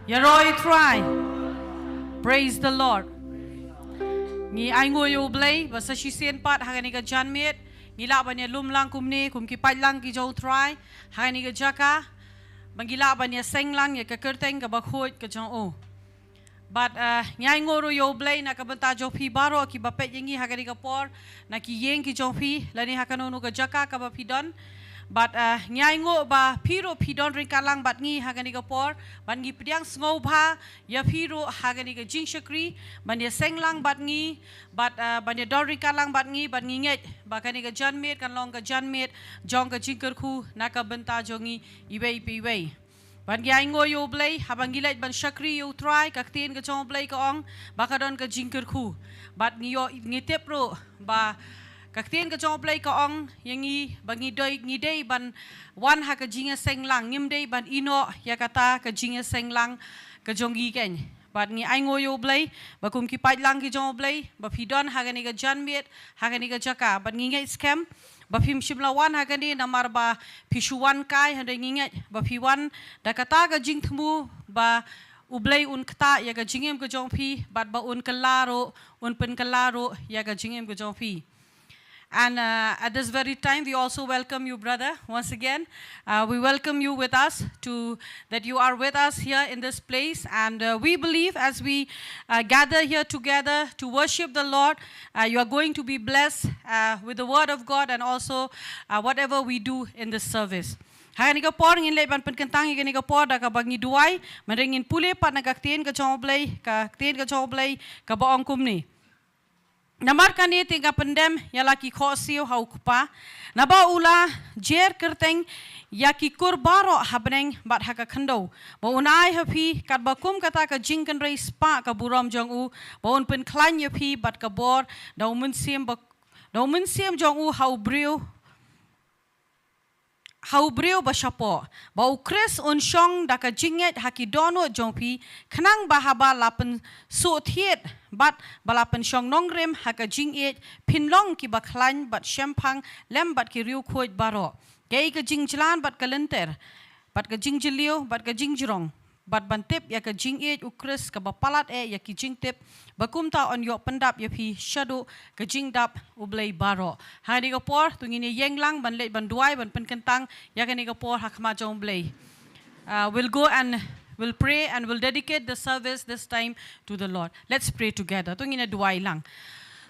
Yaroi try. Praise the Lord. Ngi ai ngồi yo blay và sa shisen pat hagani ka janmet ngila banya lumlang kumni kumki patlang ki jo try hagani ka jaka bangila banya senglang ya ka kerteng ka bakhot ka jong o. But nyai ngoro yo blay na ka banta jo phi baro ki bapet yengi hagani ka por na ki yeng ki jo phi lani hakanono ka jaka ka ba pidon. But nyai ngo ba piro pidon ring kalang bat ngi hagani ka por ban ngi pdiang sngo bha ya piro hagani ka jing shakri ban ya senglang bat ngi but ban ya dor ring kalang bat ngi nget ba kani ka janmet kan long ka janmet jong ka jingker khu na ka benta jongi iwei piwei ban nyai ngo yo blay habang gilait ban shakri yo try ka tien ka jong blay ka ong ba ka don ka jingker khu bat ngi yo ngitep ro ba Kaktian ka jong play ka ong yangi bangi doi ngidei ban wan ha ka jinga senglang ngimdei ban ino ya kata ka jinga senglang ka jongi ken bat ngi ai ngoyo play ba kum ki pai lang ki jong play ba pidon ha ka ni ka janmet ha ka ni ka jaka bat ngi ngai scam ba phim shimla wan ha ka ni namar ba pishuan kai ha ngi ngai ba piwan da kata ka jing thmu ba ublay un kata ya ka jingem ka jong pi bat ba un kalaro un pen kalaro ya ka jingem ka jong pi. And at this very time, we also welcome you, brother, once again. We welcome you with us, that you are with us here in this place. And we believe as we gather here together to worship the Lord, you are going to be blessed with the word of God and also whatever we do in this service. Hai ni ka por ngin le ban pen kentang ni ka por da ka bangi duai merengin pule pat na ka tien ka choblay ka baong kumni. Namar kani tinga pendem yala ki khosio hau kupa naba ula jer kerteng ya ki kurbaro habneng bat haka khando ba unai hapi kat bakum kata ka jingkan rei spa ka burom jong u ba un pen klan ya pi bat ka bor da mun siem jong u hau breu ba shapo ba ukres un shong da ka jinget haki dono jongpi khnang ba haba lapen so thiet bat balapen shong Nongkhryiem haka jinget pinlong ki ba khlan bat shempang lem bat ki riu khoj baro kei ka jingjalan bat ka lenter bat ka jingjeliu bat ka jingjrong bat bantep ya ka jinget ukres ka ba palat ya ki jingtep bakumta on yo pendap ya pi shadow ka jingdap ublay baro hari ka por tungini yenglang ban le ban duai ban pen kentang ya ka ni ka por hakma jong blay we'll go and we'll pray and we'll dedicate the service this time to the Lord. Let's pray together. Tungina duai lang.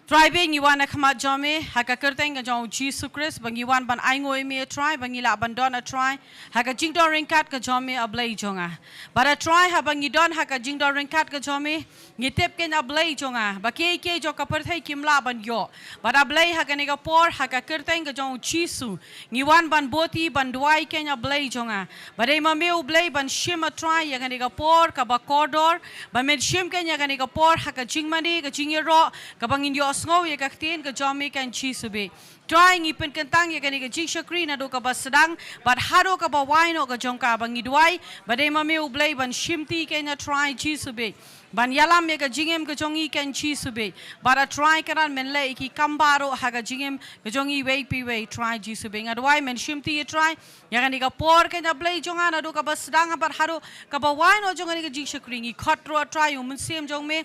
Driving iwan akmat jome haka kerteng ka jong Jesus Christ bang iwan ban aingoi me try bang ila ban don a try haka jingdor ringkat ka jome ablay jonga bara try ha bang idon haka jingdor ringkat ka jome ngitep ken ablay jonga ba ke jo ka perthai kimla ban yo bara ablay haka ni ka por haka kerteng ka jong Jesus ngiwan ban boti ban duai ken ablay jonga bara mame ablay ban shim a try ya ni ka por ka ba corridor ba med shim ken ya ni ka por haka jingmani ka jingero ka bang in yo Snow ya kaktin ka jomi kan chisubi trying ipen kentang ya kani ka jingshakri na do ka ba sedang but haro ka ba waino ka jongka bang idwai bade mame ublay ban shimti kenya try chisubi ban yalam ya ka jingem ka jongi kan chisubi bara try karan men le ki kambaro ha ka jingem ka jongi wei pi wei try chisubi ngadwai men shimti ya try ya kani ka por kenya blay jonga na do ka ba sedang but haro ka ba waino jonga ni ka jingshakri ngi khotro try umun sem jong me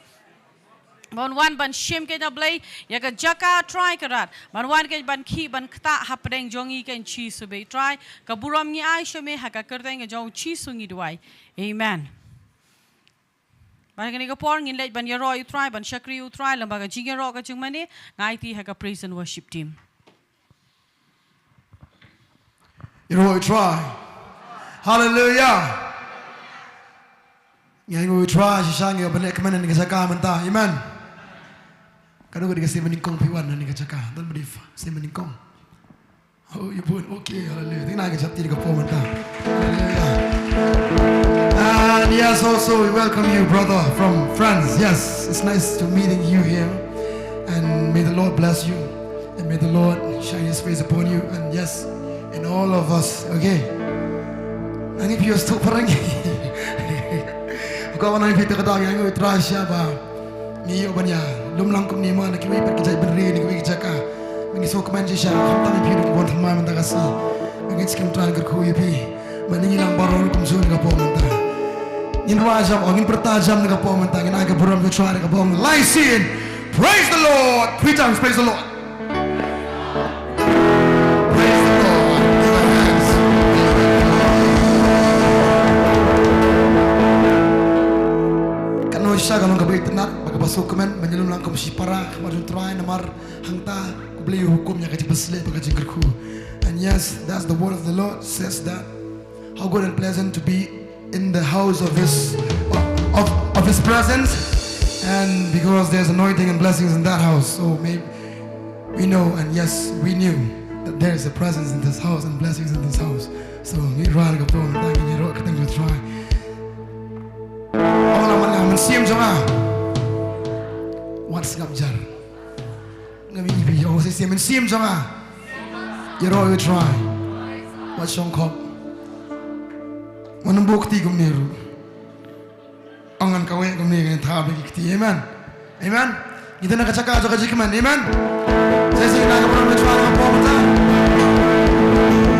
ban wan ban shim ke na blay ya ka jaka try karat ban wan ke ban khi ban kta hapdeng jongi ken chi sube try ka buram ni ai shome ha ka kerteng jong chi sungi duai amen ban ke ni ka por ngin le ban yaro you try ban shakri you try lamba ka jigero ka chungmani ngai ti ha ka praise and worship team you try hallelujah you try shang yo ban ekman ni ka saka manta amen Kanu ko kasi maningkong piwan na ni kachaka. Don't believe. Say maningkong. Oh, you put okay. Hallelujah. Tingnan ka chapter ka po man ta. Hallelujah. And yes, also we welcome you, brother from France. Yes, it's nice to meeting you here. And may the Lord bless you. And may the Lord shine His face upon you. And yes, in all of us. Okay. And if you're still parang, kau mana kita kata yang itu terasa apa? Ni obanya. Lumlang kum ni mana kiwi pergi jai beri ni kiwi jaka mengi so keman jisha khamtang pi duk bon thamai manta kasi mengi skim tran gar khu pi mani lang baro kum sun ga po manta in rajam or in pratajam na kapong tangin ay kaburam ko try na kapong lysin. Praise the Lord. 3 times praise the Lord. Praise the Lord. Give our hands. Kano siya kalong kabait na pagkapasok kaman manyalom lang kamo si para kamarun try na mar hangta kubli hukum niya kajik basle pagkajik kerku. And yes, that's the word of the Lord says that how good and pleasant to be in the house of His presence, and because there's anointing and blessings in that house, so maybe we know, and yes, we knew that there is a presence in this house and blessings in this house. So we try to go and thank you, thank you, try. All I want to see him, what's up, Jar? Let me be your see him, see him, you're all you try. What's your call? Manang bukti kung niru. Angan kawe kung niru ng tabi kiti. Amen. Amen. Kita nakachaka sa kajikiman. Amen. Saya sige nakaparang medyo ang pumata.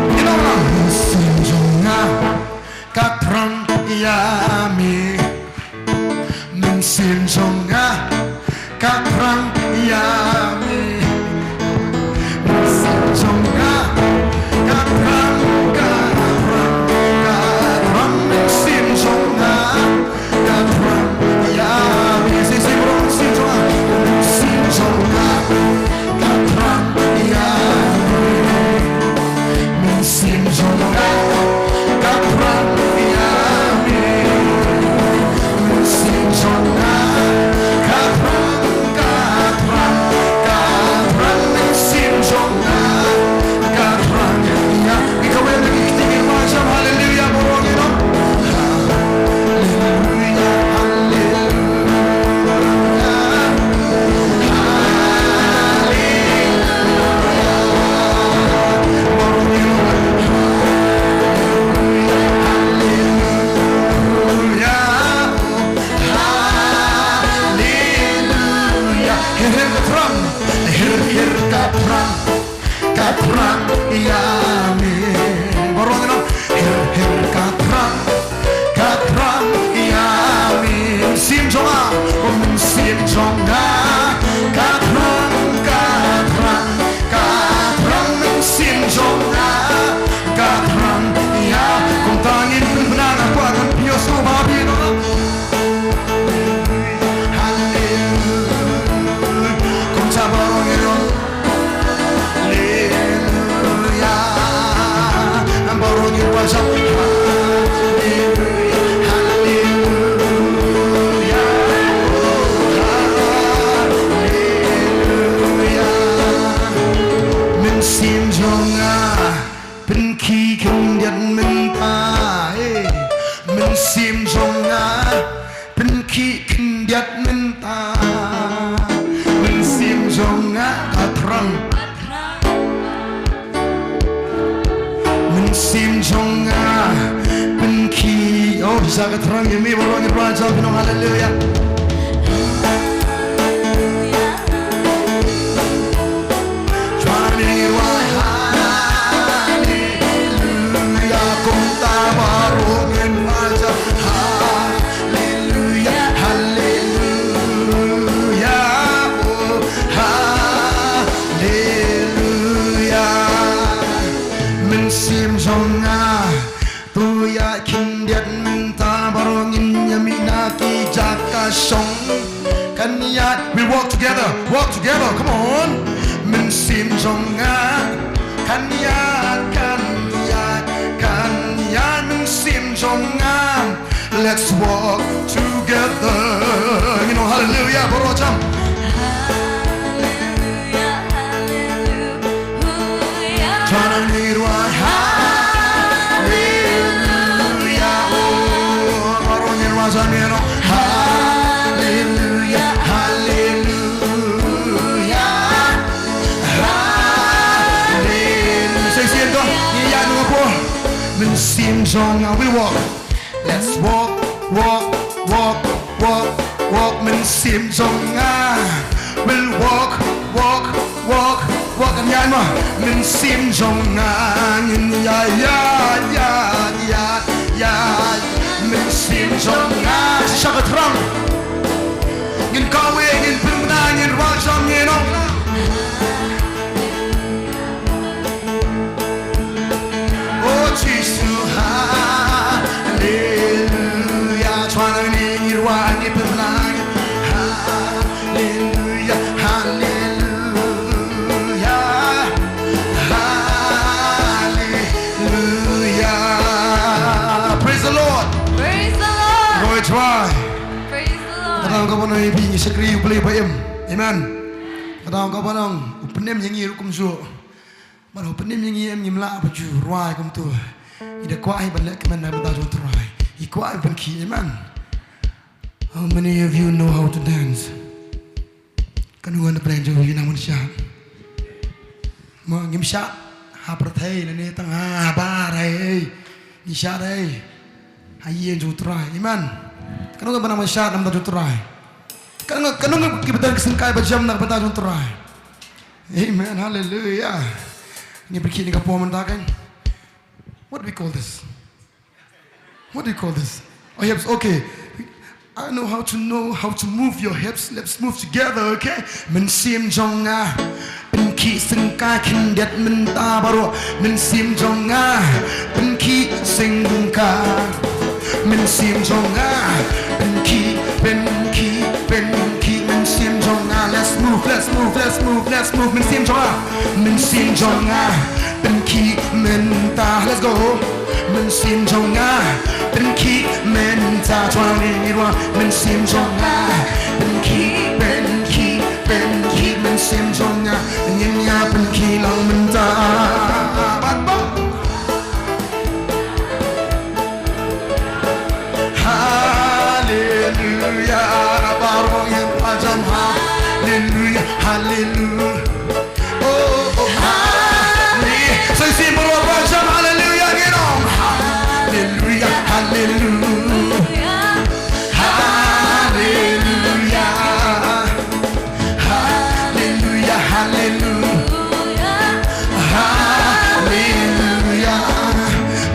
Ito lang. Sinjonga katrang iyami. Sinjonga katrang iyami. Sinjonga katrang Walk together, come on. Min sim jonga, kanyat, min sim jonga. Let's walk together. You know, hallelujah, borojam. Hallelujah, hallelujah. Trying to need one. Hallelujah, oh, baronyin wazan, you know. Hallelujah, hallelujah. Sim song, we walk. Let's walk, walk, walk, walk, walk. Min sim song, we'll walk, walk, walk, walk. And yan mo, min sim song, ya, ya, ya, ya, ya. mình sim trong ngã sao cái thằng nhìn cao về nhìn bình na nhìn qua trong nhìn ông oh Jesus hallelujah cho anh nhìn qua nhìn bình na hallelujah hallelujah hallelujah praise the Lord rồi try Kadang kau pernah ibi sekali beli bayam, amen. Kadang kau pernah upenem yang ini rukum zo, mana upenem yang ini ngimla baju ruai kum tu, ida kuai balik kemana benda tu terai, ikuai benki, amen. How many of you know how to dance? Kanungan ada pelan jauh namun syak, mau ngim syak, hapertai ni tengah barai, isyak dai, hayen jauh terai, amen. Kanungan pernah masyak nam benda tu terai. Kanungan kita kesengkai bajam nak benda tu terai. Amen, hallelujah. Ini pergi ni kapal mentakan. What do we call this? What do you call this? Oh, hips. Okay. I know how to move your hips. Let's move together, okay? Men sim jonga, pen ki sengkai kindet menta baru. Men sim jonga, pen ki sengkai. Men sim jonga, pen ki, men sim jonga. Let's move. Men sim jonga, pen ki menta. Let's go. Men sim jonga, pen ki menta. Chuan ni rua, men sim jonga, pen ki, men sim jonga. Yen ya pen ki lang menta. Hallelujah, barong yang pajam hallelujah, hallelujah. Oh, hallelujah. Saya sih bawa pajam hallelujah gitu. Hallelujah, hallelujah, hallelujah, hallelujah, hallelujah, hallelujah.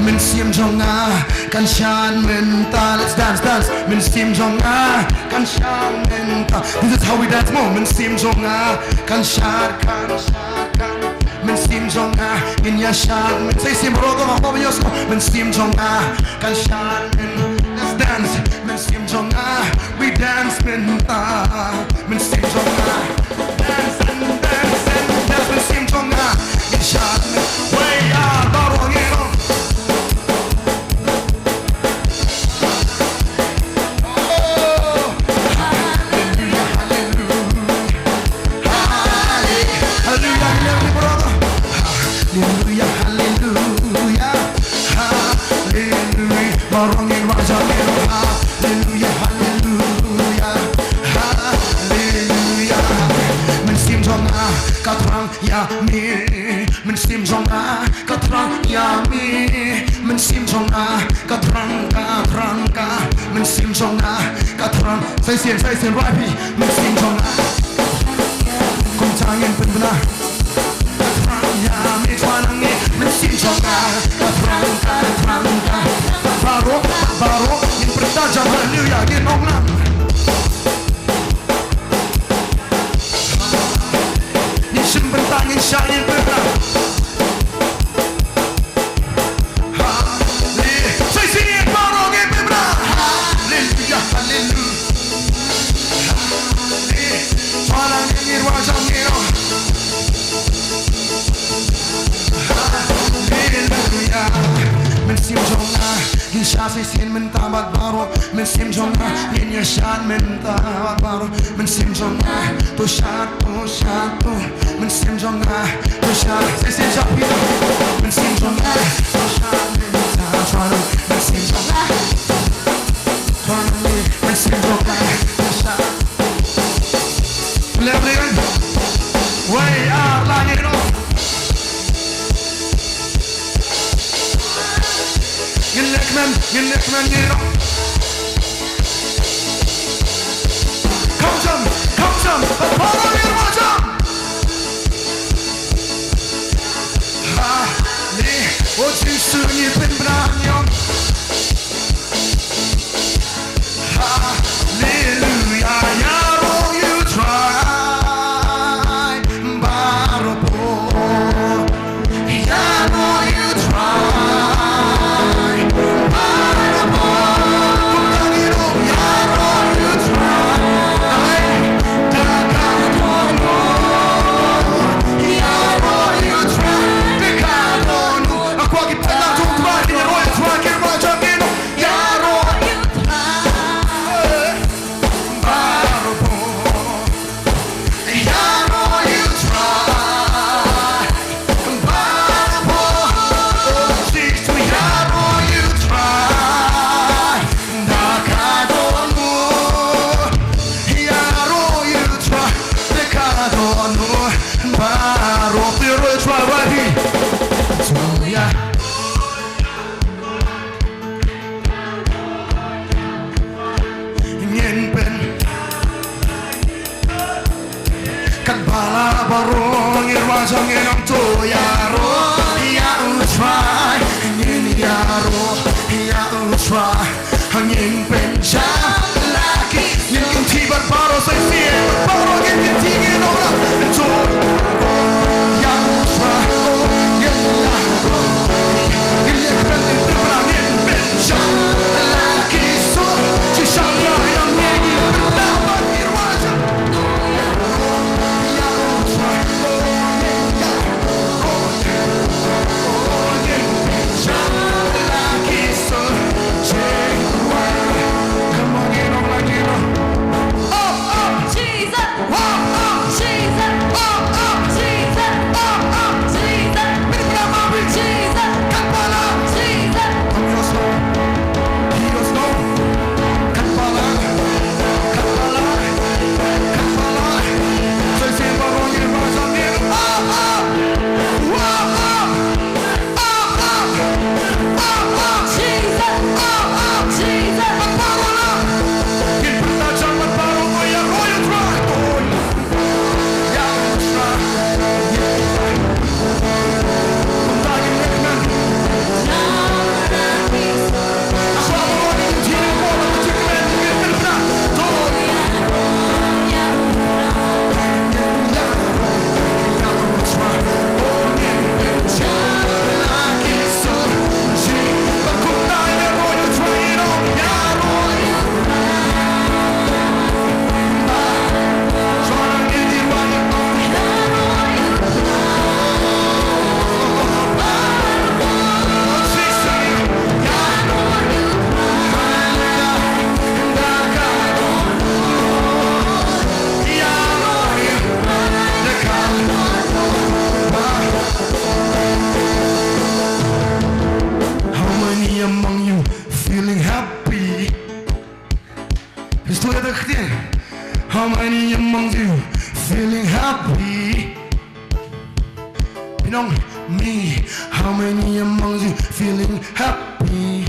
Men sim jonga. Kan shan menta, let's dance. Men sim jonga, kan shan menta. This is how we dance more. Men sim jonga, kan shan. Men sim jonga, in ya shan. Men say sim rogo ma papa yosko. Men sim jonga, kan shan men. Let's dance. Men sim jonga, we dance menta. Men sim jonga, dance. Men sim jonga, in shan men. Way out, baro ngero. Hallelujah, hallelujah, hallelujah. Barangin wajah mero. Hallelujah, hallelujah, hallelujah. Men sim jonga, katrang ya mi. Men sim jonga, katrang ya mi. Men sim jonga, katrang. Men sim jonga, katrang. Saya sian rapi. Men sim jonga. Kong tangan pun benar. Ya mi chuanang ni men sim jonga katrang baro in pertajam hallelujah ni nonglang ni sembentang in syair berang hallelujah saya sini baro ni berang hallelujah chuanang ni wajah ni Men sim jonga, in sha se sin menta bat baro. Men sim jonga, in ya shan menta bat baro. Men sim jonga, to sha. Men sim jonga, to sha. Se sin sha pita. Men sim jonga, to sha menta. Chuan, men sim jonga. Chuan ni, men sim jonga, to sha. Leveling, way out, like it all. You lick man, you know. Come jump, follow me, jump. Oh, Jesus, you've been blind, young. barong irwajang enam to yaro ya utrai ingin yaro ya utrai hangin penjam lagi ingin tiba baru saya fear baru ingin tinggi orang itu ya utrai ya yaro ingin penjam penjam lagi so cisangnya yang ini berdapat irwajang How many among you feeling happy? You know me. How many among you feeling happy?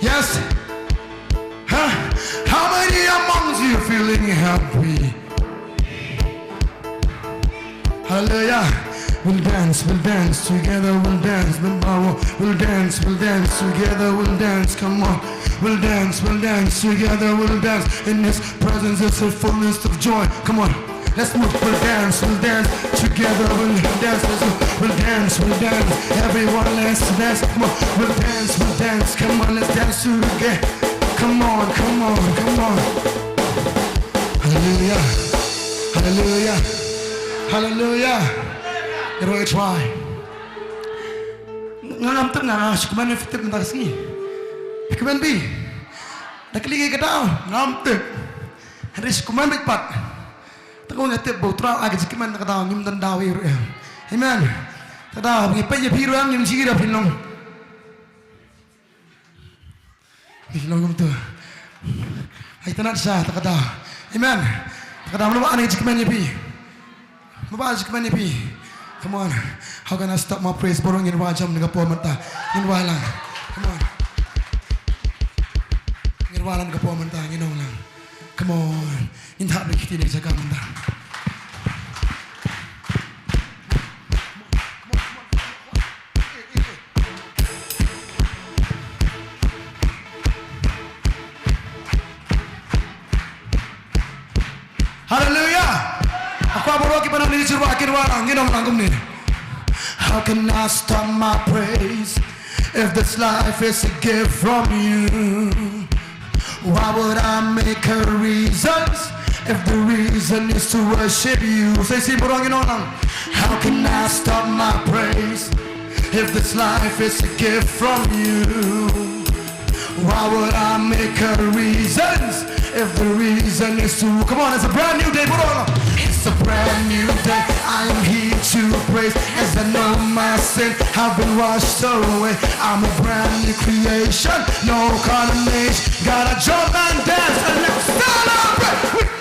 Yes? Huh? How many among you feeling happy? Hallelujah. We'll dance together, we'll dance, we'll dance together, we'll dance, come on. We'll dance together, we'll dance. In His presence is a fullness of joy. Come on, let's move, we'll dance together, we'll dance, everyone let's dance, come on, we'll dance, come on, let's dance together. Come on. Hallelujah, hallelujah, hallelujah. Get away, try. Nganam tengah, kuman fitip mentar sini. Kuman bi, nak lagi ketau, ngam tep. Haris kuman berpat. Takut ngetep bautra agak kuman ketau nyum tendawi. Amen. Ketau, pergi pergi piruang nyum cikir Shillong. Shillong tu. Hai tanat sah tak ketau. Amen. Ketau mana ane kuman ni pi. Mana kuman ni pi. Come on, how can I stop my praise? Borong in wajam dengan puamanta, in walang. Come on, in walang dengan puamanta, in walang. Come on, in tak berkiti ni jaga manta. Hallelujah. How can I stop my praise if this life is a gift from you? Why would I make a reasons if the reason is to worship you? How can I stop my praise if this life is a gift from you? Why would I make a reasons if the reason is to... Come on, it's a brand new day. It's a brand new day. I am here to praise as I know my sin have been washed away. I'm a brand new creation, no condemnation. Gotta jump and dance and let's celebrate.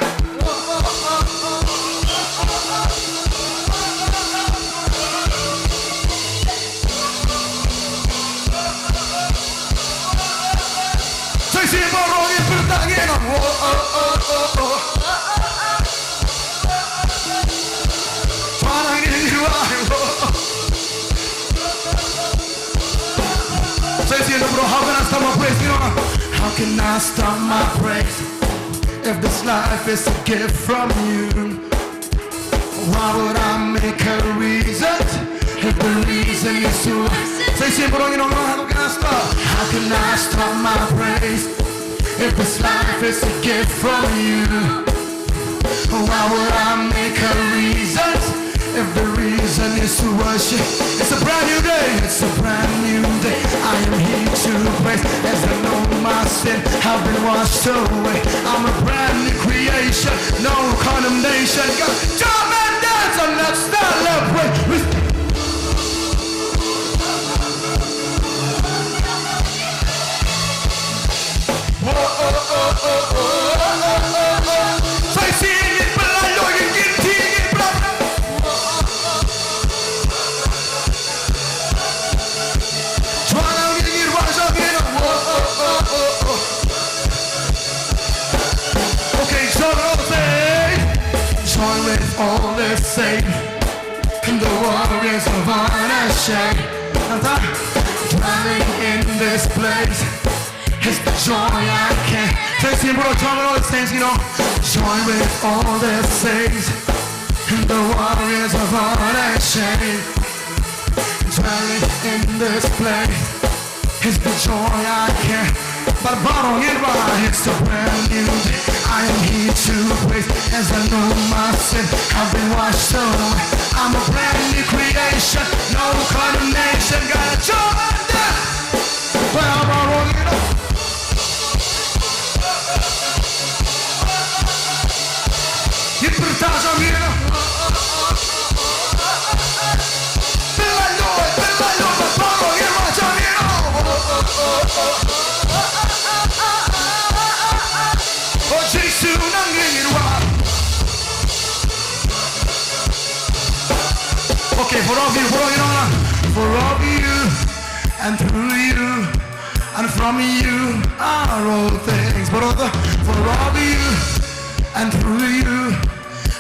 bro, how can I stop my praise? You know, how can I stop my praise if this life is a gift from you? Why would I make a reason if the reason is to say simple, you know, how can I stop? How can I stop my praise if this life is a gift from you? Why would I make a reason if the reason is to worship? It's a brand new day, it's a brand new day. I am here to praise as I know my sin have been washed away. I'm a brand new creation, no condemnation. God, jump and dance and let's celebrate. All the same, and the warriors of unashamed. Dwelling in this place is the joy I can't. Tracy and bro, join with all the saints, you know. Join with all the saints and the warriors of unashamed. Dwelling in this place is the joy I can't. But bottom in right, it's a brand new day. I am here to praise as I know my sin have been washed away. I'm a brand new creation, no condemnation. Got a joy and death. Well, I'm all wrong, you know. You put a touch on me, you know. Feel like Lord, but bottom in right, on me, you know. Okay, for all of you, and through you, and from you are all things. For all of you, and through you,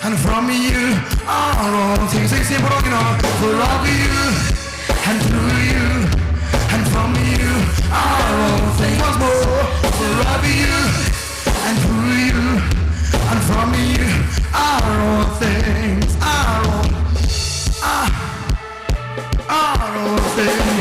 and from you are all things. For all of you, and through you, and from you are all things. Once more, for all of you, and through you, and from you are all things. Are all things.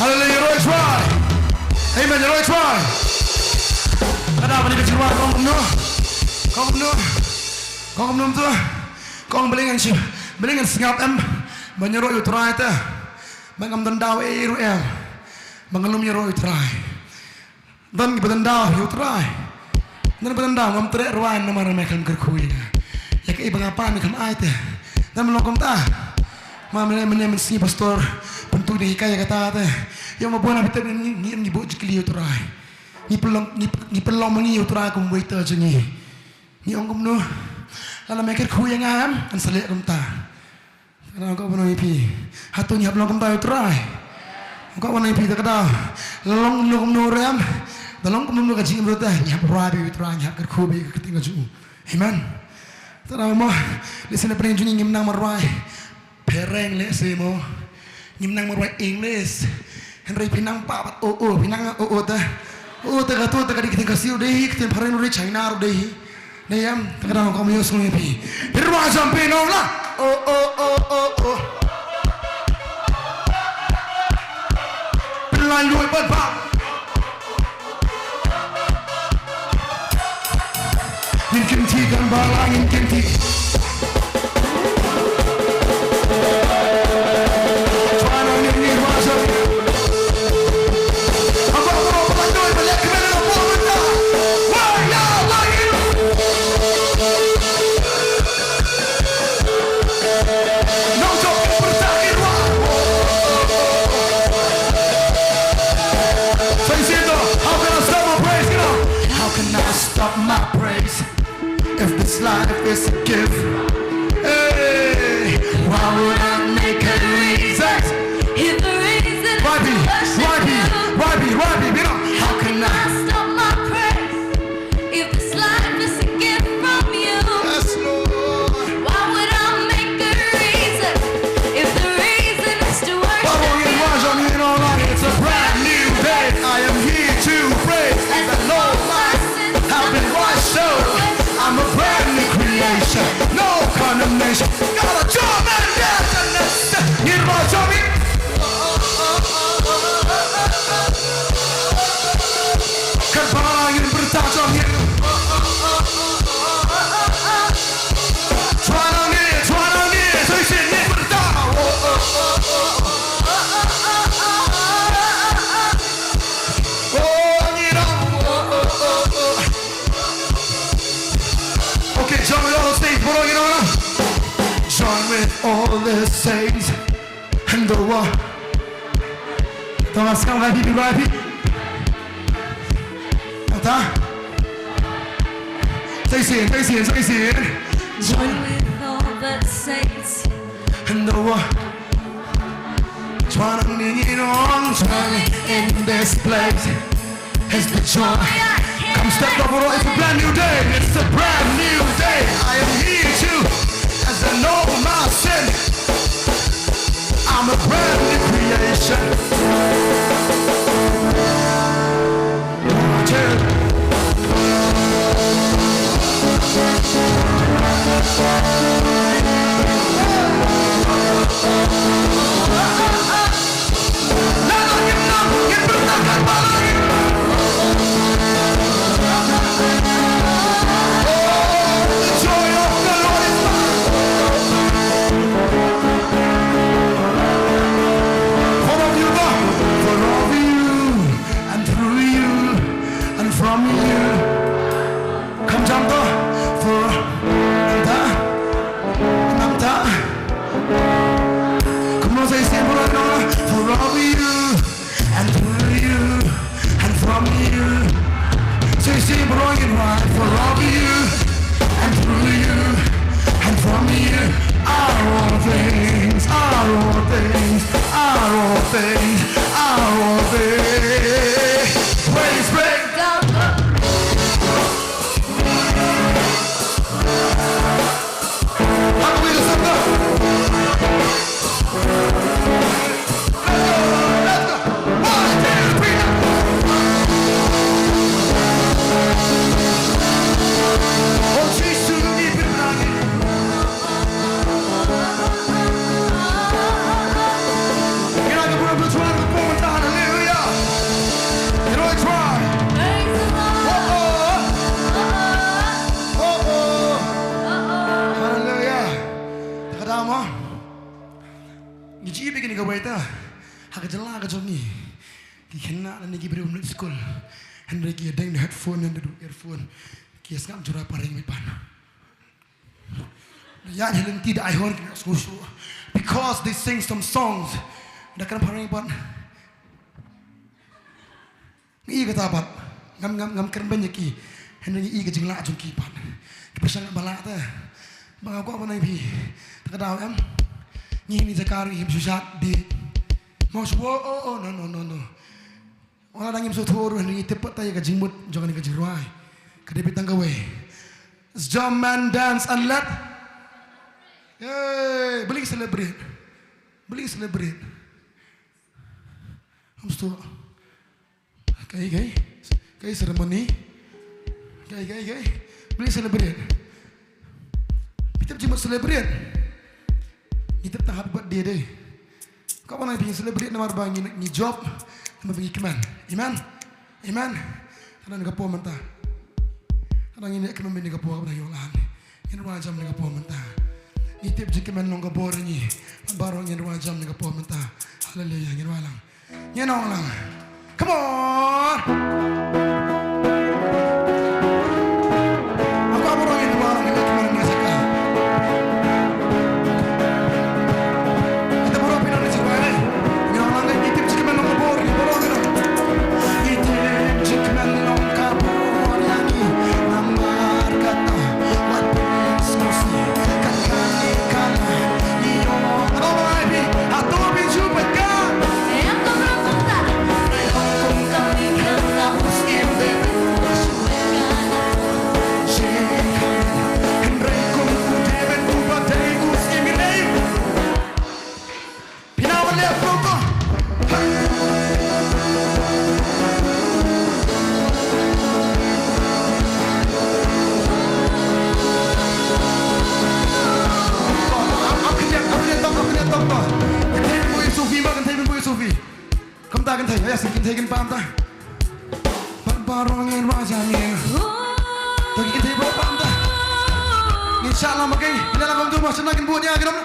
Hallelujah, Roy try. Amen, Roy try. Ada apa ni kecil kau belum tu. Kau belingan sih, belingan sengap banyak Roy try tu. Bangam tendau Roy bangalum Roy try. Dan bertendau Roy try. Dan bertendau ngam terek Roy nama mereka kerkui. Ya ke ibang apa ni kam ayat. Dan melongkong ta. Mama mensi pastor bentuk di hikaya kata teh yang mabuan apa teh ni buat jikli uturai ni pelong mengi uturai kum waiter jengi ni ongkum no kalau mereka kuy yang am an selek kum ta kalau kau penuh ipi hatu ni pelong kum ta uturai kau penuh ipi tak ada long kum no ram dalam kum no kajing berita ni hap rabi uturai ni hap kerkubi ketinggal ju amen terang mah di sini pernah jungi ngimnang marwai pereng le semo nyimnang marwai English henry pinang papat pinang ta gato ta kadi kita kasiu deh kita pereng uri China deh neyam kadang kau mius ngepi pirwa sampai nong lah pelan luar pak Ingin tikan balang ingin ti Nongkhryiem bertakir wah. So you see it though, how can I stop my praise, you know? How can I stop my praise if this life is a gift? Hey, why would I make a reason? If the reason is to worship you, you know? How can I? stop my praise? If this life is a gift from you, Yes, Lord. why would I make a reason? If the reason is to Come on, worship it you, was on you know like it's a brand new day. I am here to praise as the Lord have been washed over. I'm a brand new creation, no condemnation. Got a job and dance and that's it. You know what I mean? Kerbangin bertajam ya. Suara ni, saya sini bertajam. Okay, join with all the saints, bro, you know what? Join with all the saints and the world. Tengah sekarang happy. Kata? Say it. join with all the saints. And the world. Joining in this place is the joy. Come step up, bro, it's a brand new day. It's a brand new day. I am here too, as I know my sin. I'm a brand new creation. Because they sing some songs that can paring pan. Ni kata apa? Ngam keren banyak ki. Hendak ni ke jengla ajung ki pan. Kepesan balak ta. Bang aku apa naik pi? Tak tahu em. Ni zakari him susah di. Mau oh no. Orang nangim so thor ni tepat ta ke jingmut jangan ni ke jiruai. Kadepit tang gawe. Jump and dance and let. Hey, beli celebrate. Hamstu. Kay ceremony. Kay. Beli celebrate. Kita cuma celebrate. Kita tak happy birthday deh. Kau mana pengen celebrate nama bang ni job, nama pengen keman. Iman. Karena ni kapo mentah. Karena ini keman ni kapo apa dah yolan. Ini macam ni kapo mentah. Itip jika menong kabor ni, baru yang dua jam dengan pohon mentah. Haleluya, yang walang, yang lang. Come on. Aku apa orang yang dua orang yang kemarin ngasihkan. can take in Bantei. But barong in Rajami. Take it table Bantei. Inshallah making. Bila lang tu macam nak buat ni agak nama.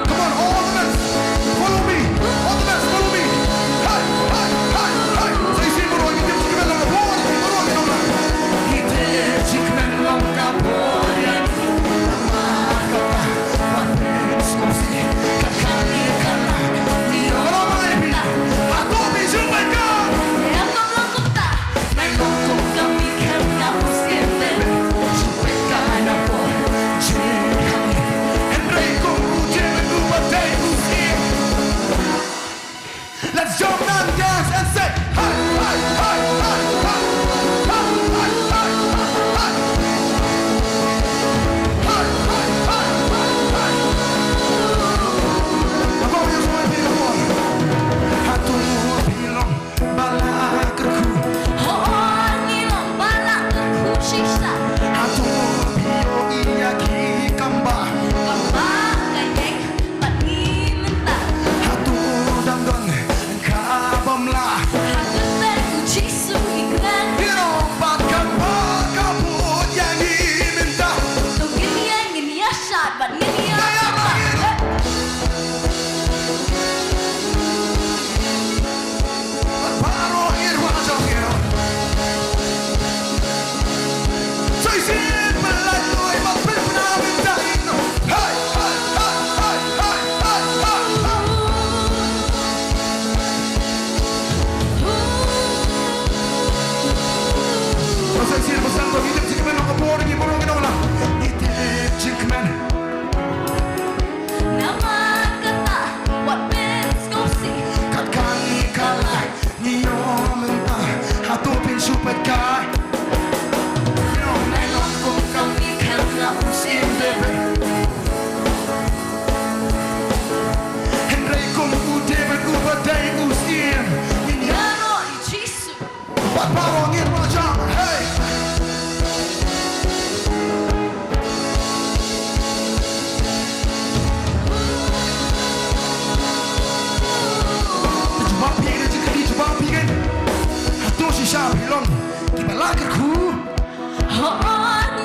Come on, all the best. Follow me. All the best, follow me. Say si bro, kita cikmen lang buat. Bro ni nama. Kita cikmen lang buat. Let's jump and dance and say hi, hi, hi, hi, hi, hi, hi, hi, hi, hi, hi, hi. Aku yang semua bilang, hatu bilang balakerku, nilang balakerku sisa, hatu bilang iya ki kamba, kamba kayek pagi mentah, hatu dandan kabamlah. hatu terkunci suikan, Dirompatkan kabut yang diminta. tungin yang ini asat, bat ini Shillong, di balakerku,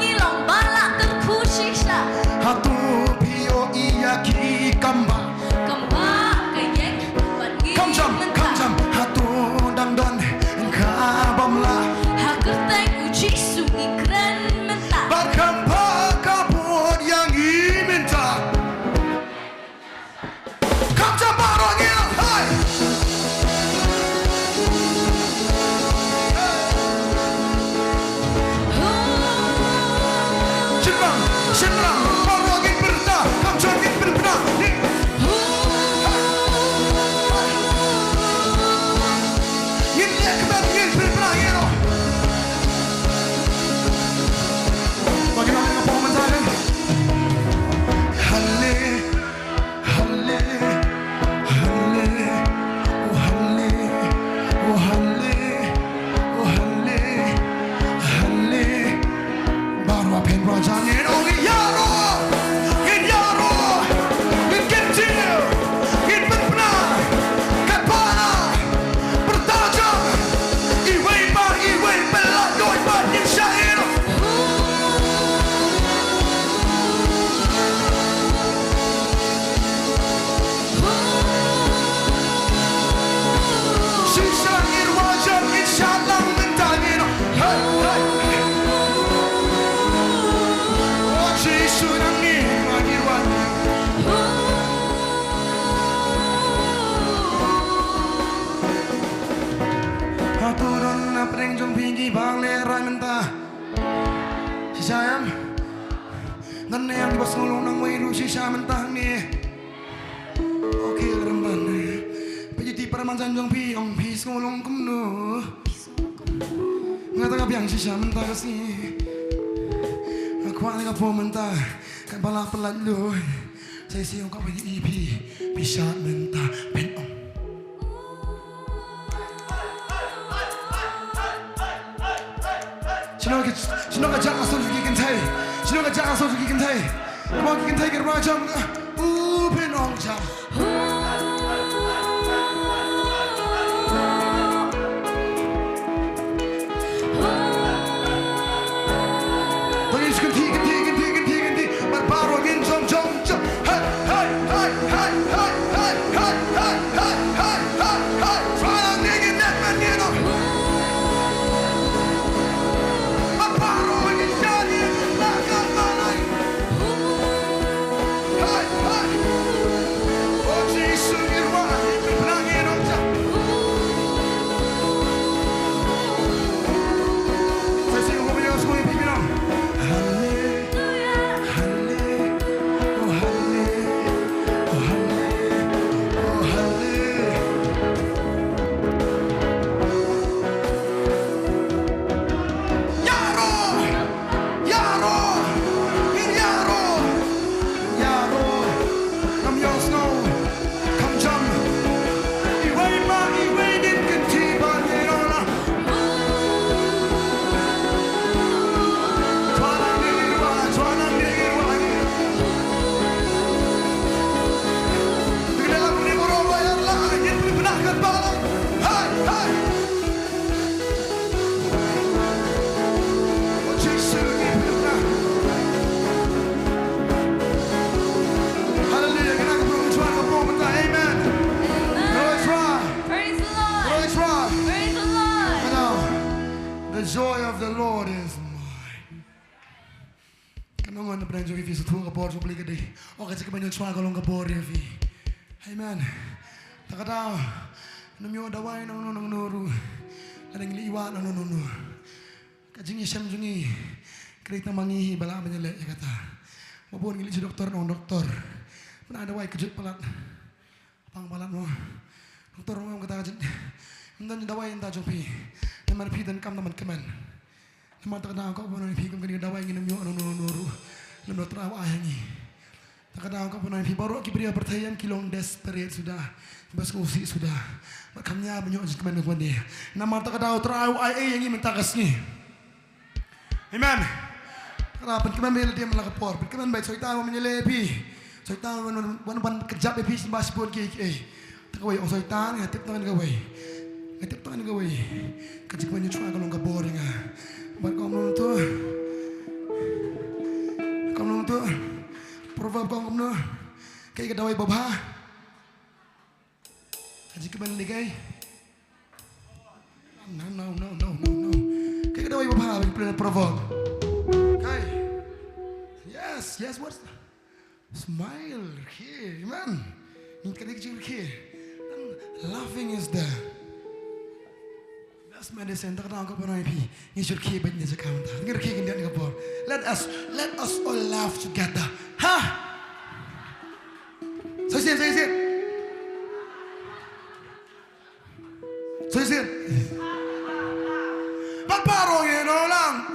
nilang balakerku sisa, hatu pio iya ki kamba. kamba kayek pagi Kamjam, hatu dangdon kabamlah. haker terkunci suikan mentah. Berkempa kabut yang diminta. Kamjam barangnya, hai. Shillong, barang yang berda, kamjam yang berda. Ini ekmen yang berda, you. Bagaimana dengan pementaran? Halle, halle, halle, oh halle, oh halle, oh halle, halle. Baru apa yang berjalan? Oh yaro, yaro, kecil, benar, kepala, bertajam, iway belah, doi banyak syair. Sisangin wajah insyaAllah mentangin. Hai, hai. Oh Yesus nangin lagi wajah. Haturan na preng jong pingi bang leray mentah. Si sayang, nan yang di bas ngulong nang wairu si siya mentah ni. Okay, remban. Pajiti para mansan jong piyong pis ngulong kumno. Nga taga biyang si siya mentah kasi. Ako ang nga po mentah. Kan balak peladlo. Sa isiyong ka pwede ipi. Pisya mentah. Penong. Shillong ka jangan so gikin tay. Shillong ka jangan so gikin tay. Come on gikin tay get right jump. Penong. jam. Tulis ganti. Berbaru angin jom. Hey. Try dingin net man you know. Berbaru angin jadi lagan malai. Hey. Oh Jesus irwa bilangin aja. Saya sing ngomong semua ini bilang. The joy of the Lord is mine. Kanongan na pranjo ifi sa tuwa kapor supli ka di. O kasi kaman yung chwa kalong kapor ifi. Amen. Takataw. Namyo dawai nang nuru. Ladang liwa nang nunu. Kajing isyam jungi. Krit na mangihi bala manyale ya kata. Mabun ngili si doktor nang doktor. Puna dawai kejut palat. Pang palat mo. Doktor mo kata kajut. Nandan dawai enta jopi. Naman pidan kam naman keman. Naman takadang ko puno ni pigam kani dawai nginam yo nuru. Lam doktor awa ayangi. Takadang ko puno ni baru kibria pertayam kilong desperate sudah. Bas kusi sudah. Makamnya banyo ajit keman ko ni. Naman takadang traw ay yangi mentakas ni. Amen. Karapan keman bela dia malakapor. Keman baik soitan mo menyelepi. Soitan wan kejap epi sembas pun ki. Takawai o soitan ngatip tangan kawai. Ngatip tangan kawai. Kajik banyak cuma kalau nggak boring ah. Buat kamu tu, proverb kamu tu, kayak kedawai babah. Kajik keban ligai. No. Kayak kedawai babah, benar proverb. Okay. Yes. What? Smile here, man. Ini kecil here. Laughing is there. Medicine tak tahu apa nak pi. Ni should keep it ni sekarang. Dengar keep ini ni kapor. Let us all laugh together. Ha? Saya siap. Bapak yang orang.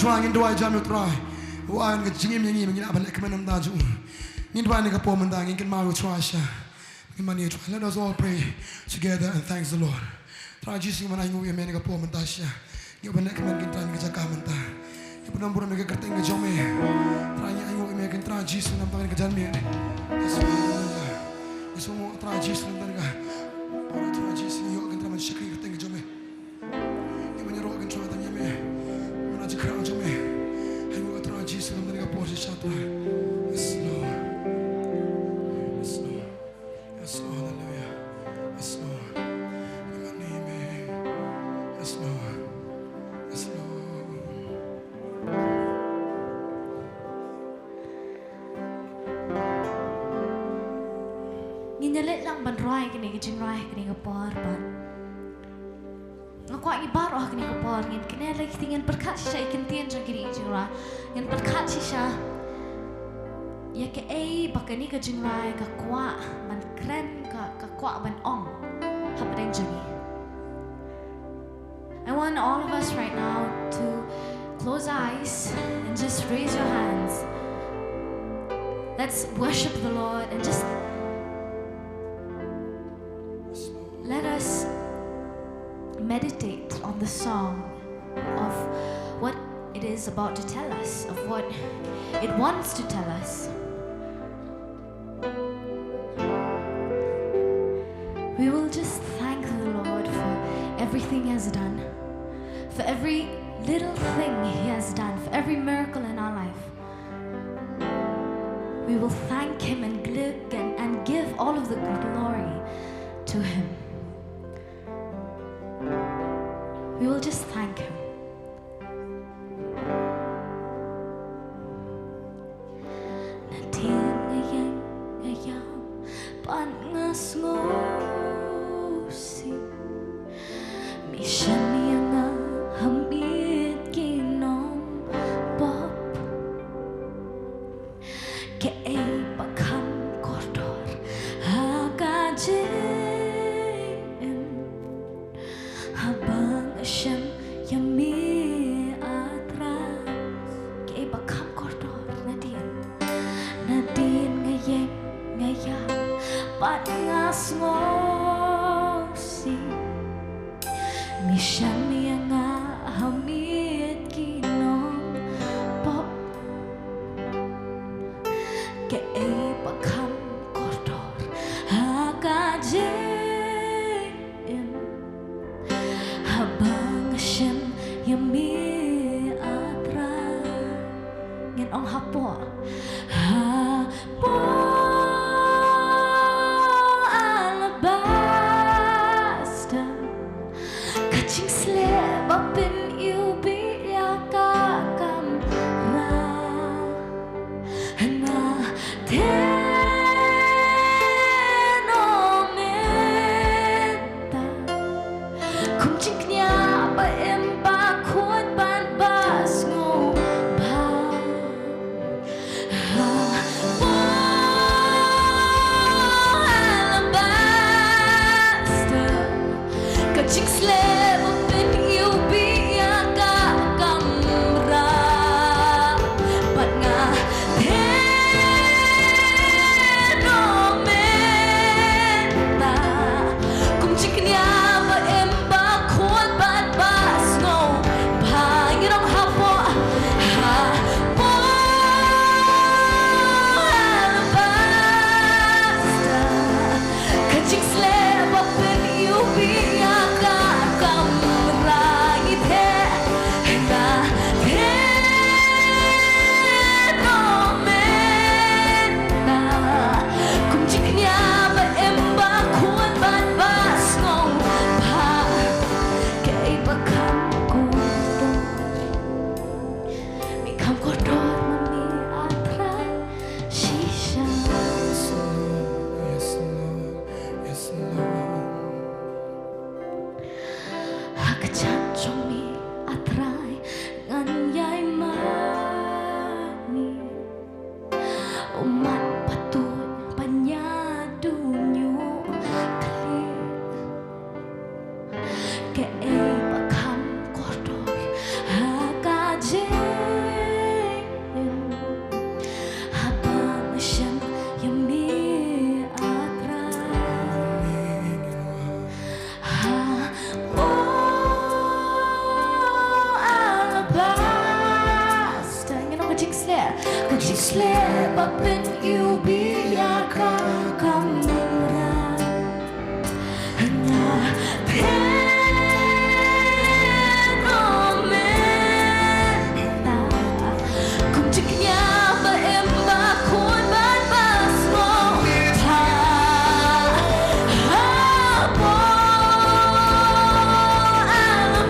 try and do I jam you try. Why and get Jim and you have an recommend that you. Need one nigga poem and dying can marry trash. Let us all pray together and thanks the Lord. Try Jesus when I know you make a poem and dash. You have a recommend in time to get a comment. You put number on the thing that you may. Try you make and try Jesus and I'm going to get me. This one try Jesus and then try Jesus and you can try and shake your thing that you may. When you're all going to try them, you may. When I crown you may. And you will try Jesus and then you got Porsche shot. Yes, Lord. Yes, Lord. Yes, Lord. Hallelujah. Yes, Lord. In my name, yes, Lord. Yes, Lord. Nginalit lang ban roy kini gijin roy kini kapar ban. Ngako ang ibar oh kini kapar ngin kini lagi tingin berkat siya ikin tian jang kini gijin roy. Ngin berkat siya. Ya ke bakani gijin roy ka kwa ban kren ka kwa ban ong. Hapdeng jangi. I want all of us right now to close our eyes and just raise your hands. Let's worship the Lord and just let us meditate on the song of what it is about to tell us, of what it wants to tell us. We will just thank the Lord for everything He has done, for every little thing He has done, for every miracle in our life. We will thank Him and give all of the glory to Him. We will just thank Him. Catching slip up in you Bapen you biarkan kamera hanya fenomena kunjiknya beembak korban basmo apa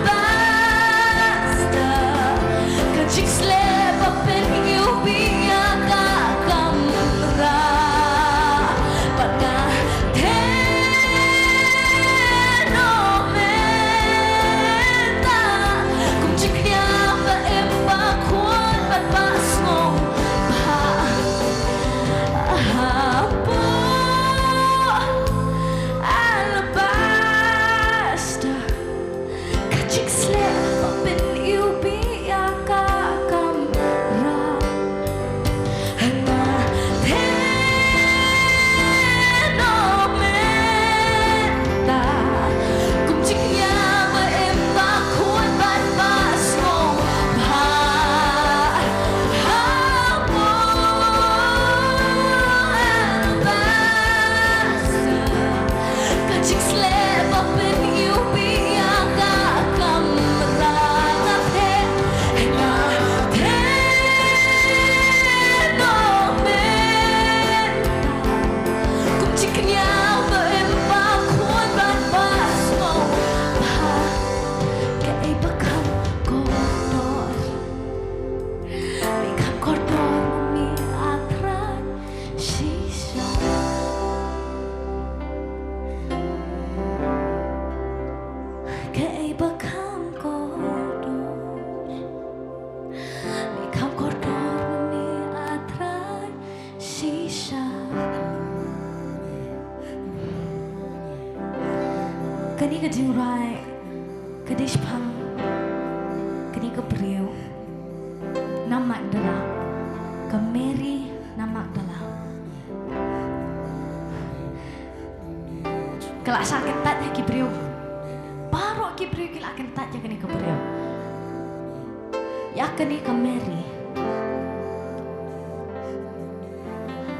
Bantei kajik slep bapen you biarkan kamera pada fenomena kunjiknya beembak korban basmo apa Bantei kajik slep bapen you biarkan kamera hanya fenomena kunjiknya beembak korban basmo kajik slep bapen you biarkan kamera hanya fenomena kunjiknya beembak korban basmo keibakam kotor Bikam kotor mi atrak sisa keibakam kotor Bikam kotor mi atrak sisa Kani ka jingrai kadish phang kani ka priyo na Mawpdah ka Mary na Mawpdah kala sakit tat ki priyo baro ki priyo kila akan tat ya kani ka priyo ya kani ka Mary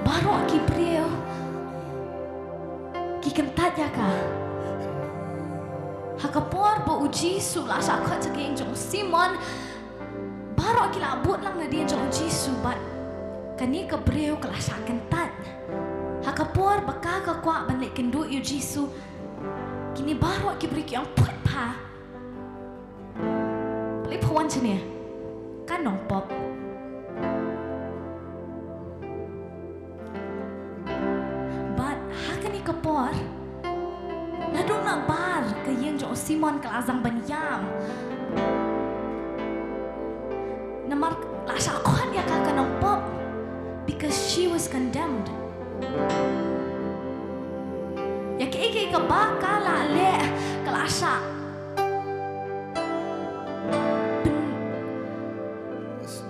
baro ki priyo ki kentat ya ka hakapor bo uji su la sakhat jeng jong Simon baro kila abot lang na dia jong uji su bat kani ka breu kala saken tat hakapor baka ka kwa banle kendu uji su kini baro ki brik yang put pa play pon chene kan nong pop bat hakani kapor Nadung nak bar ke yang jong Simon ke azang banyam. Namar la sakon ya ka kanong pop because she was condemned. Ya ke ke baka la le kelasa.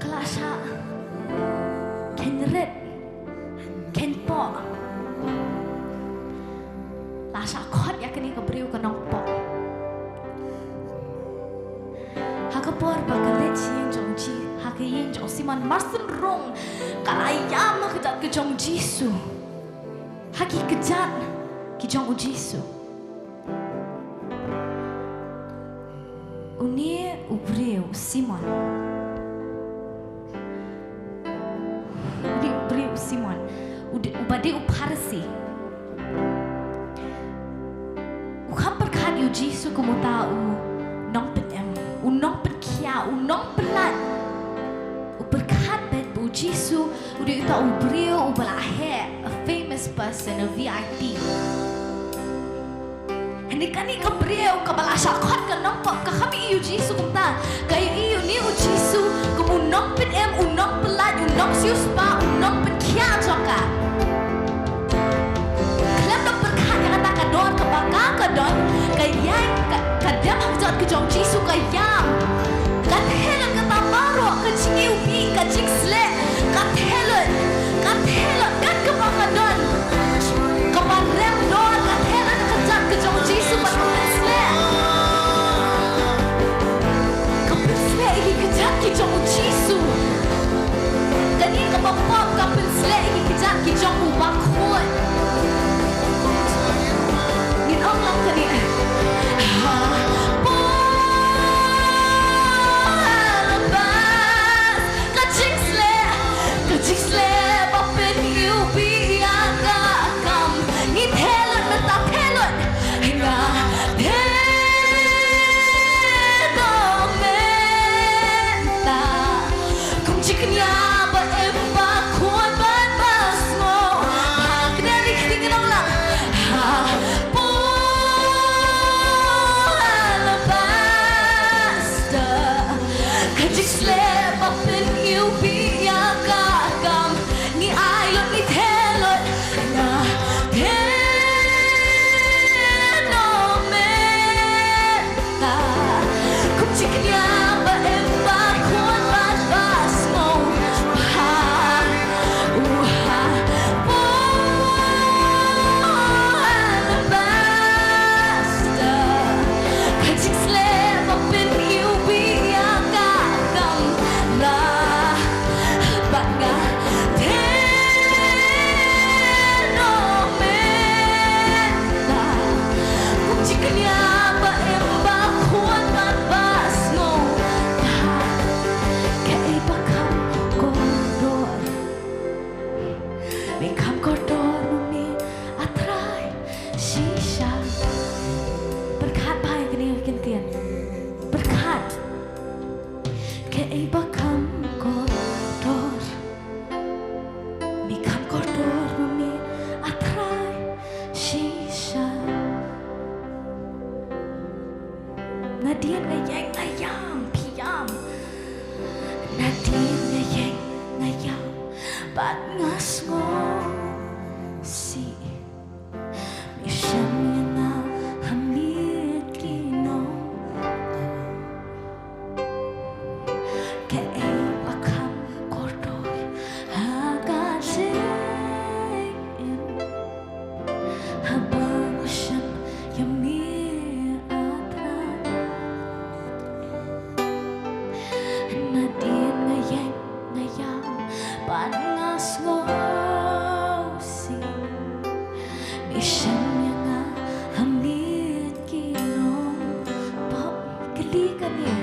Kelasa ken red ken po. Lasa kot ya kini kebriu ke nongpo. Hakapor bakalet siang jongji, hakayin jong Simon marsen rong, kalayam kejat ke jong Jisu. Haki kejat ke jong Jisu. Uni ubriu Simon. Uni ubriu Simon. Ubade uparsi. Jisu kamu tahu Nongkhryiem, Nongkhryiem, Nongkhryiem, berkat bu Jisu udah tahu beliau ubalahe a famous person, a VIP. Hendak ni ke beliau ke balasakot ke Nongkhryiem ke kami iu Jisu kumta kayu iu ni u Jisu kamu Nongkhryiem, Nongkhryiem, Nongkhryiem, Nongkhryiem soka. Kalian dok berkat yang kata kadon ke bakal kadon kayang kadam hajat ke jong Jisu kayang kat helen kata baro ke cingiupi ke jingsle kat helen dan ke bakadon ke barem don kat helen kejat ke jong Jisu kat pensle ke pensle ini kejat ke jong Jisu kani ke bapop ke pensle Ishan yang hamil kilong pop kelikan ye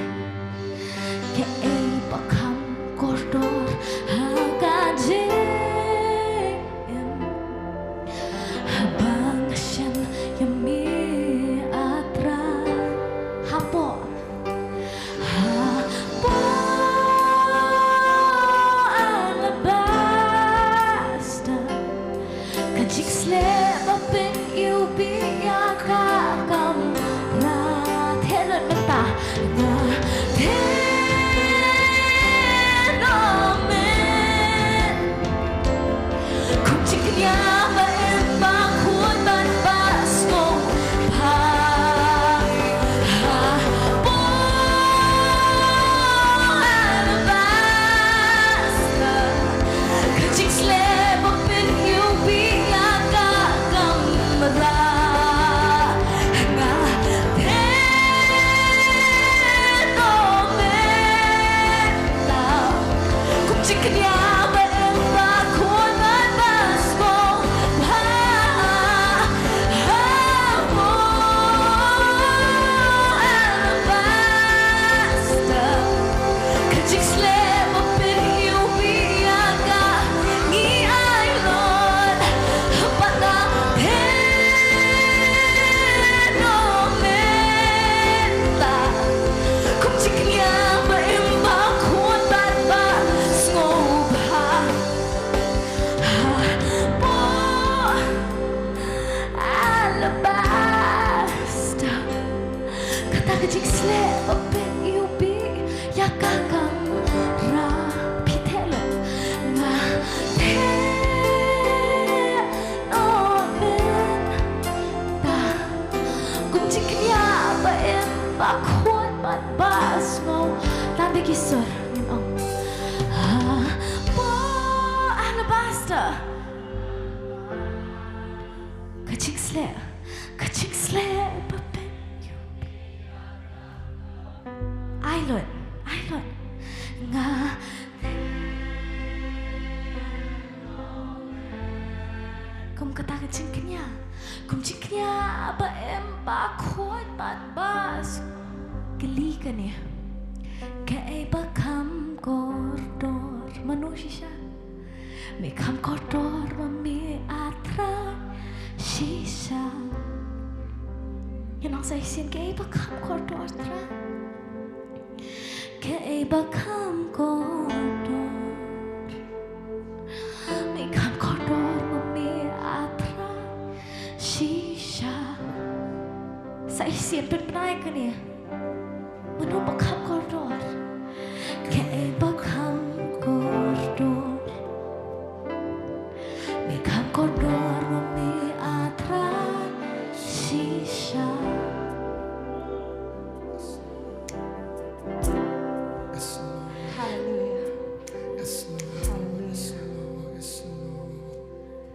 ke bakam koridor hagajem habang shan yami atra hapo alabasta kajik slip up in you be ya kakam ra theran mata na thenomen kuchik nya ba em ba khuôn ban bas ko pa bo alabasta kajik slip up in you be ya kakam ra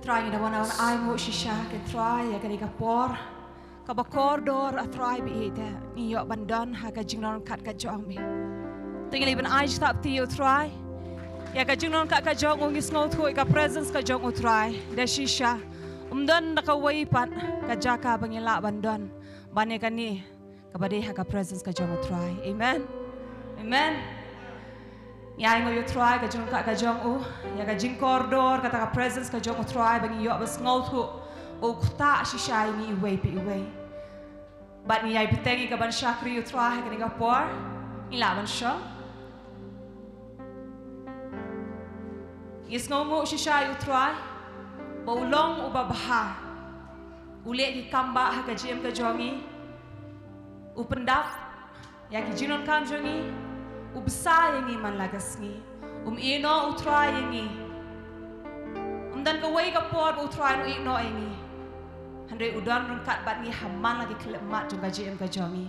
Trying to one on I mo shisha can try ya can por kabakor door a try be it ni yo bandan ha ka jingnon kat ka jong mi tingli ban I stop to you try ya ka jingnon kat ka jong ngis ngau thui ka presence ka jong try da shisha dan na ka wai pat ka jaka bangila bandan bane ka ni ka bade ha ka presence ka jong try amen amen ya ngo yo try ka jong ka jong u ya ka jing corridor ka ta presence ka jong try bangi yo bas ngau thu o kta shisha ni way pi way but ni ai pitengi ka ban shakri yo try ka ni ka por ila ban sho is ngau mo shisha yo try bo long u babha ule ki kamba ha ka jem ka jongi u pendap ya ki jinon kam jongi ubsa yangi man lagasngi ino utry yangi dan ka way ka por utry no ino yangi handre udan run kat bat ni hamman lagi klemat jong ka jem ka jongi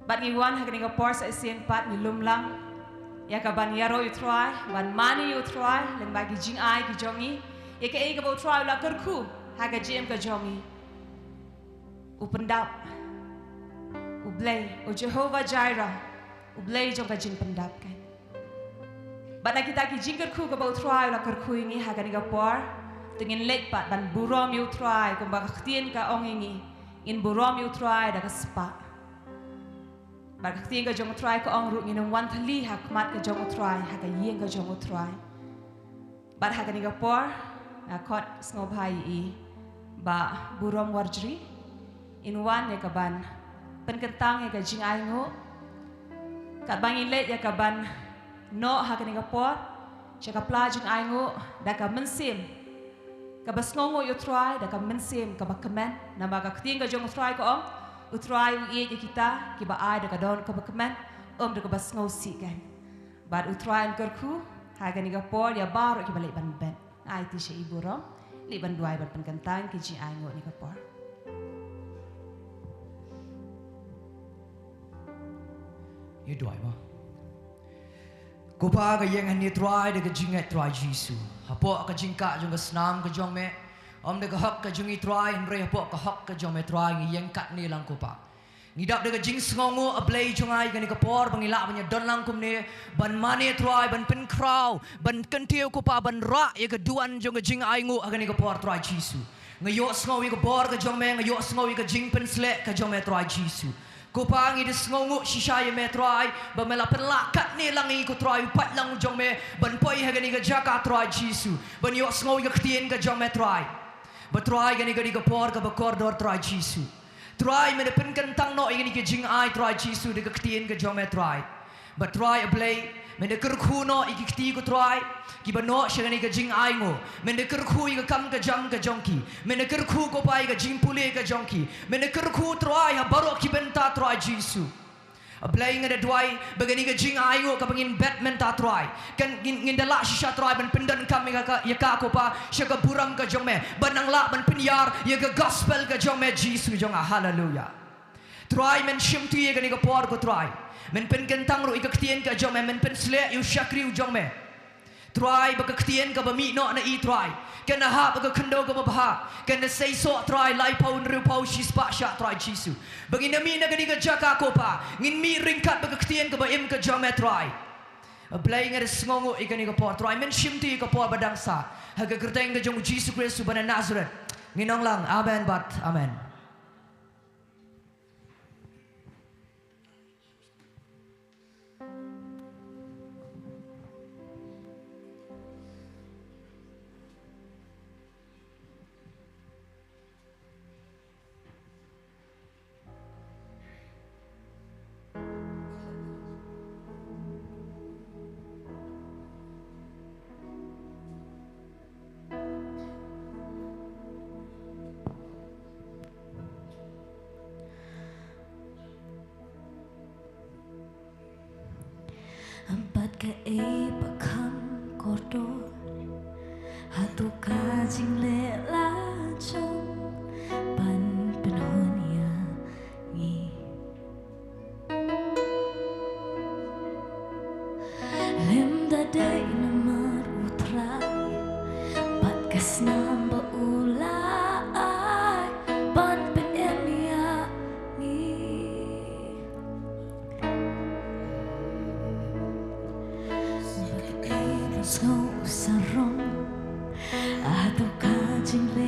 bat ni wan ha ka por sa sien pat ni lumlang ya ka ban yaro utry ban mani utry leng bagi jing ai ki jongi ya ka e ka utry la kerku ha ka jem ka jongi upendap ublay o Jehovah Jireh ublay jong ka jing pendap kan bana kita ki jing kerku ka bau try la kerku ini ha ka ni ka por Tengin lek pat ban burom yu try ko ba ktien ka ong ingi in burom yu try da ka spa ba ktien ka jong try ko ong ru ngin wan thali hak mat ka jong try hak ka yeng ka jong try ba hak ni ka por na kot snob hai I ba burom warjri in wan ya ka ban pen kentang ya ka jing ai ngo kat bangin lek ya ka ban no hak ni ka por cha ka pla jing ai ngo da ka mensim kabas ngongo yo try da ka mensim ka ba kemen na ba ka kting ka jong try ko u try u ye kita ki ba ai da ka don ka ba kemen da ka bas ngo si kan ba u try an kerku ha ga ni ga por ya bar ki ba le ban ben ai ti she ibu rom li ban duai ban pen kantang ki ji ai ngo ni ka por ye duai ma ko pa ga yang ni try da ka jingat try jisu hapo ka jingka jong ka snam ka jong me de ka hak ka jungi try hre hapo ka hak ka jong me try ngi yang kat ni lang ko pa ni dap de ka jing sngongo a blay jong ai ga ni ka por bangila banya don lang kum ne ban mane try ban pen kraw ban kentiu ko pa ban ra ye ka duan jong ka jing ai ngo ga ni ka por try jisu ngayo sngowi ka por ka jong me ngayo sngowi ka jing pen slek ka jong me try jisu ko pangi de sngongu shisha ye me try ba mela penla kat ni lang I ko try pat lang jong me ban poi ha gani ga jaka try jisu ban yo sngowi ga ktien ga jong me try ba try gani ga por ga ba kor dor try jisu try me de pen kan tang no gani ga jing ai try jisu de ga ktien ga jong me try ba try a play me de ker khu no I kti ko try ki ba no shagani ga jing ai ngo me de ker khu I ga kam ga jam ga jongki me de ker khu ko pai ga jing pule ga jongki me de ker khu try ha baro ki benta try jisu a playing at dwai bagani ga jing ai ngo ka bangin batman ta try kan ngin da la shisha try ban pendan kam ga ya ka ko pa shaga buram ga jong me banang la ban pinyar ya ga gospel ga jong me jisu jong hallelujah try men shim tu ye ga ni ga por ko try men pen kentang ro ikaktien ka jong me men pen sle yu shakri u jong me try ba kaktien ka ba mi no na I try kan ha ba ka khndo ka ba ha kan sei so try lai pau ru pau shi spa sha try jisu bagi na mi na ga ni ga jaka ko pa ngin mi ringkat ba kaktien ka ba im ka jong me try playing at sngongo ikani ka por try men shimti ka por badang sa ha ga kerteng ga jong jisu Kristus ban Nazareth nginong lang amen but amen Empat ke pakam kotor hatu ka jing le la chong ban penhon ya ni lem da dai namar utrai pat kasnam ba ulai ban pen ya ni snow sarong adu ka jing le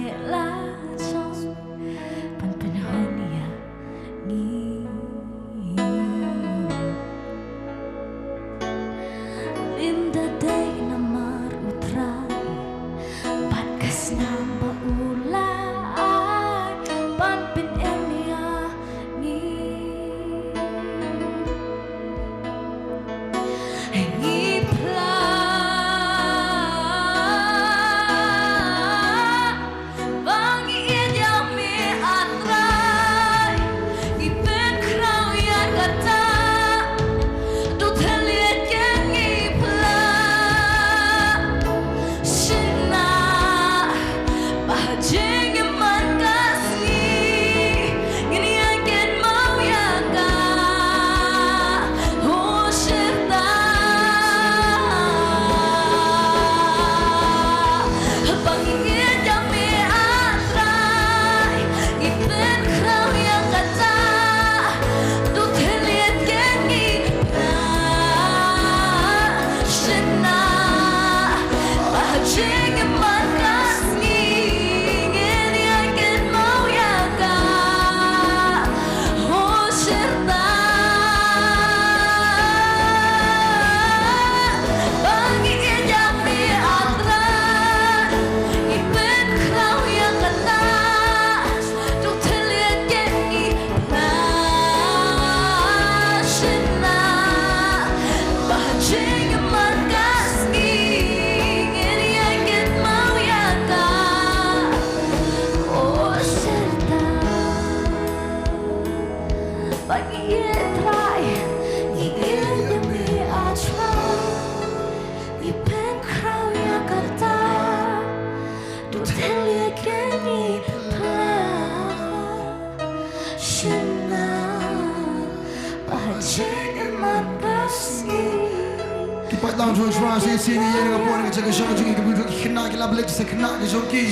Pat lang George Ross, sini yang ngapon nga jaga shong jungi kebudu kena kila balik sa kena ke joki.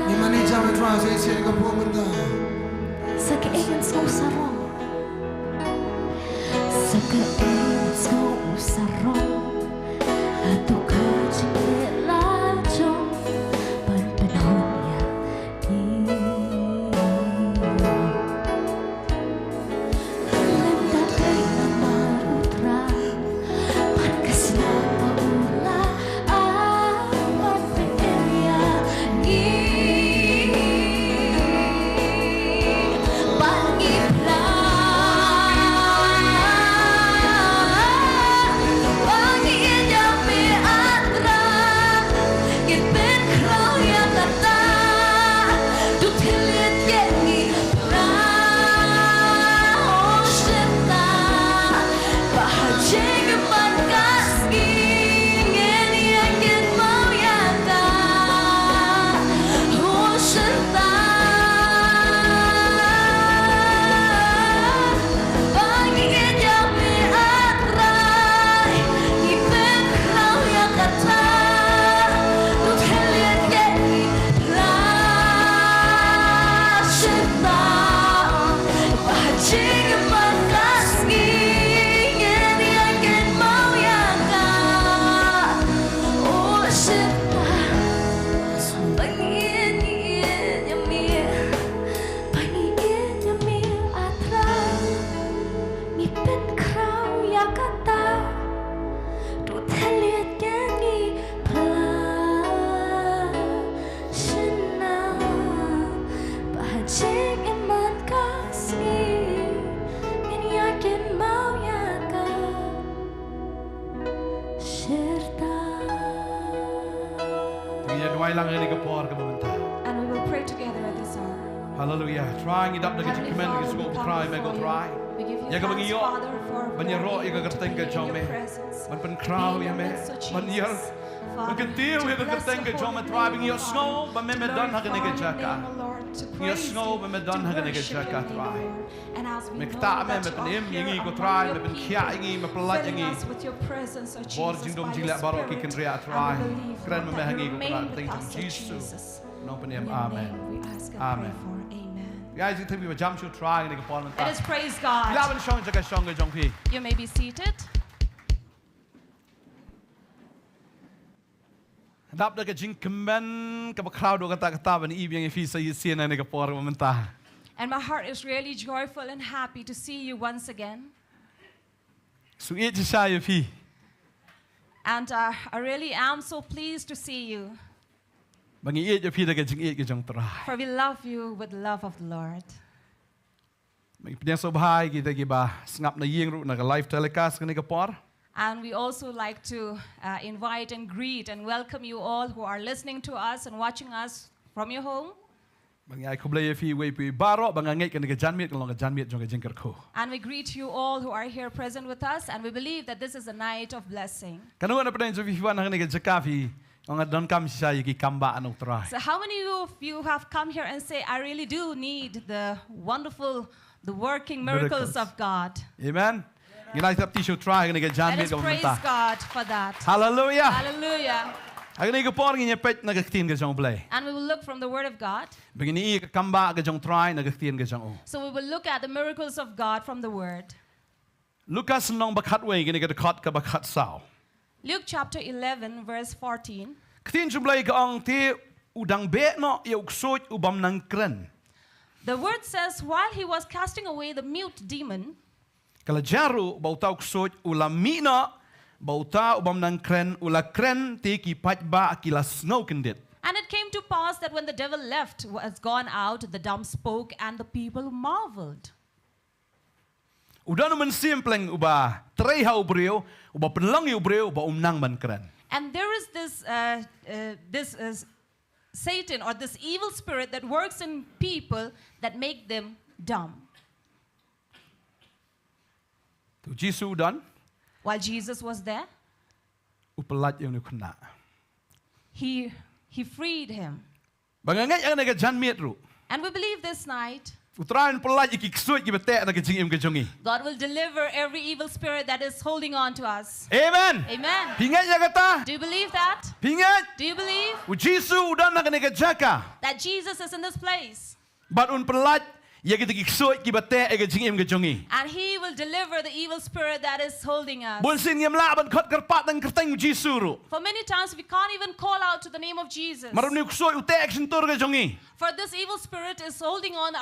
Ni mani jawa Ross, sini ngapon menta. Sekeingin sarong, sekeingin sarong, atau kajian lajong penpenaunya ini. Lembah dengan marutra, pankasna paula awan penenya ini. And we will pray together at this hour. Hallelujah. Trying it up to get you command to go cry, make go try. We give you Ya thanks, kabang iyo, Father, for ban ya ro being ya kagateng ka in jome. your presence. Man pan kraw ya me. Man ya man kan tiyo ya kagateng ka jome thriving your snow, ban me dan hagan ka jaka. Your snow ban me dan hagan ka jaka try. Me kta me pan im yingi ko try, me pan kya yingi me palat yingi. Bor jindom jila baro ki kan ria try. Kran me hangi ko try. Thank you Jesus. No pan im amen. Amen. Guys, you think we were jump should try and go Let us praise God. Laban shong jaga shong ga jong pi. You may be seated. Dap da ga jing kemen ka ba crowd ga ta ta ban i biang fi sa yisien na ga por momenta. And my heart is really joyful and happy to see you once again. So it just shy fi. And I really am so pleased to see you. Bang i je pi da ga jing i ga jong try. For we love you with the love of the Lord. Mai pnya so bhai kita gi ba snap na yeng ru na ga live telecast ga ga por. And we also like to invite and greet and welcome you all who are listening to us and watching us from your home. Bang ai khoble fi we pi baro bang ngai ka ga jan miet ka long ga jan miet jong ga jing kar kho. And we greet you all who are here present with us, and we believe that this is a night of blessing. Kanu na pren so fi wan ga ga jakafi. Ang don kam siya yiki kamba anong try. So how many of you have come here and say, I really do need the wonderful, the working miracles of God? Amen. Gilay tap tisyo try ga ga jan Let miet us ga praise momenta. God for that. Hallelujah. Hallelujah. Agni ga por ngi pet na ga tin ga jong play. And we will look from the Word of God. Begini ka kamba ga jong try na ga tin ga jong o. So we will look at the miracles of God from the Word. Lucas nong bakat we gini ga kat ka bakat sao. Luke chapter 11, verse 14. Ktin jublay ka ang ti udang be no yok soj ubam nang kren. The Word says, while he was casting away the mute demon, Kala jaru bauta soj ulami no bauta ubam nang kren ula kren ti ki pat ba kila snow kendit. and it came to pass that when the devil was gone out, the dumb spoke, and the people marveled. Udah naman simpleng uba trei ha ubreo uba penlang ubreo uba umnang man kren. And there is this Satan or this evil spirit that works in people that make them dumb. Tu Jisu dan While Jesus was there, upelat yung nukna. he freed him. Bangangay ang nagajan miet ru. And we believe this night Utrain pelaj iki ksut ki betek na kejing im kejongi. God will deliver every evil spirit that is holding on to us. Amen. Amen. Pingat ya kata. Do you believe that? Pingat. Do you believe U Jisu udan na kene kejaka. that Jesus is in this place? Bat un pelaj ya kita ki ksut ki betek e kejing im kejongi. And He will deliver the evil spirit that is holding us. Bun sin ngem la ban khot kerpat nang kerteng Jisu ru. For many times we can't even call out to the name of Jesus. Marum ni ksut utek sentur kejongi. For this evil spirit is holding on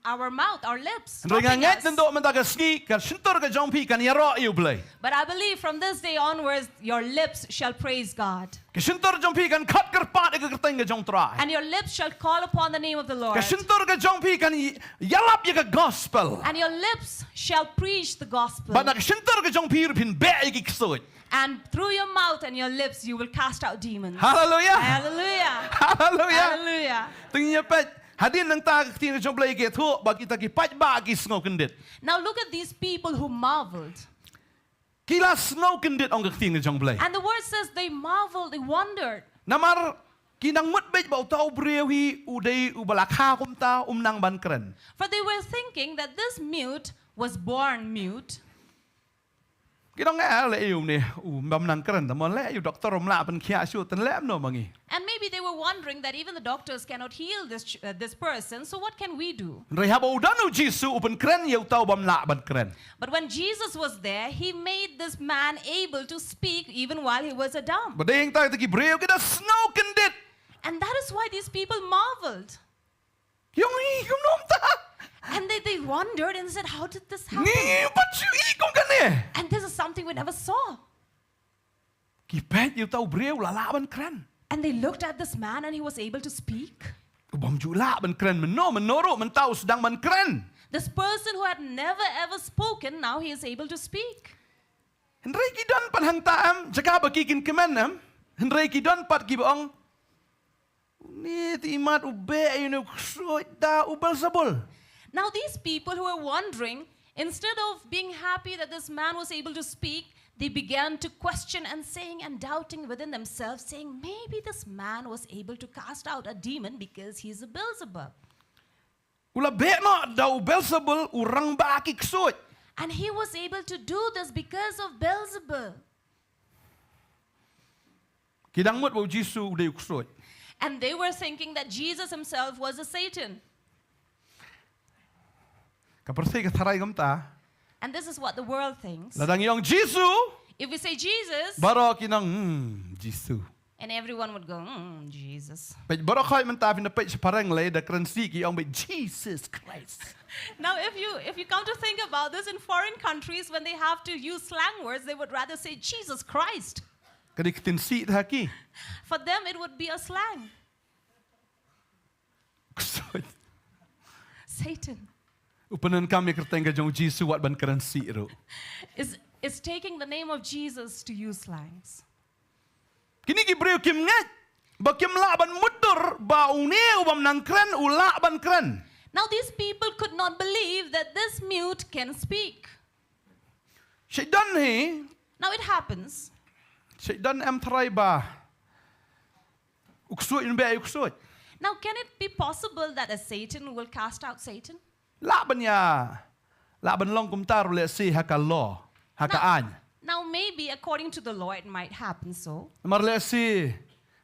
our mouth, our lips. Rai stopping ngangat us. nendo menta ka ski ka sentur ke jongpi kan yaro yu blai. But I believe from this day onwards, your lips shall praise God. Ka sentur jongpi kan khot kerpat e ke kerteng ke jong trai. And your lips shall call upon the name of the Lord. Ka sentur ke jongpi kan yalap ye ke gospel. And your lips shall preach the gospel. Ba nak sentur ke jongpi pin be e ki ksut. And through your mouth and your lips, you will cast out demons. Hallelujah. Hallelujah. Hallelujah. Hallelujah. Tingnya pet hadin nang ta ke tin jong blai ke thu ba kita ki pat ba ki sngo kendit. Now look at these people who marveled. Kila sngo kendit ong ke tin jong blai. And the word says they marveled, they wondered. Namar kinang mut bej ba tau brewi udai ubalakha kum ta nang ban kren. For they were thinking that this mute was born mute. Kinang le yu ni bam nang kren tamon le yu doktor la ban khia shu tan le no mangi. And maybe they were wondering that even the doctors cannot heal this person, so what can we do? Rei habo udanu Jisu upen kren yu tau bam la ban kren. But when Jesus was there, He made this man able to speak even while he was a dumb. Badeng ta ki breu kita snow kendit. And that is why these people marveled. Yung nom ta. And they wondered and said, how did this happen? Ni pat su I kum kan ne. And this is something we never saw. Ki pet yu tau breu la la ban kren. And they looked at this man and he was able to speak. Bam ju la ban kren menoro men tau sedang ban kren. This person who had never ever spoken, now he is able to speak. Henry ki don pan hang taam jaga ba ki kin kemen am. Henry ki don pat ki bong. Ni ti mat ube yu so da ubal sabul. Now these people who were wondering, instead of being happy that this man was able to speak, they began to question and saying and doubting within themselves, saying, maybe this man was able to cast out a demon because he's a Beelzebub. Ula be no da ubal sabul urang ba ki ksut. And he was able to do this because of Beelzebub. Kidang mut ba Jisu uday ksut. And they were thinking that Jesus himself was a Satan. Kapersi ka tharay gam ta. And this is what the world thinks. Ladang yung Jisu If we say Jesus, baro kinang Jisu. and everyone would go, Jesus. Pej baro khay man ta pin pej parang le da krensi ki ong be Jesus Christ. Now, if you come to think about this, in foreign countries, when they have to use slang words, they would rather say Jesus Christ. Kadi kitin si ta ki. For them, it would be a slang. Ksut. Satan Upanan kami kerteng ka jong Jisu wat ban krensi ro. is taking the name of Jesus to use slangs. Kini ki breu kim ngat. Ba kim la ban mutur ba une ubam nang kren ula ban kren. Now, these people could not believe that this mute can speak. Syaitan he, Now, it happens. syaitan am tharay ba. Uksut in be uksut. Now, can it be possible that a Satan will cast out Satan? La ban ya. La ban long kum tar le si haka law. Haka an. Now, maybe according to the law, it might happen so. Mar le si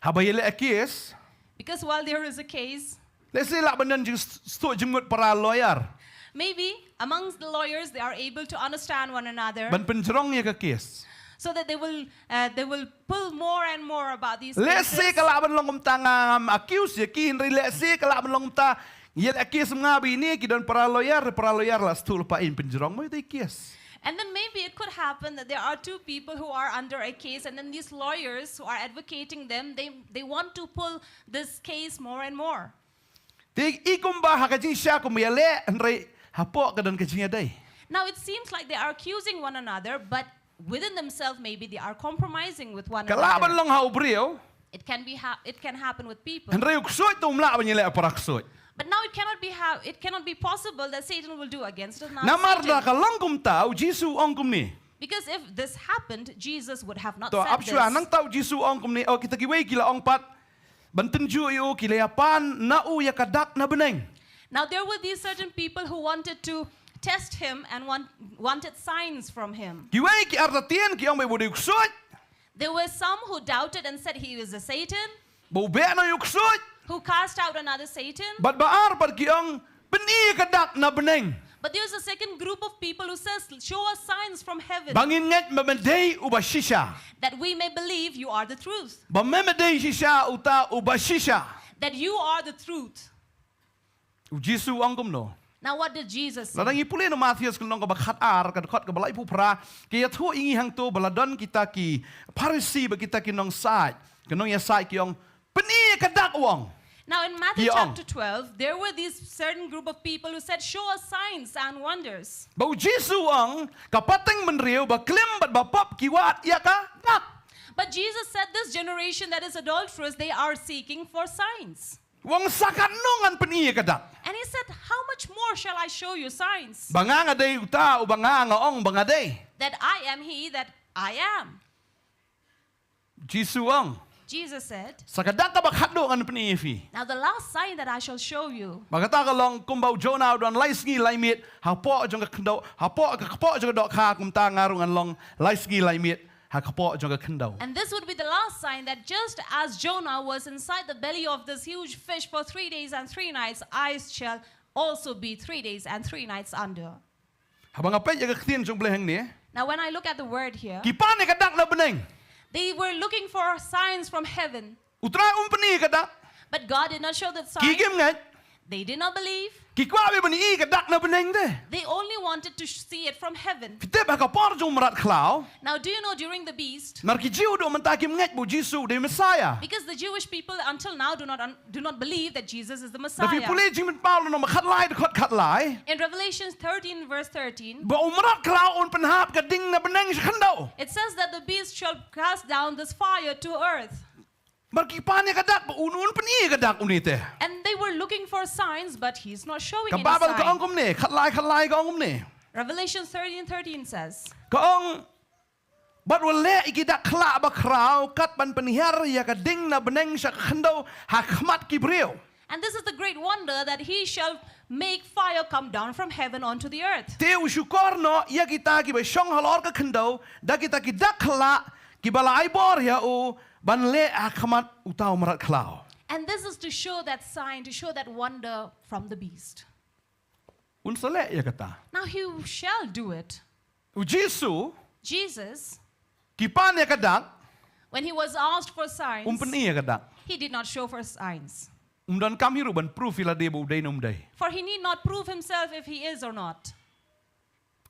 habayele akis. Because while there is a case, Le si la ban dan jing sto jemut para lawyer. maybe amongst the lawyers, they are able to understand one another Ban penjerong ya ka kes. so that they will pull more and more about these Le si cases. kala ban long kum tangam accuse ya ki henry le si kala ban long ta yel akis ngabi ni ki don para lawyer la stul pa in penjerong mo ite kes. And then maybe it could happen that there are two people who are under a case, and then these lawyers who are advocating them, they want to pull this case more and more. Ti ikum ba hakajing siya kum yele henry hapo ka don kajing day. Now it seems like they are accusing one another, but within themselves maybe they are compromising with one Kalaban another. long ha ubrio. It can happen with people. Henry uksut tu mla ban yele para ksut. But now it cannot be possible that Satan will do against us. Namar da kalong kum tau Jisu ong kum ni. Because if this happened, Jesus would have not To said apsua this. nang tau Jisu ong kum ni o kita kiwei kila ong pat banten ju yu kila yapan na u ya kadak na beneng. Now there were these certain people who wanted to test him and wanted signs from him. Kiwai ki artatian ki ong may budi uksut. There were some who doubted and said he was a Satan, Bau be na uksut. who cast out another Satan. Bat baar par ki ong peni kadak na beneng. But there's a second group of people who says, show us signs from heaven Bangin nget Bantei uba shisha. that we may believe you are the truth. Ba Bantei shisha uta uba shisha. That you are the truth. Jisu ong kumno. Now what did Jesus say? Ladang ipuli no Matthews kung nong kabakat kad balai pupra kaya tu ingi hang tu baladon kita ki Parisi ba kita ki nong sai kanong ya sai ki ong peni kadak wong. Now in Matthew Here. chapter 12, there were these certain group of people who said, show us signs and wonders. Bau Jisu ong kapateng menriu ba klim bat bapap kiwat ya ka dak. But Jesus said this generation that is adulterous, they are seeking for signs. Wong sakat nongan peni kadak. And he said, how much more shall I show you signs? Banganga day uta u banganga ong bangaday. That I am he that I am. Jisu ong Jesus said, sakadak ka bakado ang peni fi. now the last sign that I shall show you. Magata ka long kumbau Jonah don laisngi laimit hapo jong ka kendo hapo jong dok ka kumta ngarung an long laisngi laimit hakapo jong ka kendo. And this would be the last sign that just as Jonah was inside the belly of this huge fish for 3 days and 3 nights, I shall also be 3 days and 3 nights under. Habang apay ya ka ktin jong bleheng ni Now when I look at the word here, kipan ni kadak na beneng. they were looking for signs from heaven, Utra peni kadak but God did not show that sign. kigim ngat They did not believe. kikwa be bani kadak na beneng de. They only wanted to see it from heaven. Fitep hakapor jong marat klau Now do you know during the beast, nar kijiu do mentakim ngat bu Jisu de Messiah. because the Jewish people until now do not believe that Jesus is the Tapi Messiah. puli jing Paulo no makat lai de kot kat lai. In Revelation 13 verse 13, Ba umrat klau on penhap ka ding na beneng sa kendo. it says that the beast shall cast down this fire to earth. Bar kipan ni kadak ba unun peni kadak unite. And they were looking for signs, but he's not showing any Kababal ka sign. ong kum ni kat lai ka ong kum ni. Revelation 13:13 says, Kaong bat wale ikidak kla ba krau kat pan penihar ya ka ding na beneng sa kendo hakmat kibreo. and this is the great wonder that he shall make fire come down from heaven onto the earth. Teu syukor no ya kita ki ba syong halor ka kendo da kita kidak kla ki bala ai bor ya u ban le hakmat utau marat klau. And this is to show that sign, to show that wonder from the beast. Un sale ya kata. Now he shall do it. U Jisu Jesus, kipan ya kadak when he was asked for signs, peni ya kadak. he did not show for signs. Dan kami ruban proof ila de bu dai num dai. For he need not prove himself if he is or not.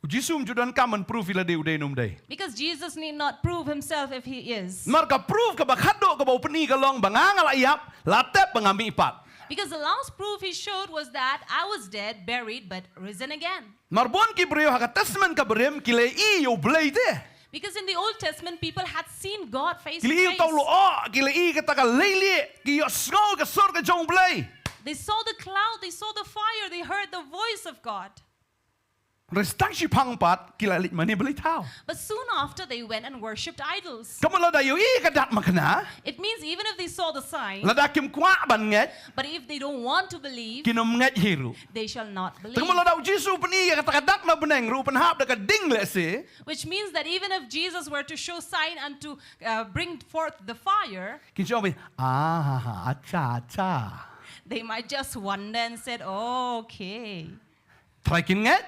Jisu judan kaman proof ila de dai num dai. Because Jesus need not prove himself if he is. Mar ka proof ka bakado ka bau peni ka long bangangal ayap latep pangami ipat. Because the last proof he showed was that I was dead, buried, but risen again. Marbon ki brio haka testament ka berem kile i yo blay de. Because in the Old Testament, people had seen God face to Kile i face. tau lo o kile i ka taka leili ki yo snow ka sor ka jong blay. They saw the cloud, they saw the fire, they heard the voice of God. Restang si pangpat kila lit mani blay tau. But soon after, they went and worshipped idols. Kamala da yo i ka dat makna. It means even if they saw the sign, Lada kim kwa ban nget but if they don't want to believe, kinom nget hiru. they shall not believe. Kamala da Jisu peni ka taka dak na beneng rupan hap da ka ding le se. Which means that even if Jesus were to show sign and to bring forth the fire, Kin siya obi acha. they might just wonder and said, oh, okay. Try kin nget.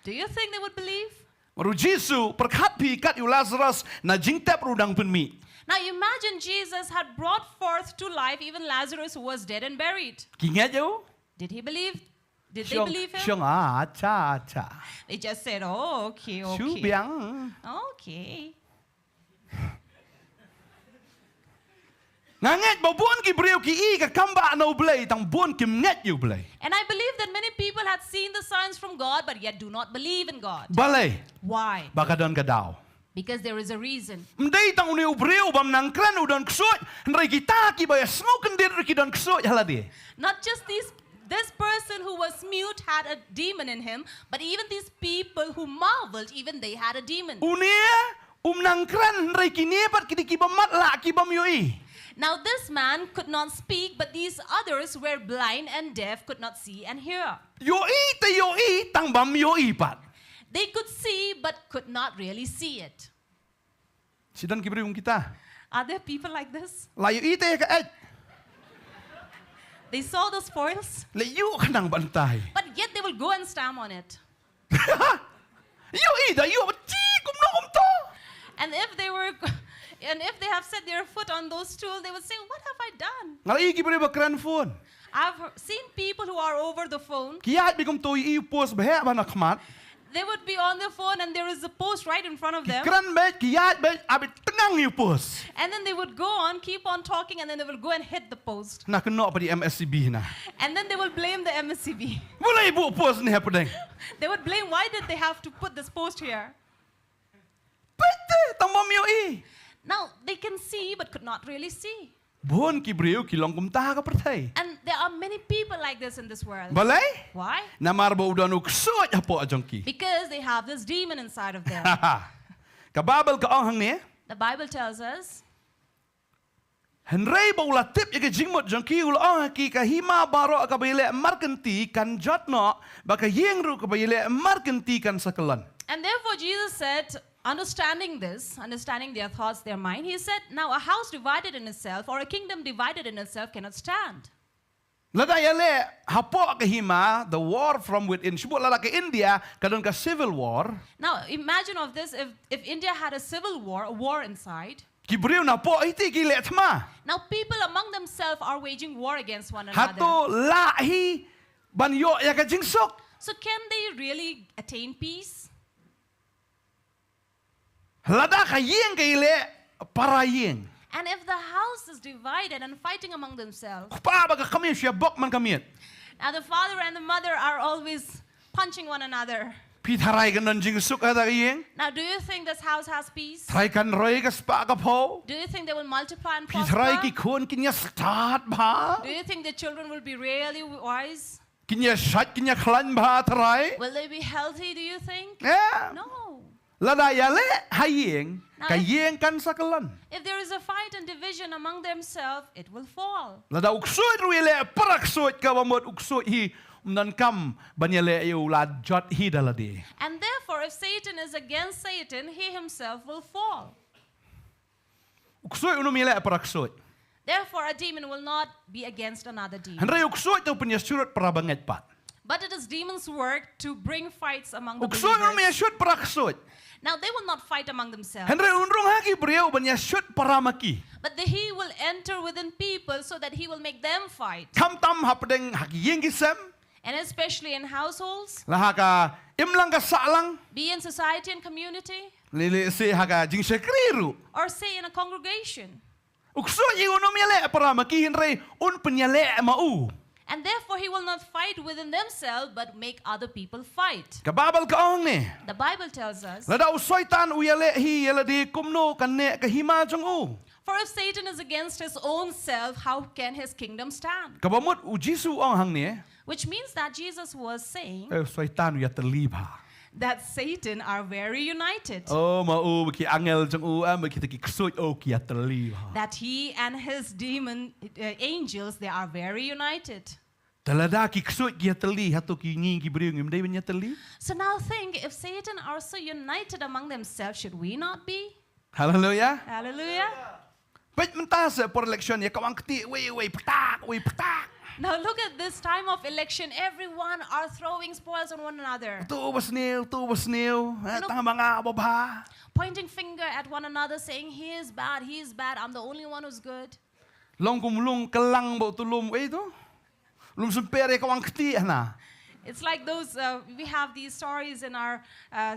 Do you think they would believe? Maru Jisu perkat pi kat yu Lazarus na jingtep rudang penmi. Now imagine Jesus had brought forth to life even Lazarus who was dead and buried. Kinget yo? Did he believe? Did they believe him? Siyong acha. They just said, oh, okay. Subyang. Okay. Nganget babuan ki brio ki i ka kamba no blay tang buon kim nget yu blay. And I believe that many people had seen the signs from God, but yet do not believe in God. Balay. Why? Baka don ka daw. Because there is a reason. Mday tang uni brio bam nang kran udon ksot. Ndray kita ki ba smoken dir ki don ksot haladi. Not just this person who was mute had a demon in him, but even these people who marveled, even they had a demon. Unia Nongkhryiem rei kini pat kidi kibamat la kibam yoi. Now this man could not speak, but these others were blind and deaf, could not see and hear. Yoi te yoi tang bam yoi pat. They could see, but could not really see it. Sidan kibrium kita. Are there people like this? La yoi te ka et. They saw the spoils, Le yu kanang Bantei. but yet they will go and stamp on it. Yoi da yu chi kum to. And if they have set their foot on those stools, they would say, "What have I done?" Ngai kibri ba kran phone. Seen people who are over the phone. Kiat bikum to i post bhe ba nakmat. They would be on the phone and there is a post right in front of them. Kran be kiat be abit tenang yu post. And then they would go on, keep on talking, and then they will go and hit the post. Na keno pa di MSCB na. And then they will blame the MSCB. Mulai bu post ni happening. They would blame, why did they have to put this post here? Pete tang bam yoi. Now, they can see but could not really see. Bon kibriu kilong kum ta ka perthai. And there are many people like this in this world. Balai? Why? Namar ba udan uksot apo ajongki. Because they have this demon inside of them. Kababel ka ong hang ni. The Bible tells us, Henry ba ula tip yake jingmot jongki ula ong ki ka hima baro ka baile markenti kan jotno ba ka yengru ka baile markenti kan sakalan. and therefore Jesus said, understanding their thoughts, their mind, he said, now a house divided in itself or a kingdom divided in itself cannot stand. Lada yale hapo ka hima the war from within. Shibot lala ka India kadon ka civil war. Now imagine of this, if India had a civil war, a war inside. Kibriu na po iti kilet ma. Now people among themselves are waging war against one another. Hato lahi banyo ya ka jingsok. So can they really attain peace? Lada ka yeng ka ile para yeng. And if the house is divided and fighting among themselves, Pa ba ka kami siya bok man kamiet. now the father and the mother are always punching one another. Pitharay ka nan jingsok ada ka yeng. Now do you think this house has peace? Try kan roy ka spa ka po. Do you think they will multiply and Pitharay ki prosper? kon kinya start ba. Do you think the children will be really wise? Kinya shat kinya klan ba taray. Will they be healthy, do you think? Yeah. No. Lada yale hayeng Now, ka yeng kan sakalan. If there is a fight and division among themselves, it will fall. Lada uksot ruile paraksot ka bamot uksot hi umnan kam banyale yu la jot hi daladi. And therefore, if Satan is against Satan, he himself will fall. Uksot unumile paraksot. Therefore, a demon will not be against another demon. Henry uksot tu punya surat para banget pat. But it is demons' work to bring fights among the Uksot unumile believers. surat paraksot. Now, they will not fight among themselves. Henry unrung haki beriau banya surat para maki. But he will enter within people so that he will make them fight. Kam tam hapdeng haki yeng gisem. And especially in households, Lahaka imlang ka salang. be in society and community, Lili si haka jing sekriru. or say in a congregation. Uksot yu unumile para maki Henry un penyale mau. And therefore, he will not fight within themselves, but make other people fight. Kababal ka ong ni. The Bible tells us, Lada usoitan uyale hi yaladi kumno kanne kahima jong u. for if Satan is against his own self, how can his kingdom stand? Kabamut ujisu ong hang ni. Which means that Jesus was saying Soitan uya terliba. that Satan are very united. Oh mau baki angel jong u baki taki ksut o kia terliba. That he and his demon angels, they are very united. Talada ki ksut kia terli hatu ki ngi ki beriung imdai banya terli. So now think, if Satan are so united among themselves, should we not be? Hallelujah. Hallelujah. Baik mentasa por election ya kawang keti wei petak. Now look at this time of election. Everyone are throwing spoils on one another. Tu basnil. Tang mga ababa. Pointing finger at one another saying, he is bad, I'm the only one who's good. Long kumlung kelang bau tulum tu. Lum sempere kawang keti na. It's like those, we have these stories in our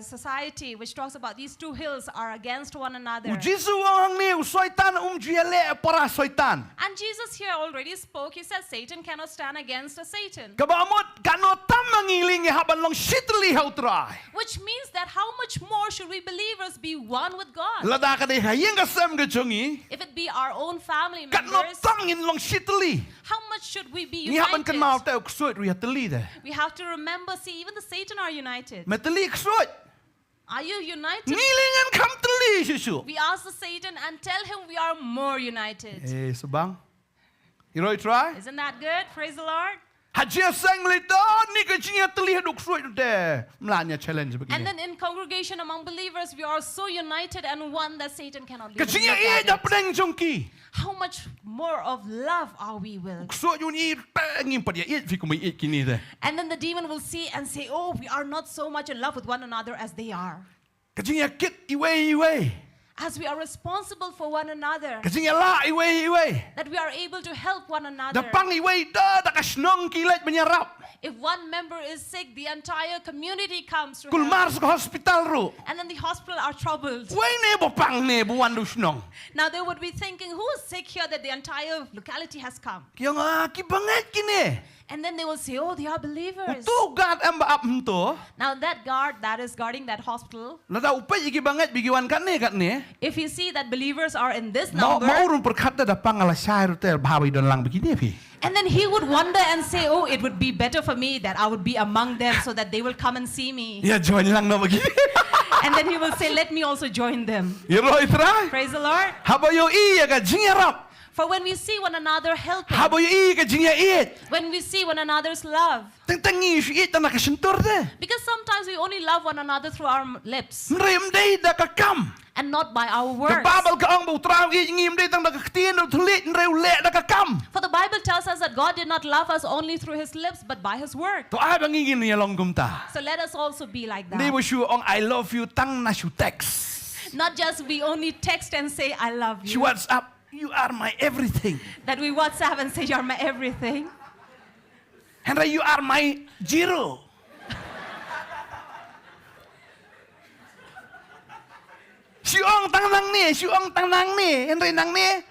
society which talks about these two hills are against one another. Ujisu ang ni soitan jiale para soitan. And Jesus here already spoke. He said Satan cannot stand against a Satan. Kabamot kano tam mangiling haban long shitli how try. Which means that how much more should we believers be one with God? Lada ka de hayeng kasam ka jongi. If it be our own family Kano members, tang in long shitli. how much should we be Ni haban kan mau united? tau ksut ru yatli de. We have to remember, see, even the Satan are united. Metali ksut. Are you united? Ngilingan kam teli susu. We ask the Satan and tell him we are more united. Sebang. Iroi try. Isn't that good? Praise the Lord. Hajia sang lita ni kecinya teli haduk suai tu deh. Melanya challenge begini. And then in congregation among believers, we are so united and one that Satan cannot live. Kecinya ia dah pedang jongki. How much more of love are we will? Suai you ni pedangin pada ia fikum ia kini deh. And then the demon will see and say, oh, we are not so much in love with one another as they are. Kecinya kit iwe. As we are responsible for one another, Kecinya la iwe. that we are able to help one another. Dapang iwe dah dah kasnong kilat menyerap. If one member is sick, the entire community comes to help. Kulmar ke hospital ru. And then the hospital are troubled. Wei ne bopang ne buan du snong. Now they would be thinking, who is sick here that the entire locality has come? Kiang ki banget kini. And then they will say, oh, they are believers. Tu gad amba ap mto. Now that guard that is guarding that hospital, Nada upai ki banget bigiwan kat ne. if you see that believers are in this Mau number, urun perkata dapang ala syai ru ter bahawi don lang begini pi. and then he would wonder and say, oh, it would be better for me that I would be among them so that they will come and see me. Ya join lang no begini. And then he will say, let me also join them. Iro itra. Praise the Lord. Habayo iya ka jingerap. For when we see one another helping, Habayo iya ka jingya it. when we see one another's love, Tengtangi si it na kasentur de. because sometimes we only love one another through our lips Mrem dei da ka kam. and not by our words. Kababal ka ang butraw i ngim dei tang da ka tien ru tulit nreu le da ka kam. For the Bible tells us that God did not love us only through his lips, but by his word. To ay bangingin niya long gumta. So let us also be like Di that. mo siya ang I love you tang na siya text. Not just we only text and say, I love She you. WhatsApp, you are my everything. That we WhatsApp and say, you're my everything. Henry, you are my zero. Siong tang nang ni, Henry nang ni,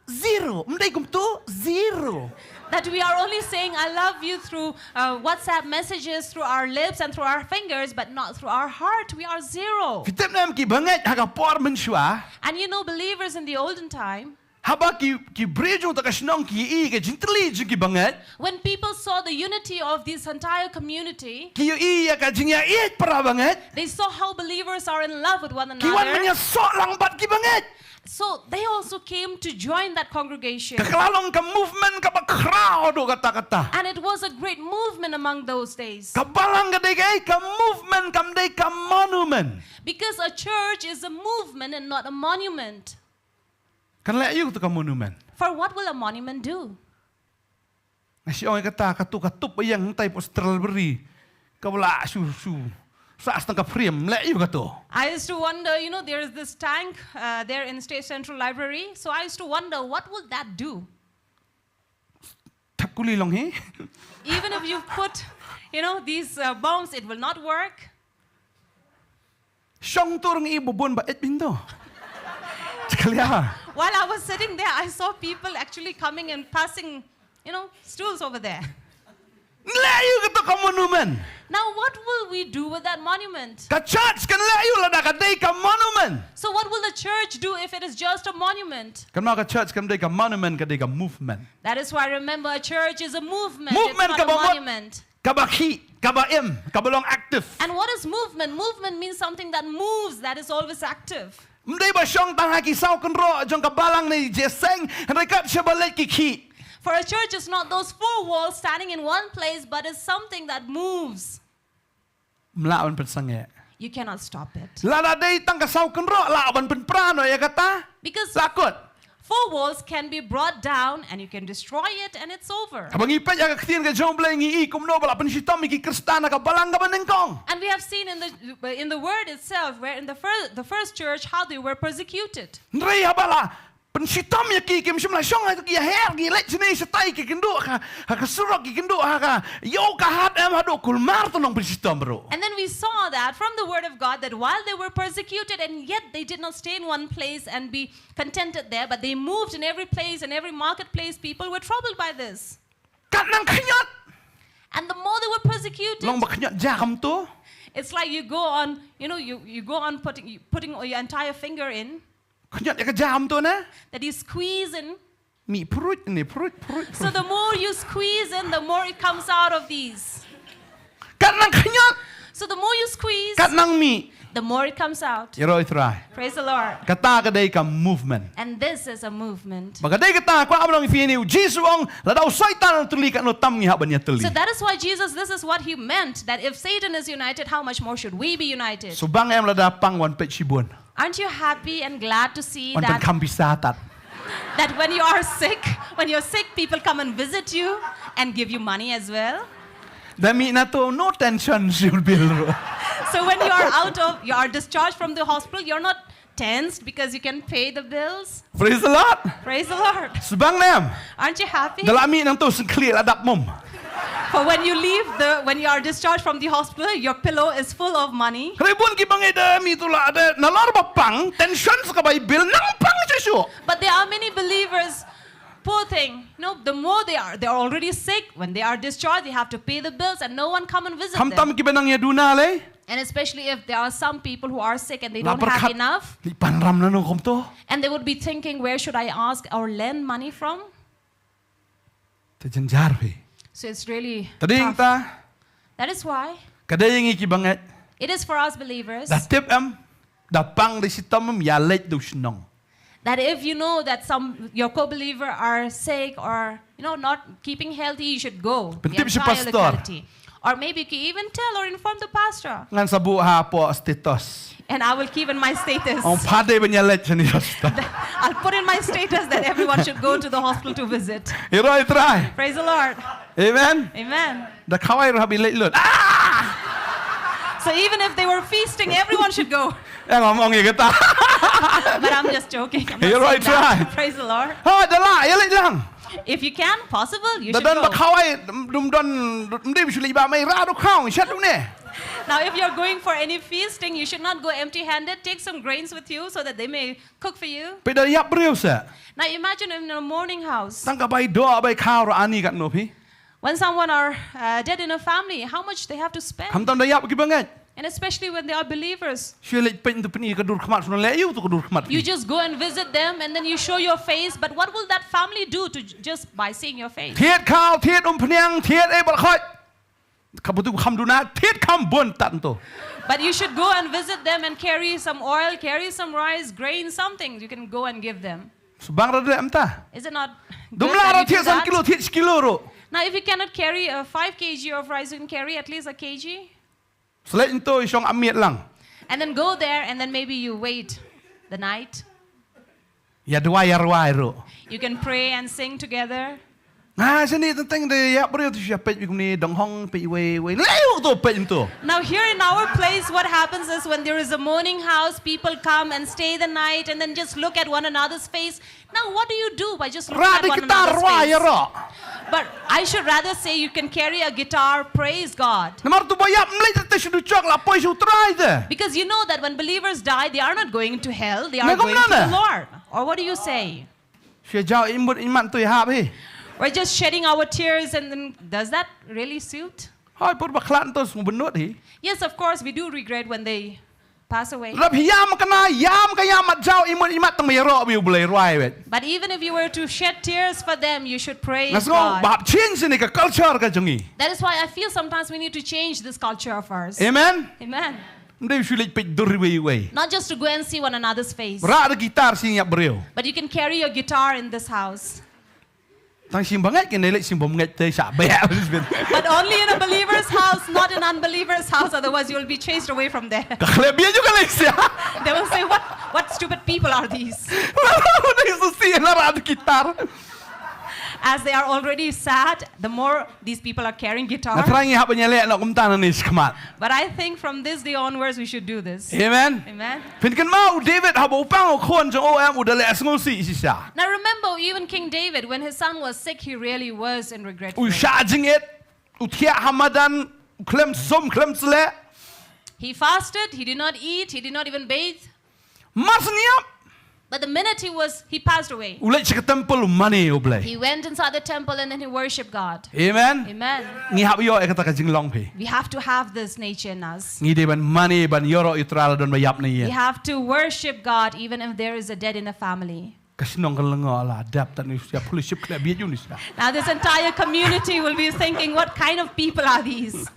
zero. Mday kum tu, zero. That we are only saying, I love you through WhatsApp messages, through our lips and through our fingers, but not through our heart. We are zero. Kitap nam ki banget haga por mensua. And you know, believers in the olden time, Haba ki brejo ta kasnong ki i ke jintli ki banget. when people saw the unity of this entire community, Ki i ya ka jingya i para banget. they saw how believers are in love with one Ki wan another. menya sok lang bat ki banget. So they also came to join that congregation. Kaklalong ka movement ka ba crowd o kata-kata. And it was a great movement among those days. Kabalang ka day ka movement kam day ka monument. Because a church is a movement and not a monument. Kan layu tu ka monument. For what will a monument do? Nasi orang kata katup yang tai poster beri. Kau lah su saat tengah frame layu kata. I used to wonder, you know, there is this tank there in State Central Library. So I used to wonder, what will that do? Tak kuli long he. Even if you put, you know, these bombs, it will not work. Song tu orang ibu bon ba et bindo. Sekali ah. While I was sitting there, I saw people actually coming and passing, you know, stools over there. Layu kata ka monument. Now, what will we do with that monument? Ka church kan layu lah dah ka day ka monument. So what will the church do if it is just a monument? Kan mau ka church kan day ka monument ka day ka movement. That is why, remember, a church is a movement. Movement It's not a kabamot. monument. Kabaki, kabaim, kabalong active. And what is movement? Movement means something that moves, that is always active. Mday ba siyang tangha kisaw kan ro jong kabalang ni jeseng rekat siya balik kiki. For a church, it's not those four walls standing in one place, but it's something that moves. Mlawan pensange. You cannot stop it. Lada day tang kasaw kan ro laban pen prano ya kata. Because Lakot. four walls can be brought down and you can destroy it and it's over. Kabang ipet ya kaktian ka jong blay ngi ikum no bala pen sitam ki kristana ka balang ka banengkong. And we have seen in the word itself, where in the first church, how they were persecuted. Ndrei habala pen sitam ya ki kim simla song ya her gi let sini setai ki kendo ka surok ki kendo ka yo ka hat em hado kulmar to nong pen sitam bro. And then we saw that from the word of God, that while they were persecuted and yet they did not stay in one place and be contented there, but they moved in every place and every marketplace. People were troubled by this. Kat nang kanyat. And the more they were persecuted, Long ba kanyat jam tu. it's like you go on, you know, you go on putting your entire finger in, Kanyat ya ka jam tu na. that you squeeze in. Mi perut ni perut. So the more you squeeze in, the more it comes out of these. Kat nang kanyat. So the more you squeeze, Kat nang mi. the more it comes out. Iroi try. Praise the Lord. Kata kadai ka movement. And this is a movement. Bagay kata ko among ifini Jesus ong ladaw Satan tuli ka no tam ngi habanya tuli. So that is why Jesus, this is what he meant, that if Satan is united, how much more should we be united? So bang em lada pang wan pet sibun. Aren't you happy and glad to see Wan pen that, kam bisatat. that when you are sick, when you're sick, people come and visit you and give you money as well? Dami na to no tension you'll be. So when you are discharged from the hospital, you're not tensed because you can pay the bills. Praise the Lord. Praise the Lord. Subang nem. Aren't you happy? Dalami nang to clear adap mom. For when you leave when you are discharged from the hospital, your pillow is full of money. Ribun ki bangay dami to la ada nalar ba pang tension sa kabay bill nang pang Jesu. But there are many believers, poor thing. The more they're already sick. When they are discharged, they have to pay the bills and no one come and visit them. Hamtam ki banang yaduna le. And especially if there are some people who are sick and they don't have enough. Li panram na no kom to. And they would be thinking, where should I ask or lend money from? Tajanjar he. So it's really Tading tough. ta. That is why Kadayang iki bangat. it is for us believers Da tip da pang di sitam ya late do Shillong. that if you know that your co-believer are sick or not keeping healthy, you should go. The Pentip si entire pastor. locality. Or maybe you can even tell or inform the pastor. Ngan sa buha po status. And I will keep in my status. Ang pade ba niya late ni Hosta. I'll put in my status that everyone should go to the hospital to visit. Iroi try. Praise the Lord. Amen. Amen. Da kawai ro habi late lut. So even if they were feasting, everyone should go. Yang ngomong ya kita. But I'm just joking. I'm not You're right, saying that. right. Praise the Lord. Ha dala ya late lang. If you can, possible, you Da should dan ba go. kawai dum don mdi bisuli ba mai ra do khang chat du ne. Now, if you're going for any feasting, you should not go empty-handed. Take some grains with you so that they may cook for you. Pe da yap breu sa. Now, imagine in a morning house. Tang ka bai do bai khao ro ani kat no phi. When someone are dead in a family, how much they have to spend. Ham tam da yap ki bangat. And especially when they are believers. Sure late pen tu peni ka dur khmat sunan le you tu ka dur khmat. You just go and visit them and then you show your face. But what will that family do just by seeing your face? Thiet khao thiet phniang thiet e ba khoi. Ka bu tu kham du na thiet kham bon tan to. But you should go and visit them and carry some oil, carry some rice, grain, something. You can go and give them. Subang ra de am ta. Is it not good Dum la ra that you thiet do san that? kilo thiet kilo ro. Now, if you cannot carry a 5 kg of rice, you can carry at least a kg. Selain itu isong amiat lang. And then go there and then maybe you wait the night. Ya ruai ro. You can pray and sing together. Ah, sini tentang de ya beri tu siapa pej ni dong hong pej we leu tu pej tu. Now here in our place, what happens is when there is a morning house, people come and stay the night and then just look at one another's face. Now what do you do by just looking Ra at de one kita another's ruai face? ro. But I should rather say you can carry a guitar, praise God. Namar tu bayap mlai tu sudu cok la poi su try de. Because you know that when believers die, they are not going to hell, they are Nah, going to kemana? the Lord. Or what do you say? Sia jauh imut iman tu ya he. We're just shedding our tears and then does that really suit? Hai pur baklan tu semua benut hi. Yes, of course, we do regret when they pass away. Lab hiam kena yam kaya mat jauh imut imat tang mayro biu boleh ruai wet. But even if you were to shed tears for them, you should praise Nasgo God. bab change ni ka culture ka jungi. That is why I feel sometimes we need to change this culture of ours. Amen. Amen. Mdai sulit pej dur we. Not just to go and see one another's face, Ra de gitar sing ya breu. but you can carry your guitar in this house. Tang sim bangat ke nelek sim bom ngat te sa be. But only in a believer's house, not in unbeliever's house, otherwise you will be chased away from there. Kelebih juga lek sia. They will say, what stupid people are these? Udah susi na ra de gitar. As they are already sad, the more these people are carrying Na guitar. terangi hak penyelek nak kumtan ni sekemat. But I think from this day onwards, we should do this. Amen. Amen. Pinkan mau David hab upang kon jong OM udah lek sengusi sisa. Now remember, even King David, when his son was sick, he really was in regret. U charging it. U tia hamadan klem som klem sele. He fasted, he did not eat, he did not even bathe. Mas niap. But the minute he passed away, U lek ke temple money u blai. he went inside the temple and then he worshipped God. Amen. Amen. Ngi hab yo kata ka jinglong pe. We have to have this nature in us. Ngi de ban money ban yoro itral don bayap ni We ya. have to worship God even if there is a dead in a family. Kasinong kalengo la dap tan ni sia fellowship kleb biet you ni sia. Now this entire community will be thinking, what kind of people are these?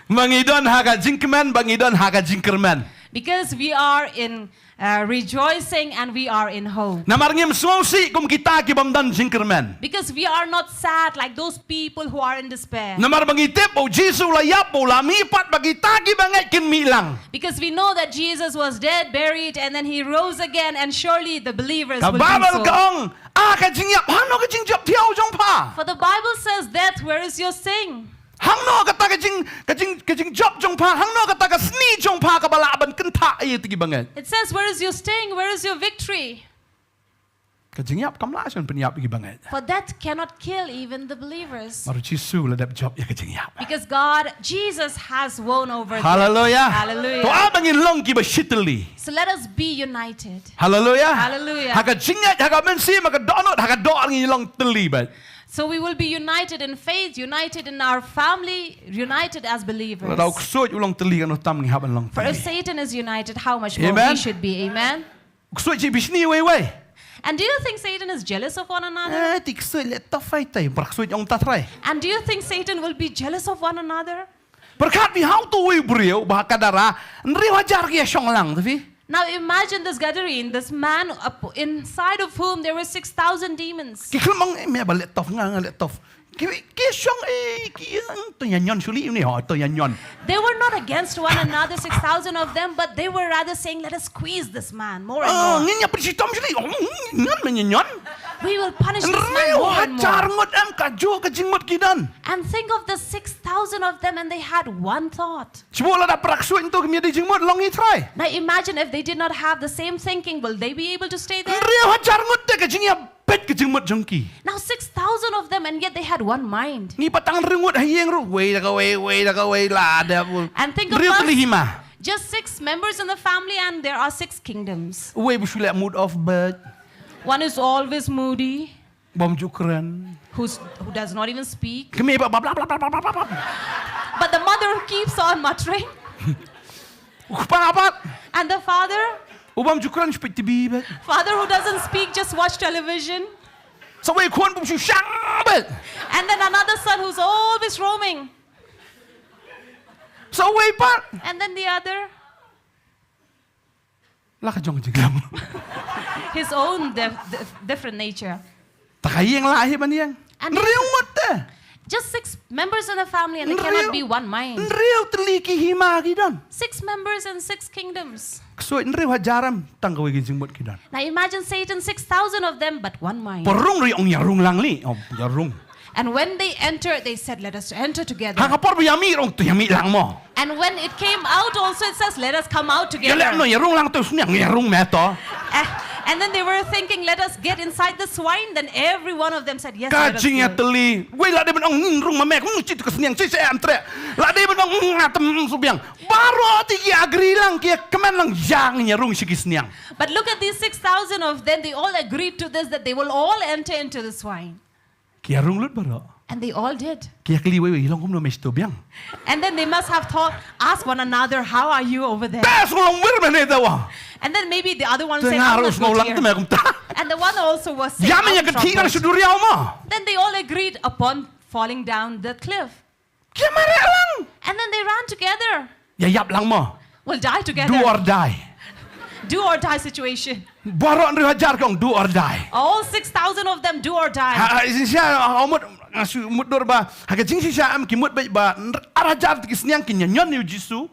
Mangidon haga jingkemen, bangidon haga jingkermen. Because we are in rejoicing and we are in hope. Namarngim susi kum kita ki bamdan jingkermen. Because we are not sad like those people who are in despair. Namar bangitip o Jesu la yap o la mipat bagita ki bangai kin milang. Because we know that Jesus was dead, buried, and then he rose again, and surely the believers will Kababal do so. kaong ka jingyap hano ka jingjap tiaw jong pa. For the Bible says, "Death, where is your sting?" Hangno kata ka jing job jong pa, hangno kata ka sni jong pa ka balaban kenta ay tigi bangai. It says, "Where is your sting? Where is your victory?" Ka jingyap kamla son penyap tigi bangai. For death cannot kill even the believers. Maru Jesu la dap job ya ka jingyap. Because Jesus has won over death. Hallelujah. Hallelujah. To abangin long ki ba shitli. So let us be united. Hallelujah. Hallelujah. Haga jingat haga mensi maka donot haga doang ni long teli ba. So we will be united in faith, united in our family, united as believers. Rau ksoj ulang teli kan utam ni haban long For if teli. Satan is united, how much more Amen. we should be. Amen. Ksoj ji bisni wei. And do you think Satan is jealous of one another? Ti ksoj le tafai tai brak ksoj ong tatrai. And do you think Satan will be jealous of one another? Berkat bi hau tu wei brio bah kadara nri wajar ki song lang tapi. Now imagine this Gadarene, this man inside of whom there were 6,000 demons. Ki klemang me ba le tof ngang le tof. Ki song ki to yan suli ni ho to yan. They were not against one another, 6,000 of them, but they were rather saying, "Let us squeeze this man more and more. Nginya pri sitom suli. Ngan menyan. We will punish this man Nri more and wajar more." ngot am ka jo ka jingmot kidan. And think of the 6,000 of them, and they had one thought. Cibola da prak ksoj to mi di jingmot long i try. Now imagine if they did not have the same thinking, will they be able to stay there? Nri wajar ngot te ka jingya bet ka jingmot jongki. Now 6,000 of them, and yet they had one mind. Ni patang ringut hayeng ru wei da ka wei la da. And think Rio about pelihima. just 6 members in the family, and there are 6 kingdoms. Wei busule mood of bird. One is always moody, Bom jukran. who does not even speak. Kemi ba bla bla bla bla bla bla. But the mother keeps on muttering. Upapat. And the father Ubam jukran spit tibi bet. who doesn't speak, just watch television. So wei kon bum su shang bet. And then another son who's always roaming. So wei pat. And then the other, La ka jong jinglam. his own different nature. Takayeng la hi ban yang. And Rio ngot te. Just 6 members in the family, and they cannot be one mind. Rio teliki hima kidan. 6 members and 6 kingdoms. Ksoj nri wajaram tang ka wei ki jingmot kidan. Now imagine Satan, 6,000 of them, but one mind. Porung ri ong yarung lang li. Oh yarung. And when they entered, they said, "Let us enter together." Hakapor bi yami rong tu yami lang mo. And when it came out also, it says, "Let us come out Ya le no together." yarung lang tu snyang yarung me to. And then they were thinking, "Let us get inside the swine." Then every one of them said, "Yes, Ka let us jing ya go." teli. Wei la de ben ong rung mamek ng chit ka snyang chit se antre. La de ben ong atem subyang. Baro ti ki agri lang ki kemen lang yang yarung si snyang. But look at these 6,000 of them. They all agreed to this, that they will all enter into the swine. Ki yarung lut baro. And they all did. Ki kli wei long kum no mes to byang. And then they must have asked one another, "How are you over there?" Tas long wir men dawa. And then maybe the other one Tu said, "I'm ngarus not no good lang tu here." me kum ta. And the one also was saying, Yamen ya "I'm ka tingal troubled." su duriaw mo. Then they all agreed upon falling down the cliff. Ki mare lang. And then they ran together. Ya yap lang mo. We'll die together. Do or die. Do or die situation. Baro nri hajar kong do or die. All 6,000 of them do or die. Ha siya omot asu mudor ba haga jing siya am kimut ba arajar ti snyang kinyan ni Jesu.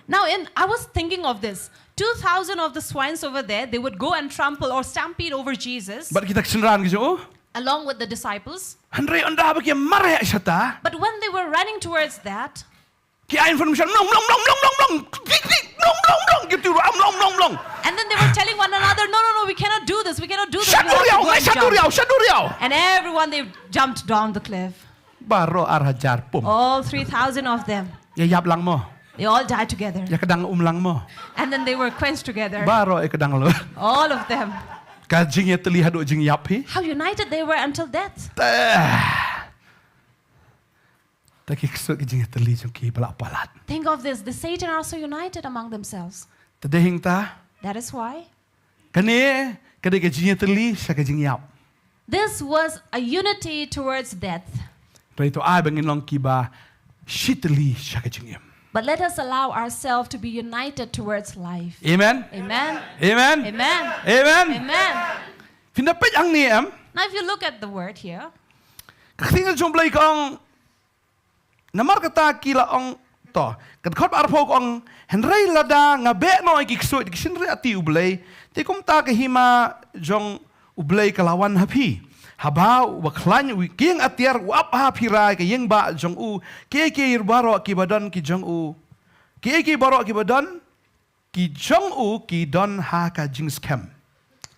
Now, I was thinking of this. 2,000 of the swines over there, they would go and trample or stampede over Jesus But kita kesenran gitu. along with the disciples. Andre anda ba ki mare sata. But when they were running towards that, Ki information long gitu long. and then they were telling one another, "No, we cannot do this. We cannot do this. We have to go and jump." Saduriaw. And everyone, they jumped down the cliff. Baro arajar pum. All 3,000 of them. Ya yap lang mo. They all died together. Ya kedang lang mo. And then they were quenched together. Baro kedang lo. All of them. Ka jing ya teli hadu jing yap hi. How united they were until death. Taki ksut ki jing ya teli jong ki balak palat. Think of this. The Satan are so united among themselves. Tadehing ta. That is why. Kani kada ka jing ya teli sa ka jing yap. This was a unity towards death. Rai to ai bangin long ki ba shitli shakajingim. But let us allow ourselves to be united towards life. Amen. Amen. Amen. Amen. Amen. Amen. Pinapit ang niam. Now if you look at the word here, Katinga jumblay kong namar kata kila ong to. Kadkot arpo kong Henry lada nga be no ikikso iksinre ati ublay. Te kum ta kahima jong ublay kalawan hapi. Haba waklan king atiar wap hapira ke yeng ba jong u ke baro ki badan ki jong u ke baro ki badan ki jong u ki don ha ka jings kem.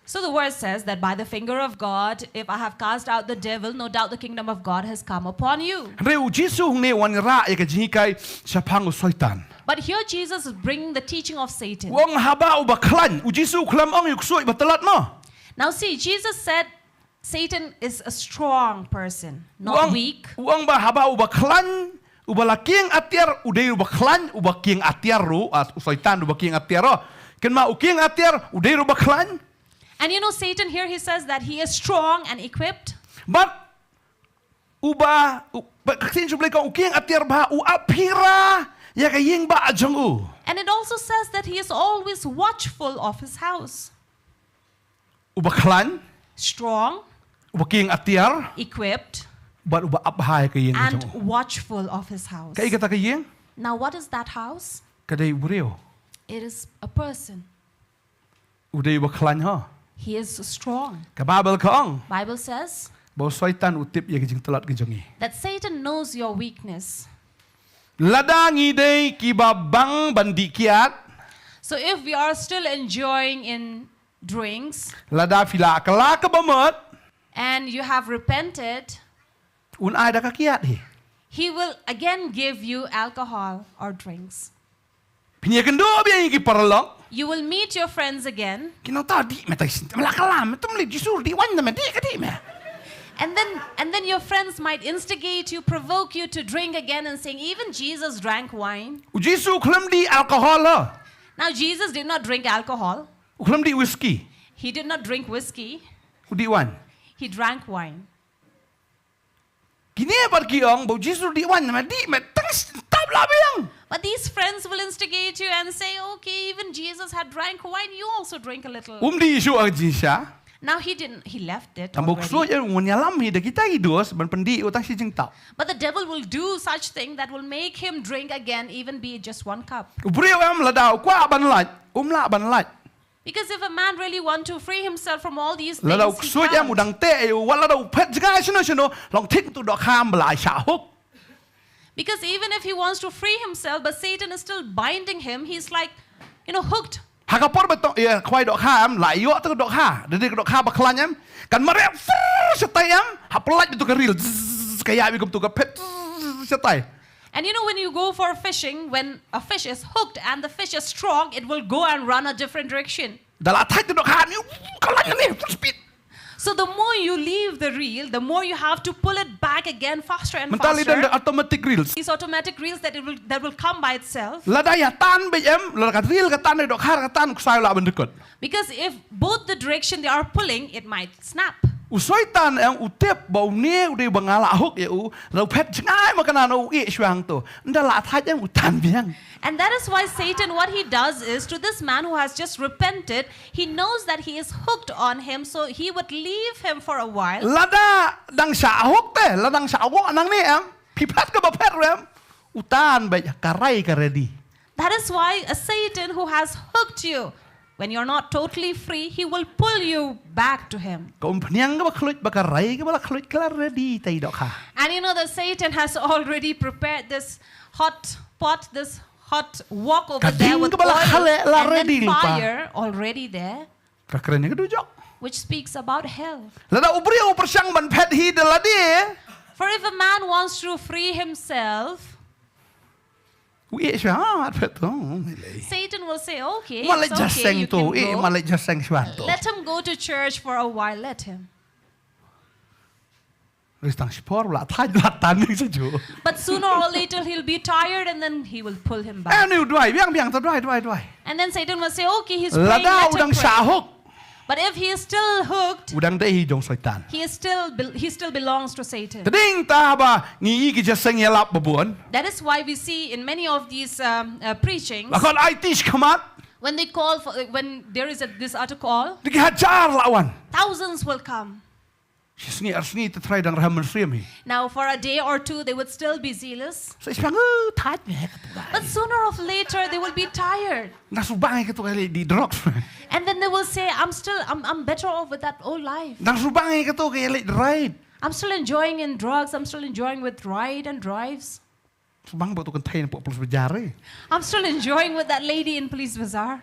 so the word says that by the finger of God, if I have cast out the devil, no doubt the kingdom of God has come upon you. Reu Jisu ne wan ra ka jinkai sa pangu soitan. But here Jesus is bringing the teaching of Satan. Wong haba u baklan u Jisu klam ong yuksoi batalat mo. Now see, Jesus said Satan is a strong person, not weak. Uang ba haba u baklan u balaking atiar u dei u baklan u baking atiar ru as soitan u baking atiar ro. Ken ma u king atiar u dei u baklan. And you know, Satan here, he says that he is strong and equipped. But uba kaksin sublay ka u king atiar ba u apira ya ka yeng ba ajong u. And it also says that he is always watchful of his house. U baklan Strong, u baking atiar equipped, but uba abhay ka yeng and ajong u. watchful of his house. Kai kata ka yeng Now, what is that house? kadai bureo. It is a person. U dei u baklan ha. He is strong. Ka babel ka ong. Bible says Bo soitan utip ya ka jing telat ka jongi. that Satan knows your weakness. Ladangi day kibabang bandi kiat. So if we are still enjoying in drinks Lada fila kala ka bamot. and you have repented, Un ay da ka kiat he. he will again give you alcohol or drinks. Pinyakan do biya yung kiparalong. You will meet your friends again, Kinauta di metay malakalam. Ito mali jisur di wan na me di ka di me. and then your friends might instigate you, provoke you to drink again and saying, even Jesus drank wine. Ujisu klam di alcohol ha. Now Jesus did not drink alcohol. Klam di whiskey. He did not drink whiskey. Udi wan. He drank wine. Kini par kiong bo jisur di wan na me di me tang tab la biyang. But these friends will instigate you and say, okay, even Jesus had drank wine, you also drink a little. Di isu ang jisya. Now he didn't, he left it Tambok so already. yung nyalam hi da kita idos ban pendi utang si jing tau. But the devil will do such thing that will make him drink again, even be just one cup. Ubriyo am ladaw kwa ban lat. La ban lat. Because if a man really want to free himself from all these things, Ladaw he so ya can't. mudang te wala daw pet jga sino long tik tu dok ham blai sha huk. Because even if he wants to free himself, but Satan is still binding him, he's like, hooked. Hakapor beto ya kwai dok ham lai yo tu dok ha. Dedi dok ha baklan yam kan mare setayam haplat itu keril kayak bikum tu ka pet setay. And when you go for fishing, when a fish is hooked and the fish is strong, it will go and run a different direction. Dalam atai tu dok ha ni kalan ni full speed. So the more you leave the reel, the more you have to pull it back again faster and Mentali dan faster. automatic reels. These automatic reels that will come by itself. Ladaya tan BM, lakat reel katan dok har katan kusai la bendekot. Because if both the direction they are pulling, it might snap. Usoi tan yang utip bau ni udah bangala huk ya lau pet jengai makanan syang tu. Ndala atai yang utan biang. And that is why Satan, what he does is, to this man who has just repented, he knows that he is hooked on him, so he would leave him for a while. Lada dang syahuk teh, ladang syahuk anang ni pipat ke bapet rem, utan baik karai karedi. That is why a Satan who has hooked you, when you're not totally free, he will pull you back to him. Kau peniang ke baklut bakarai ke baklut karedi tay dok ha. And that Satan has already prepared this hot pot, this hot wok over there Kading with ke bala oil khale la and ready then lupa. fire already there, Kakernya ke dujok. which speaks about hell. Lada ubri persang ban pet hi deladi. For if a man wants to free himself, Syah pet tu. Satan will say, okay, Malay it's okay, jaseng you tu, can go. malay jaseng suatu. Let him go to church for a while, let him. Ristang spor la thai la tan ni seju. But sooner or later he'll be tired and then he will pull him back. Ni dua, biang tu dua. And then Satan will say, okay, he's praying, Lada let him udang pray. syahuk. But if he is still hooked, udang dei hi jong syaitan. he still belongs to Satan. Tading ta ba ngi ki just sing yelap babon. That is why we see in many of these preachings, Lakon I teach kamat. when they call for, when there is this utter call, Dihajar lawan. thousands will come. Sisngi arsni te try dang Nongkhryiem hi. Now, for a day or two, they would still be zealous, So ispang tat me but sooner or later, they will be tired. Nasubang ka to kay di drugs. And then they will say, I'm better off with that old life. Nasubang ka to kay right. I'm still enjoying in drugs. I'm still enjoying with ride and drives. Subang ba to kan tay po plus bajare. I'm still enjoying with that lady in Police Bazaar.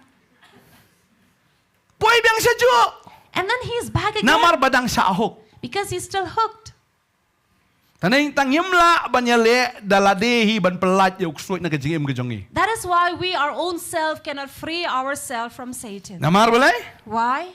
Poy biang sa jo. And then he's back again Namar badang sa ahok. because he's still hooked. Taning tangyamla banyale daladehi ban pelat yok suit na kajingim kajongi. That is why we, our own self, cannot free ourselves from Satan. Namar balay? Why?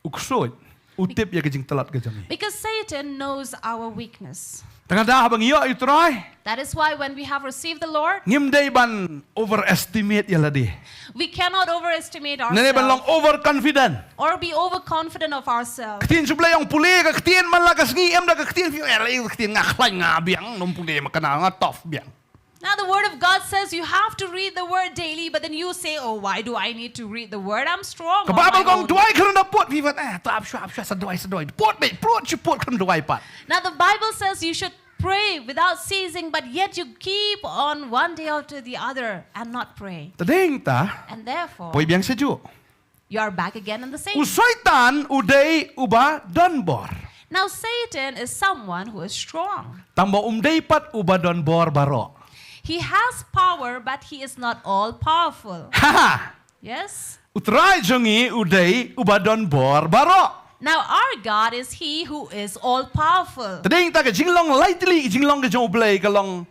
Uksut. Utip ya kajing telat kajongi. Because Satan knows our weakness. Tangada habang iyo itry. That is why when we have received the Lord, Ngim day ban overestimate yaladi. we cannot overestimate Nene ban long ourselves overconfident. or be overconfident of ourselves. Katin sublay ang puli ka katin man la kasngiem da katin fi elay katin nga khlay nga biang num puli makana nga tof biang. Now the word of God says you have to read the word daily, but then you say, oh, why do I need to read the word? I'm strong on Kababal my kong own. duway ka na pot vivat taap siya sa duway. Pot me pot si pot kan duway pat. Now the Bible says you should pray without ceasing, but yet you keep on one day after the other and not pray. Tading ta And therefore, poy biang sa ju. you are back again in the same. Usaitan uday uba donbor. Now Satan is someone who is strong. Tamba umday pat uba donbor baro. He has power, but he is not all powerful. Haha. Yes? Utray jongi uday uba donbor baro. Now our God is he who is all powerful. Tading ta ka jinglong lightly jinglong ka jong ublay ka long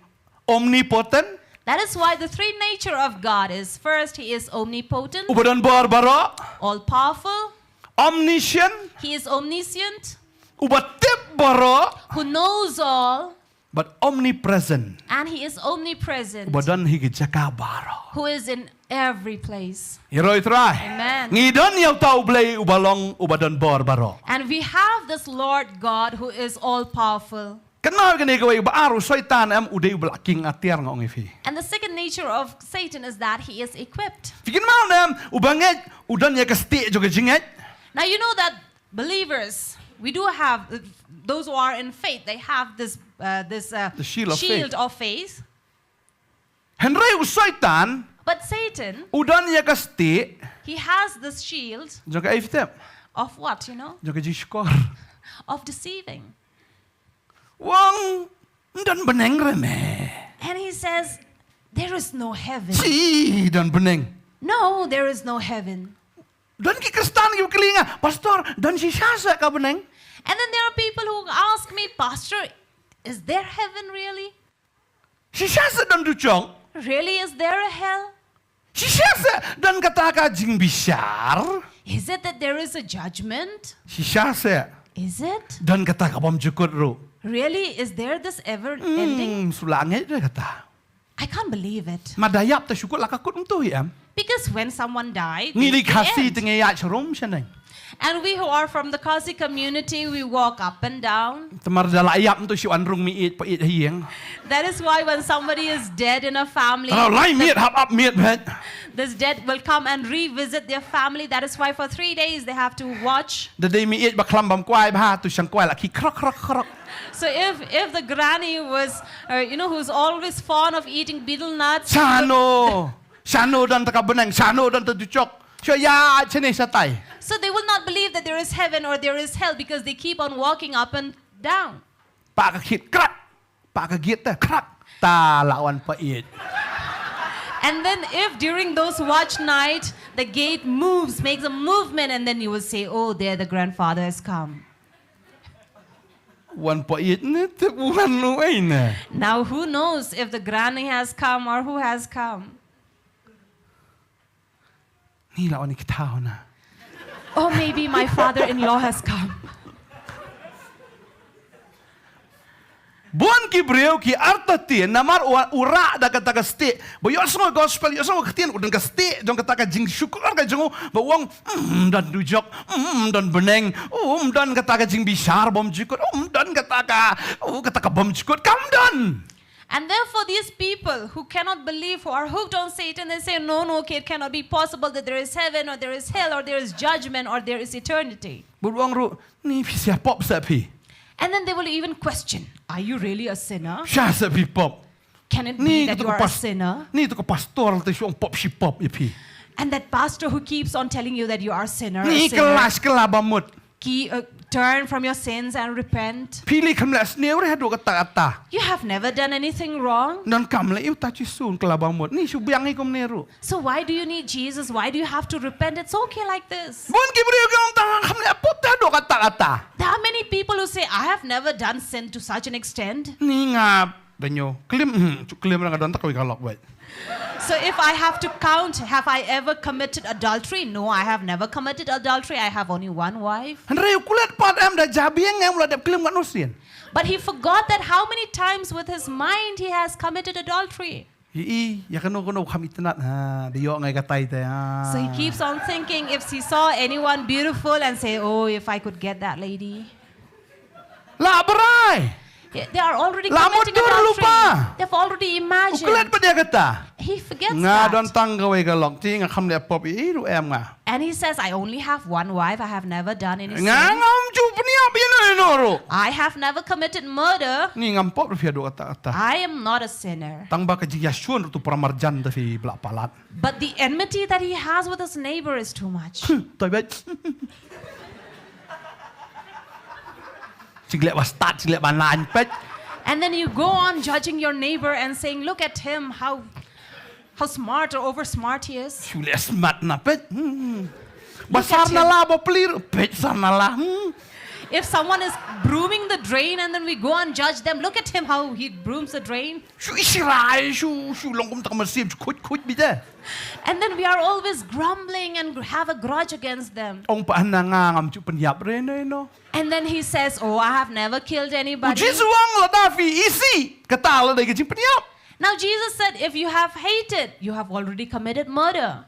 omnipotent. That is why the three nature of God is, first, he is omnipotent, Uba donbor baro. all powerful, Omniscient. he is omniscient, Uba tip baro. who knows all, But omnipresent. and he is omnipresent, Uba don higijaka baro. who is in every place. Hero itray. Amen. Ngidon yaw tau blay ubalong ubadon bor baro. And we have this Lord God who is all powerful. Kenal gani gawai baaru syaitan am udai ubalaking atiar ngong ifi. And the second nature of Satan is that he is equipped. Fikin mau nam ubanget udan ya kasti juga jinget. Now you know that believers, we do have, those who are in faith, they have this The shield of of faith. Henry syaitan But Satan, udan ya kasti he has this shield juga iftem. of what, you know? Juga jiskor. Of deceiving. Wang dan beneng reme. And he says, there is no heaven. Si dan beneng. No, there is no heaven. Dan ki kristan ki kelinga, pastor dan si syasa ka beneng. And then there are people who ask me, Pastor, is there heaven really? Si syasa dan ducong. Really, is there a hell? Si syasa dan kataka jing bisyar. Is it that there is a judgment? Si syasa Is it? dan kataka bom jukut ro. Really, is there this ever ending? Sulangit dia kata. I can't believe it. Madayap ta syukut lakakut untuk ya. Because when someone died, Ngili it's the kasih end. tengayat serum siya And we who are from the Kasi community, we walk up and down. Temar dala ayap untuk si anrung miit pa it hieng. That is why when somebody is dead in a family, Kalau lain miit hap up miit bet. this dead will come and revisit their family. That is why for 3 days they have to watch. Dadai miit ba klam bam kuai ba tu siyang kuai laki krok krok krok. So if the granny was, who's always fond of eating betel nuts, Sano dan taka beneng, sano dan terducok. Siya ya sini satay. so they will not believe that there is heaven or there is hell because they keep on walking up and down. Pak kakit krak. Pak kakit ta krak. Ta lawan pa it. And then if during those watch night, the gate moves, makes a movement, and then you will say, oh, there the grandfather has come. Wan pa it ni tebuhan nu ay na. Now who knows if the granny has come or who has come? Ni lawan ni kitaw na. Or maybe my father-in-law has come. Buan ki breu ki artatien namar ura da kata ka ste. Bo yo semua gospel yo semua ketien udan ka ste jong kata ka jing syukur ka jong bo wong dan dujok dan beneng dan kata ka jing bisar bom jikut dan kata ka bom jikut kam dan. And therefore these people who cannot believe, who are hooked on Satan, they say, no, okay, it cannot be possible that there is heaven or there is hell or there is judgment or there is eternity. Bo wong ru ni sia pop sa pi. And then they will even question, are you really a sinner? Sya sa pi pop. Can it be that you are a sinner? Ni tu ko pastor te siong pop si pop ya pi. And that pastor who keeps on telling you that you are a sinner, Ni kelas kelabamut. turn from your sins and repent. Pilih kamlas ni ore hadu kata-kata. You have never done anything wrong. Dan kamla iu tachi sun kelabamut. Ni subiang ikom neru. So why do you need Jesus? Why do you have to repent? It's okay like this. Bun kibriu kam tang kamla puta do kata-kata. There are many people who say, I have never done sin to such an extent. Ni ngap banyo. Klim lang adon takoy kalok baik. So if I have to count, have I ever committed adultery? No, I have never committed adultery. I have only one wife. Henry kulat pat am da jabiang am la dap klim kat nusin. But he forgot that how many times with his mind he has committed adultery. Ya kanu kami tenat ha diyo ngai katai te ha. So he keeps on thinking if he saw anyone beautiful and say, oh, if I could get that lady. La berai. They are already Lamut committing dur adultery. lupa. They've already imagined. Kulat pa dia kata. He forgets Nga don that. tang gawai kalok ti nga kamla pop iru am nga. And he says, I only have one wife. I have never done any sin. Nga ngam ju peniap ino noro. I have never committed murder. Ni ngam pop rufia do kata-kata. I am not a sinner. Tang ba ka jiyasun tu pramarjan ta fi blak palat. But the enmity that he has with his neighbor is too much. Toi bet. Ciglek wastat, ciglek banan pet. And then you go on judging your neighbor and saying, look at him, how smart or over smart he is. Ciglek smart na pet. Basar na la bo pelir pet sar na la. If someone is brooming the drain and then we go and judge them, look at him how he brooms the drain. Shu isirai shu longkum tak masib kut bida. And then we are always grumbling and have a grudge against them. Ong paan na nga ngam ju penyap reno no. And then he says, oh, I have never killed anybody. Jisuang la dafi isi kata la dai ke penyap. Now Jesus said, if you have hated, you have already committed murder.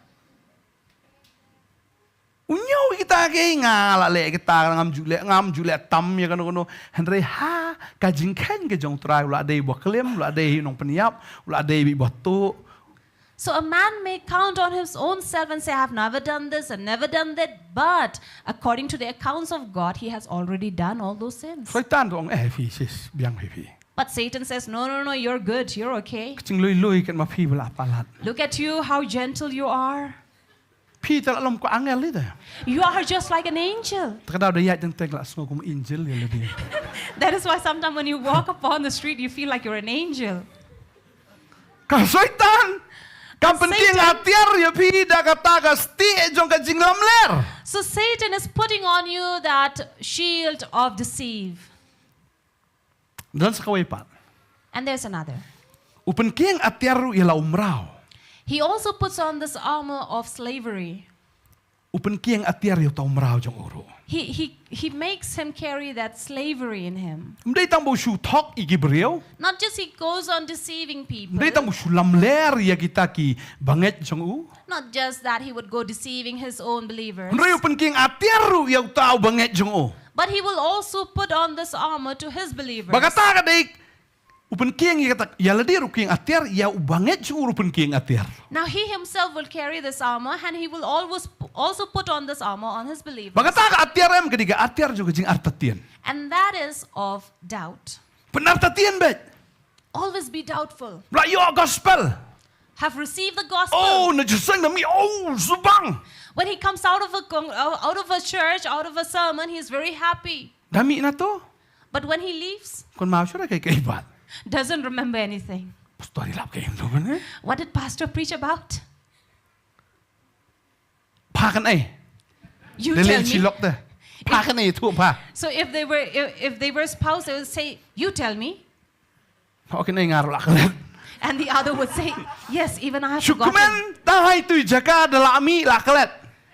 Unyo kita ke ngala le kita ngam jule tam ya kanu Henry ha ka jingken ke jong trai la dei bo klem la dei nong penyap la dei bi botu. So a man may count on his own self and say, I have never done this and never done that. But according to the accounts of God, he has already done all those sins. Syaitan tu ong fi sis biang fi. But Satan says, no, you're good, you're okay. Kecing lui kan ma fi bela palat. Look at you, how gentle you are. Pi tak lom ko angel itu. You are just like an angel. Terkadang dia yang teng lah semua kum angel ya lebih. That is why sometimes when you walk upon the street, you feel like you're an angel. Kau syaitan. Kau penting hatiar ya pi dah kata ka sti jong ka jinglam ler. So Satan is putting on you that shield of deceive. Dan sekawai pat. And there's another. Upen kieng hatiar ialah umrau. He also puts on this armor of slavery. Upen kieng hatiar ya tau umrau jong uru. He makes him carry that slavery in him. Mdai tang bo shu tok igi beriau. Not just he goes on deceiving people. Mdai tang bo shu lam ler ya kita ki banget jong u. Not just that he would go deceiving his own believers. Mdai upen kieng hatiar ya tau banget jong u. But he will also put on this armor to his believers. Bagata ka dai upen kieng ya kata ya ladi ru kieng hatiar ya banget jong upen kieng hatiar. Now he himself will carry this armor and he will always also put on this armor on his believers. Bagata ka hatiar em kediga hatiar juga jing artatian. And that is of doubt. Benar tatian bet. Always be doubtful. Lah yo gospel. Have received the gospel. Oh, na jusang na mi subang. When he comes out of a church, out of a sermon, he is very happy. Dami na to. But when he leaves, Kon mau sura kay kaibat. doesn't remember anything. Pastor ilap kay ndo man eh. What did pastor preach about? Pakan ay. You tell Lelen me. silok de. Pakan ay tu pa. So if they were spouse, they would say, you tell me. Okay na ngaro laklet. And the other would say, yes, even I have forgotten. Syukumen tahay tu jaga dalami laklet.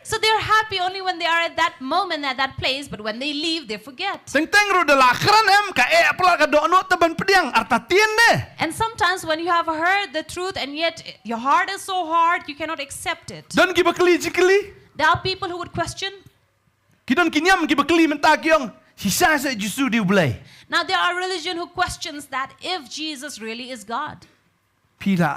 So they're happy only when they are at that moment, at that place, but when they leave, they forget. Teng ru dala kran em ka e pla ka do no taban pediang arta tien ne. And sometimes when you have heard the truth and yet your heart is so hard, you cannot accept it. Dan ki bakli jikli. There are people who would question. Ki don kinyam ki bakli menta kyong. Si sa sa Jesu di ulay. Now there are religion who questions that if Jesus really is God. Pila.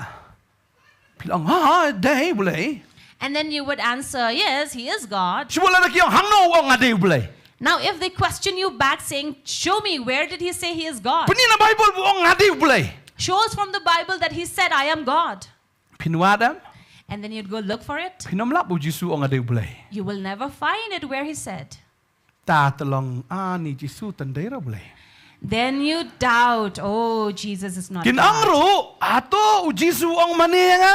Pila ha dai ulay. And then you would answer, yes, he is God. Sibula na kyong hangno ong ade ulay. Now if they question you back saying, show me, where did he say he is God? Puni na Bible bu ong ade ulay. Show us from the Bible that he said, I am God. Pinwadam. And then you'd go look for it. Pinomlap bu Jesu ong ade ulay. You will never find it where he said. Ta talong ni Jesu tandai ra ulay. Then you doubt, oh, Jesus is not Kin God. angro ato Jesu ong manenga.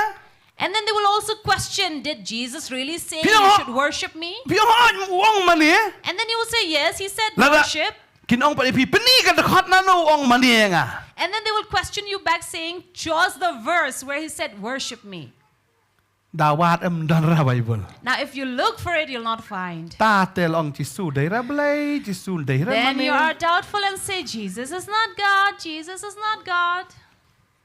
And then they will also question, did Jesus really say you Pinang- should worship me? Piang ha ong mane. And then you will say, yes, he said Lada. worship. Kin ong pa ipi peni ka dakhat na no ong manenga. And then they will question you back saying, show us the verse where he said worship me. Dawat em dan ra Bible. Now if you look for it, you'll not find. Ta tel ong Jesu dai ra blai, Jesu dai ra Then you are mane. doubtful and say, Jesus is not God, Jesus is not God.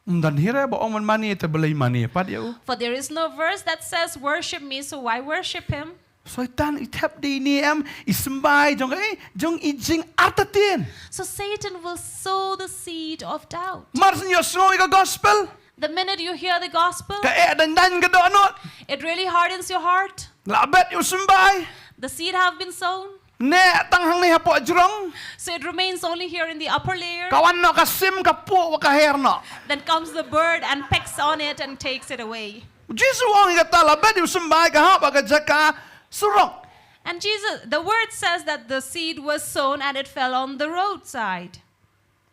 Dan hira ba ong man mane te blai mane pat yo. For there is no verse that says worship me, so why worship him? Soitan itap di ni em isembay jong jong ijing artatien. So Satan will sow the seed of doubt. Mars nyo snow ka gospel. The minute you hear the gospel, Ka e dan ka do anot. it really hardens your heart. Labet yo sembay. The seed have been sown, Ne tanghang ni hapo jrong. so it remains only here in the upper layer. Kawan no kasim ka po ka her no. Then comes the bird and pecks on it and takes it away. Jesu ong ka labet yo sembay ka ha ka jaka surok. And Jesus, the word says that the seed was sown and it fell on the roadside.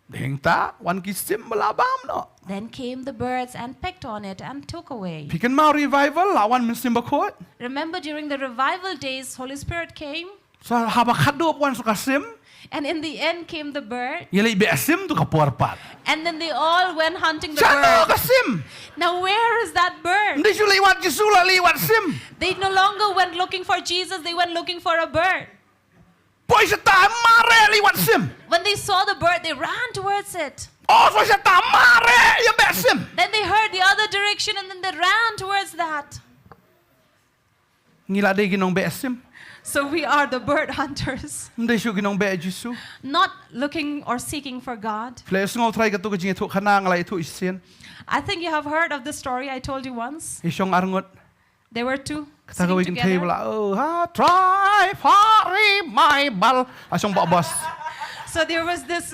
Ding ta wan kisim malabam no. Then came the birds and pecked on it and took away. Pikan mau revival lawan minsim bakot. Remember during the revival days, Holy Spirit came, So haba kadop wan suka sim. and in the end came the bird, Yali be asim tu kaporpat. and then they all went hunting the Sano bird. kasim. Now where is that bird? Hindi siya liwat Jesu la liwat sim. They no longer went looking for Jesus, they went looking for a bird. Poy sa ta mare liwat sim. When they saw the bird, they ran towards it. Oh so sa ta mare ya be sim. Then they heard the other direction and then they ran towards that. Ngila de ginong be sim. So we are the bird hunters, Hindi siya ginong be Jesu. not looking or seeking for God. Players ngol try ka tu ka jing tu kanang la itu isen. I think you have heard of the story I told you once. Isyong arngot. There were two Kataga sitting we can table together. oh ha try pari my bal. Asyong babas. So there was this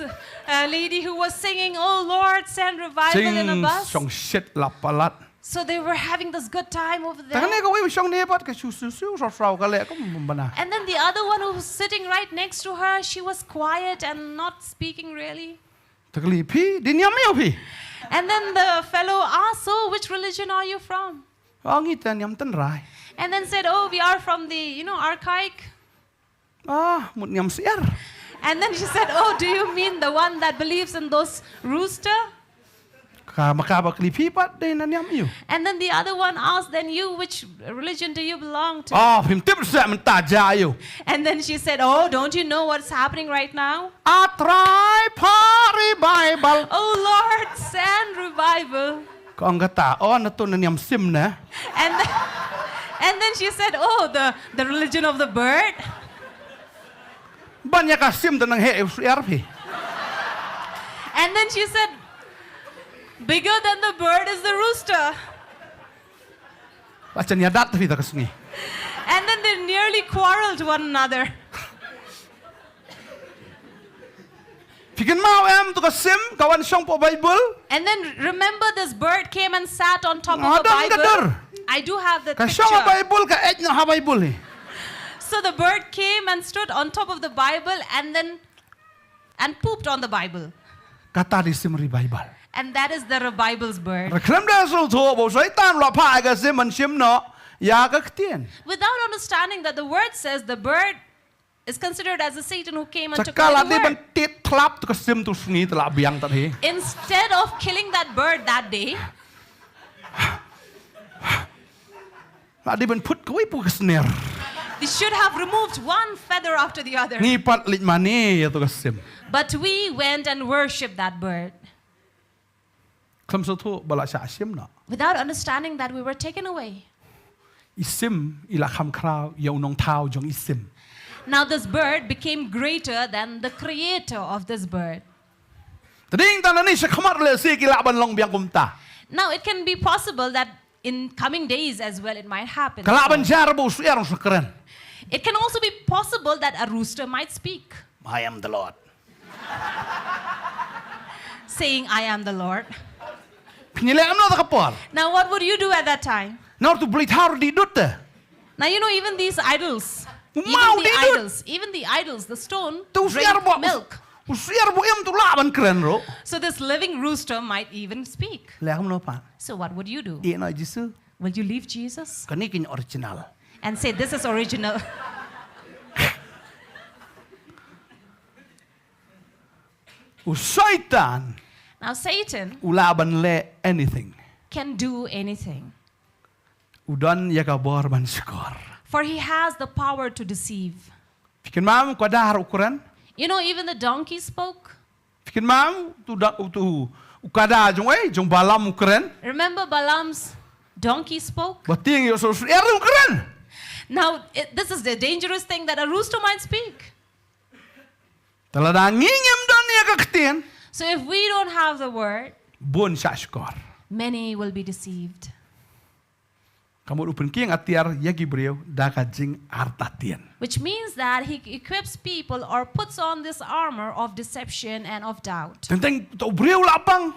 lady who was singing, "Oh Lord, send revival in a Sing bus." syong shit lapalat. So they were having this good time over there. Tangan ni ko we syong nepat ka susu so ka le ko mbana. And then the other one who was sitting right next to her, she was quiet and not speaking really. Takli pi dinyam yo pi. And then the fellow asked, "So which religion are you from?" Ang itan yam tan rai. And then said, "Oh, we are from the, archaic." Ah, mut nyam siar. And then she said, "Oh, do you mean the one that believes in those rooster?" Ka makaba klipi pat de nan yam yo. And then the other one asked, "Then you, which religion do you belong to?" Ah, pim tip sa mentaja yo. And then she said, "Oh, don't you know what's happening right now? Atrai pari Bible. Oh Lord, send revival." Ko ang gata oh na to nan yam sim na. And then she said, "Oh, the religion of the bird." Banyak ka sim tanang he RP. And then she said, "Bigger than the bird is the rooster." Acan ya dat tapi tak kesini. And then they nearly quarreled one another. Pikin mau em tu ka sim kawan syong po Bible. And then remember this bird came and sat on top of the Ngadang gadar. Bible. I do have the Ka picture. syong Bible ka et ha Bible ni. So the bird came and stood on top of the Bible and pooped on the Bible. Kata di sim ri Bible. And that is the revival's bird. Reklam dah sul tu bo syaitan la pa ka sim man sim no. Ya ka ktien. Without understanding that the word says the bird is considered as a Satan who came and took Cakala away di the ban word. tit klap tu ka sim tu sungi tu la biang tadi. Instead of killing that bird that day, La di ban put ko ipu ka snare. They should have removed one feather after the other. Ngipat lit mani ya tu kasim. But we went and worshipped that bird Klam satu balak sya asim na. without understanding that we were taken away. Isim ila kham krau ya unong tau jong isim. Now this bird became greater than the creator of this bird. Tading tanah ni sekhamar le si kila ban long biang kumta. Now it can be possible that in coming days as well it might happen. Kala ban jar bo suer sekeren. It can also be possible that a rooster might speak, I am the Lord. saying, I am the Lord. Pinile amno ta kapal. Now what would you do at that time? Nor tu beli tar di dut. Now you know even these idols, Mau di dut. even the idols, the stone Tu suer bo drink milk. Suer bo em tu la ban keren ro. So this living rooster might even speak. Le amno pa. So what would you do? I no Jisu. Will you leave Jesus Kani kin original. and say, this is original? Syaitan Now Satan ulaban le anything. can do anything, Udan ya kabor ban skor. for he has the power to deceive. Fikin mam ko dar ukuran. You know, even the donkey spoke. Fikin mam tu ukada jong balam ukuran. Remember Balaam's donkey spoke? Bating yo so ukuran. Now, this is the dangerous thing that a rooster might speak. Talada ngingem don ya kaktian. So if we don't have the word, Bun sa skor. many will be deceived. Kamu upin king atiar ya gibreu dakajing artatian. Which means that he equips people or puts on this armor of deception and of doubt. Tenteng to breu lapang.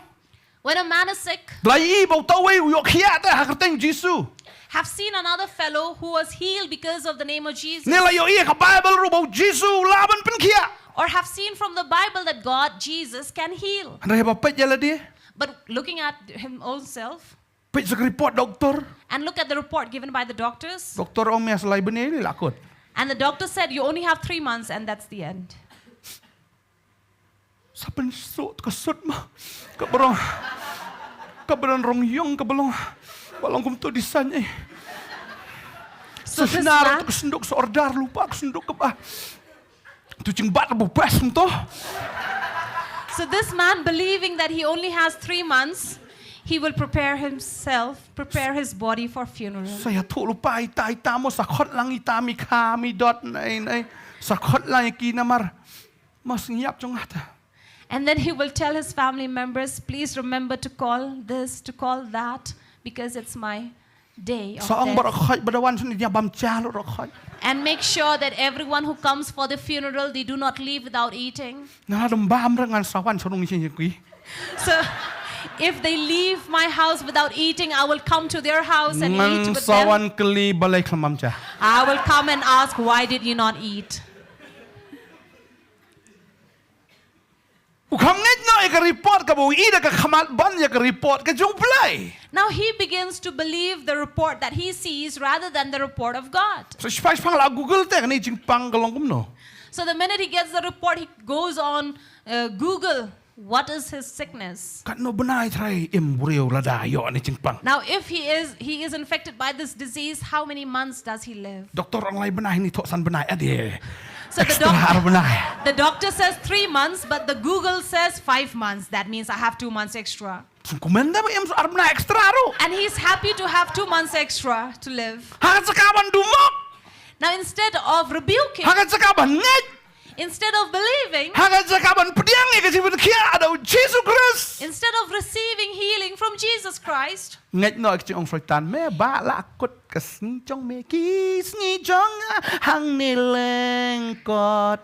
When a man is sick, Lai bau tawe yo khia ta hakateng Jisu. have seen another fellow who was healed because of the name of Jesus, Nila yo ka Bible ru bau Jisu laban pen khia. or have seen from the Bible that God, Jesus, can heal. Andai ba pet jala dia. But looking at him own self Pet sak report doktor. and look at the report given by the doctors, Doktor om ya selai bene ni lakut. and the doctor said you only have 3 months and that's the end. Saben sot kesut mah. Kabarang rong yong kabalong. Balong kum tu disanya. So this Sesenar man, tu kesenduk seordar lupa kesenduk ke bah. Tu cing bat bu bes tu. so this man believing that he only has 3 months, he will prepare himself, prepare his body for funeral. Saya tu lupa ita mo sakot lang ita mi kami dot nay. Sakot lang iki namar. Mas ngiap jong ata. And then he will tell his family members, please remember to call this, to call that, because it's my day of Saang death. barakhaj badawan sini dia bam calo rakhaj. And make sure that everyone who comes for the funeral, they do not leave without eating. Nah dum bam rangan sawan sarung sini kui. So if they leave my house without eating, I will come to their house and eat with them. Sawan keli balai klamam cha. I will come and ask, why did you not eat? Ukam nget no eka report ka bo ida ka khamat ban ya ka report ka jong play. Now he begins to believe the report that he sees rather than the report of God. So spice pang la Google te ni jing pang kalong kum no. So the minute he gets the report, he goes on Google, what is his sickness? Kat no benai try embryo lada yo ni jing pang. Now if he is infected by this disease, how many months does he live? Doktor orang lain benai ni tok san benai ade. So Extra har benai. the doctor says 3 months, but the Google says 5 months. That means I have 2 months extra. Kumenda ba em ar benai extra ro. And he's happy to have 2 months extra to live. Hakat sakaban dumok. Now instead of rebuking, Hakat sakaban nget. instead of believing, Hakat sakaban pediang ni kasi berkia ada Jesus Christ. instead of receiving healing from Jesus Christ, Nget no ek ong syaitan me ba la kut kas ni jong me kis ni jong hang ni lengkot.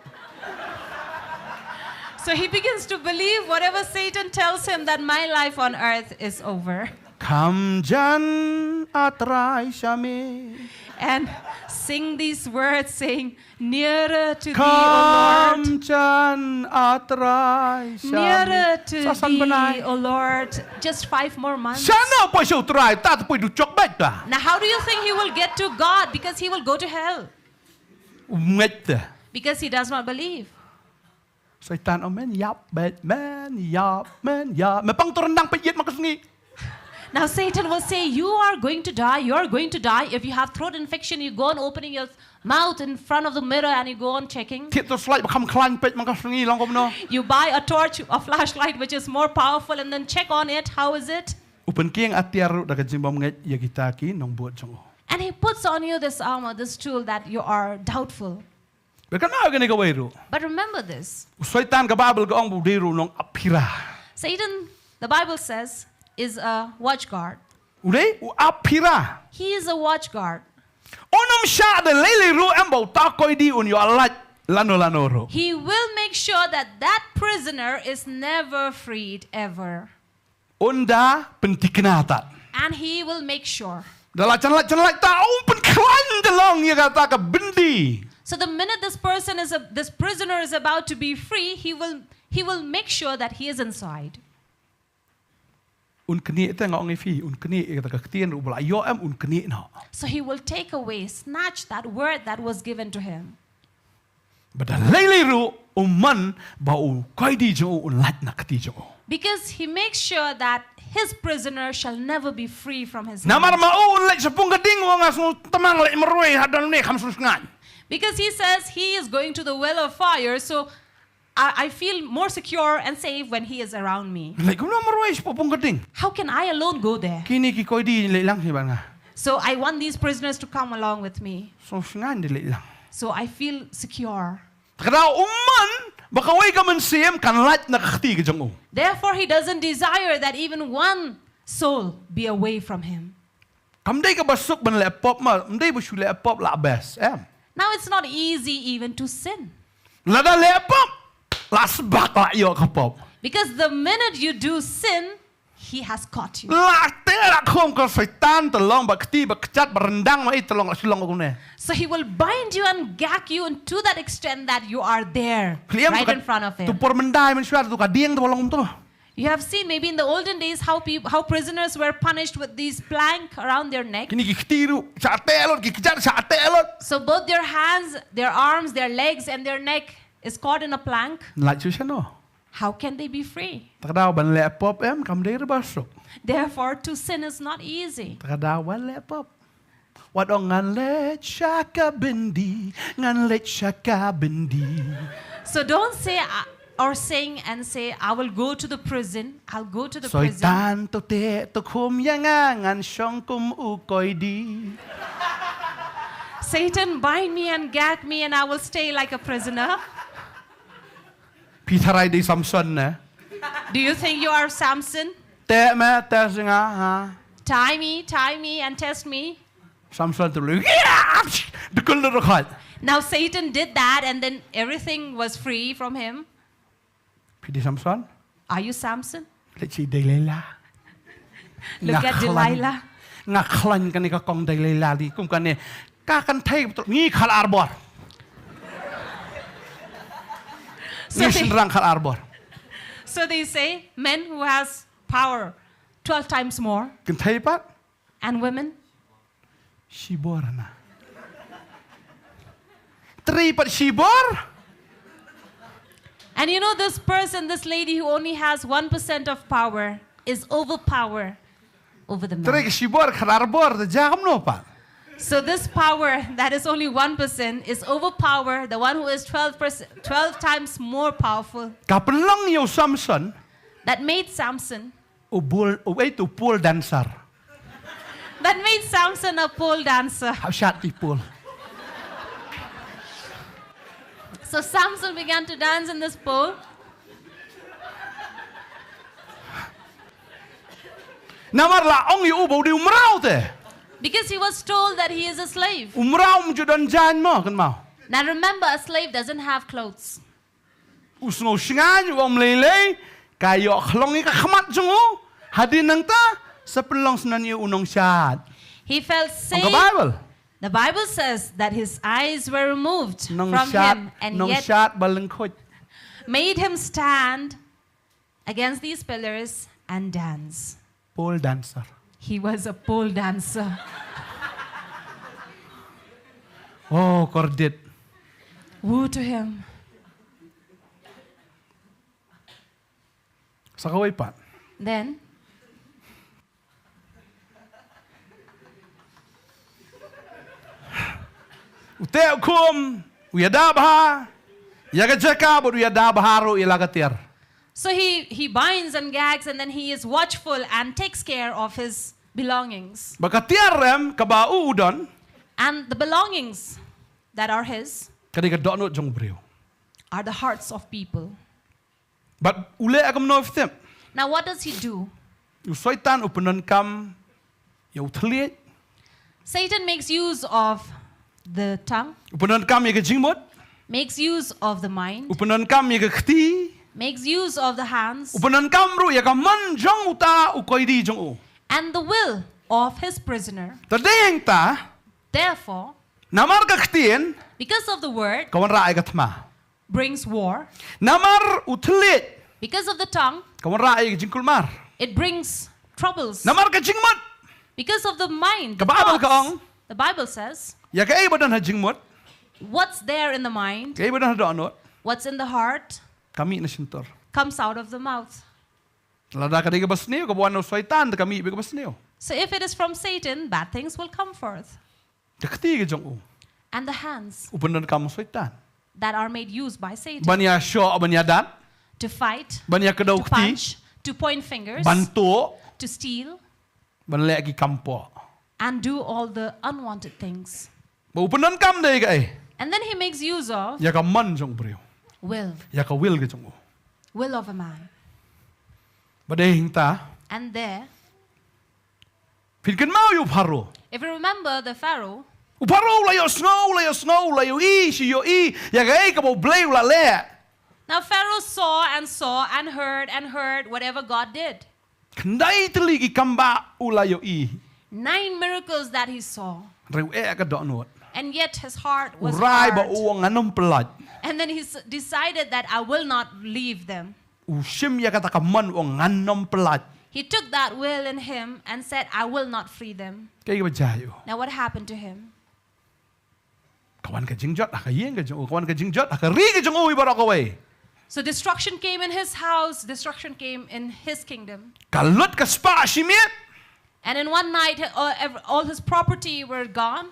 so he begins to believe whatever Satan tells him, that my life on earth is over. Kam jan atrai shame. And sing these words saying, nearer to thee, O Lord. Kam jan atrai shame. Nearer to Sasan thee, benai. O Lord. Just 5 more months. Sana po siya try ta po du chok bet ta. Now how do you think he will get to God? Because he will go to hell. Nget. Because he does not believe. Syaitan omen yap bet man yap man yap. Mepang turendang pejit makas ni. Now Satan will say, you are going to die, you're going to die. If you have throat infection, you go on opening your mouth in front of the mirror and you go on checking. ធៀបទៅស្លាច់បង្ខំខ្លាញ់ពេកមកក៏ស្ងីឡងកុំណោះ You buy a torch, a flashlight which is more powerful and then check on it. How is it? ឧបនគៀងអតិរុដកជីបំងេយគិតាគីនងបួតចង And he puts on you this armor, this tool that you are doubtful. បើកណៅកនេះក៏វៃរូ But remember this. សៃតានកបាបលកងប៊ូឌីរូនងអភិរា Satan, the Bible says, is a watch guard. ឧដេអភិរា He is a watch guard. អូនំឆាដេលេលេរូអំបោតាកុយឌីឧនយោឡាច់ឡាណូរូ He will make sure that that prisoner is never freed ever. អូនដាពន្តិកណាតា And he will make sure. ដឡាចន្លាច់តាអូនពន្ខ្លាញ់ដឡងយកាតាកបិនឌី So the minute this prisoner is about to be free, he will make sure that he is inside. ឧនគនីតែងងឯហ្វីឧនគនីតកទៀនរូបឡាយោអឹមឧនគនីណោ So he will take away, snatch that word that was given to him. បដលេលេរូអូមិនបោកុយឌីជូឧនឡាច់ណាកទីជូ Because he makes sure that his prisoner shall never be free from his ណា hands. មរម៉ាអូនលេចសពងកឌីងវងអាសតម៉ងលេមរួយហាដននេះខំសុស្ងាញ់ Because he says he is going to the well of fire, so I feel more secure and safe when he is around me. លេគុំណាមរួយសពងកឌីង How can I alone go there? គីនេះគីកុយឌីលេឡាំងហេបាង So I want these prisoners to come along with me. សុស្ងាញ់លេឡាំង So I feel secure. ក្រៅអ៊ុំមិនបកវៃក៏មិនសៀមកាន់ឡាច់ណាកទីកចងអូ Therefore, he doesn't desire that even one soul be away from him. កំដេកបសុកបនលេពបមកមិនដេបឈូលេពបឡាបេសអែម Now, it's not easy even to sin. ឡាដាលេពបឡាស្បាក់ឡាយោកពប Because the minute you do sin, he has caught you. ឡាទេរខំក៏សៃតានតឡងបកទីបកចាត់បរណ្ដាំងមកអីតឡងឆ្លងកុំណែ So he will bind you and gag you to that extent that you are there, ក្លៀម right in front of ទូ him. ពរមិនដែរមិនស្វាទូកាឌៀងទៅឡងទៅ You have seen maybe in the olden days how prisoners were punished with these plank around their neck. គីនេះគីខ្ទីរូចាតេលគីចាត់ចាតេល So both their hands, their arms, their legs, and their neck is caught in a plank. ឡាច់ជួយឆ្នោ How can they be free? តកដៅបនលេពបអែមកំដេរបសុក Therefore, to sin is not easy. តកដៅវ៉ាលេពបវ៉ាដងងានលេឆាកាបិនឌីងានលេឆាកាបិនឌី So don't say or sing and say, I will go to the prison. I'll go to the សៃ prison. តានទៅទេទៅឃុំយ៉ាងងានសងគុំអ៊ូកុយឌី Satan, bind me and gag me, and I will stay like a prisoner. ពីថារៃឌីសំសុនណា Do you think you are Samson? តែមែតែសងាហា Tie me, and test me. សំសុនទៅលឺដកលរខត់ Now Satan did that, and then everything was free from him. ពីឌីសំសុន Are you Samson? លេជីដេលេឡា Look at Delilah. ងាខ្លាញ់កនេះក៏កងដេលេឡាឌីគុំកនេះកាកាន់ថៃងីខាល់អារបរ So they say men who has power 12 times more, កន្ថៃប៉ា and women. ស៊ីបរណាត្រីប៉ាស៊ីបរ And you know this person, this lady who only has 1% of power is overpower over the ត្រី man. ស៊ីបរខាល់អារបរទៅចាកំណោប៉ា So this power that is only 1% is overpower the one who is 12 times more powerful. កាប់ឡងយោសំសុន That made Samson. អូប៊ូលអូអេទូពូលដានស័រ That made Samson a pole dancer. ហៅឆាតពីពូល So Samson began to dance in this pole. ណាមរឡាអងយូបូឌីមរោទេ Because he was told that he is a slave. ឧមរោមជដនចាញ់មកកន្មក Now remember, a slave doesn't have clothes. ឧស្ងោស្ងាញ់វំលេលេកាយខ្លងនេះក៏ខ្មាត់ចងហាឌីនងតាសប្លងស្ននយឧនងឆាត He felt អង្គ safe. Bible The Bible says that his eyes were removed នង from ឆាត him and នង yet ឆាតបលឹងខុច made him stand against these pillars and dance. Pole dancer He was a pole dancer. Oh kordit Woe to him. Sakaway pa Then Ute kum, uyada bah. Yaga jaka but uyada baharo ilagatir. So he binds and gags, and then he is watchful and takes care of his belongings. Bakatiarem kabau udon. And the belongings that are his Kadika donut jong brio. are the hearts of people. But ule agam no them. Now what does he do? Usoitan upenon kam ya utliet. Satan makes use of the tongue, Upenon kam yaga jingmot. makes use of the mind, Upenon kam yaga khti. makes use of the hands, Upenon kam ru yaga man jong uta ukoidi jong u. and the will of his prisoner. Tadeng ta Therefore, namar ka khtin because of the word kawan ra ay gatma. brings war, Namar utliet because of the tongue kawan ra ay jingkulmar. it brings troubles, Namar ka jingmot. because of the mind, the Kababal ka thoughts. ong. The Bible says, Yaga ay badan ha jingmot. what's there in the mind, Kay badan ha donut. what's in the heart, Kami na sintor. comes out of the mouth. Lada ka diga basneo kabuan no soitan ta kami biga basneo. So if it is from Satan, bad things will come forth. Jakti ka jong u. And the hands Upenon kam soitan. that are made use by Satan Banya syo banya dan. to fight, Banya to kadau kti. punch, to point fingers, Bantu. to steal, Banle lagi kampo. and do all the unwanted things. Ba upenon kam dai ka ay. And then he makes use of Ya ka man jong brio. will, Ya ka will ka jong u. will of a man. Badeng ta. And there, Pinkan mau yu paro. if you remember the Pharaoh, Uparo la yo snow la yo i si yo i. Ya ka ay ka bo blay la le. now Pharaoh saw and heard whatever God did. Kandai teli ki kamba ula yo i. 9 miracles that he saw. Reu e ka donut. And yet his heart was Urai ba hard. uang anom pelat. And then he decided that I will not leave them. Usim ya kata ka man uang anom pelat. He took that will in him and said, I will not free them. Kay ka bajayo. Now what happened to him? Kawan ka jingjot, akayen ka jong, kawan ka jingjot, akari ka jong uwi barok away. So destruction came in his house, destruction came in his kingdom. Kalut ka spa simit. And in one night, all his property were gone.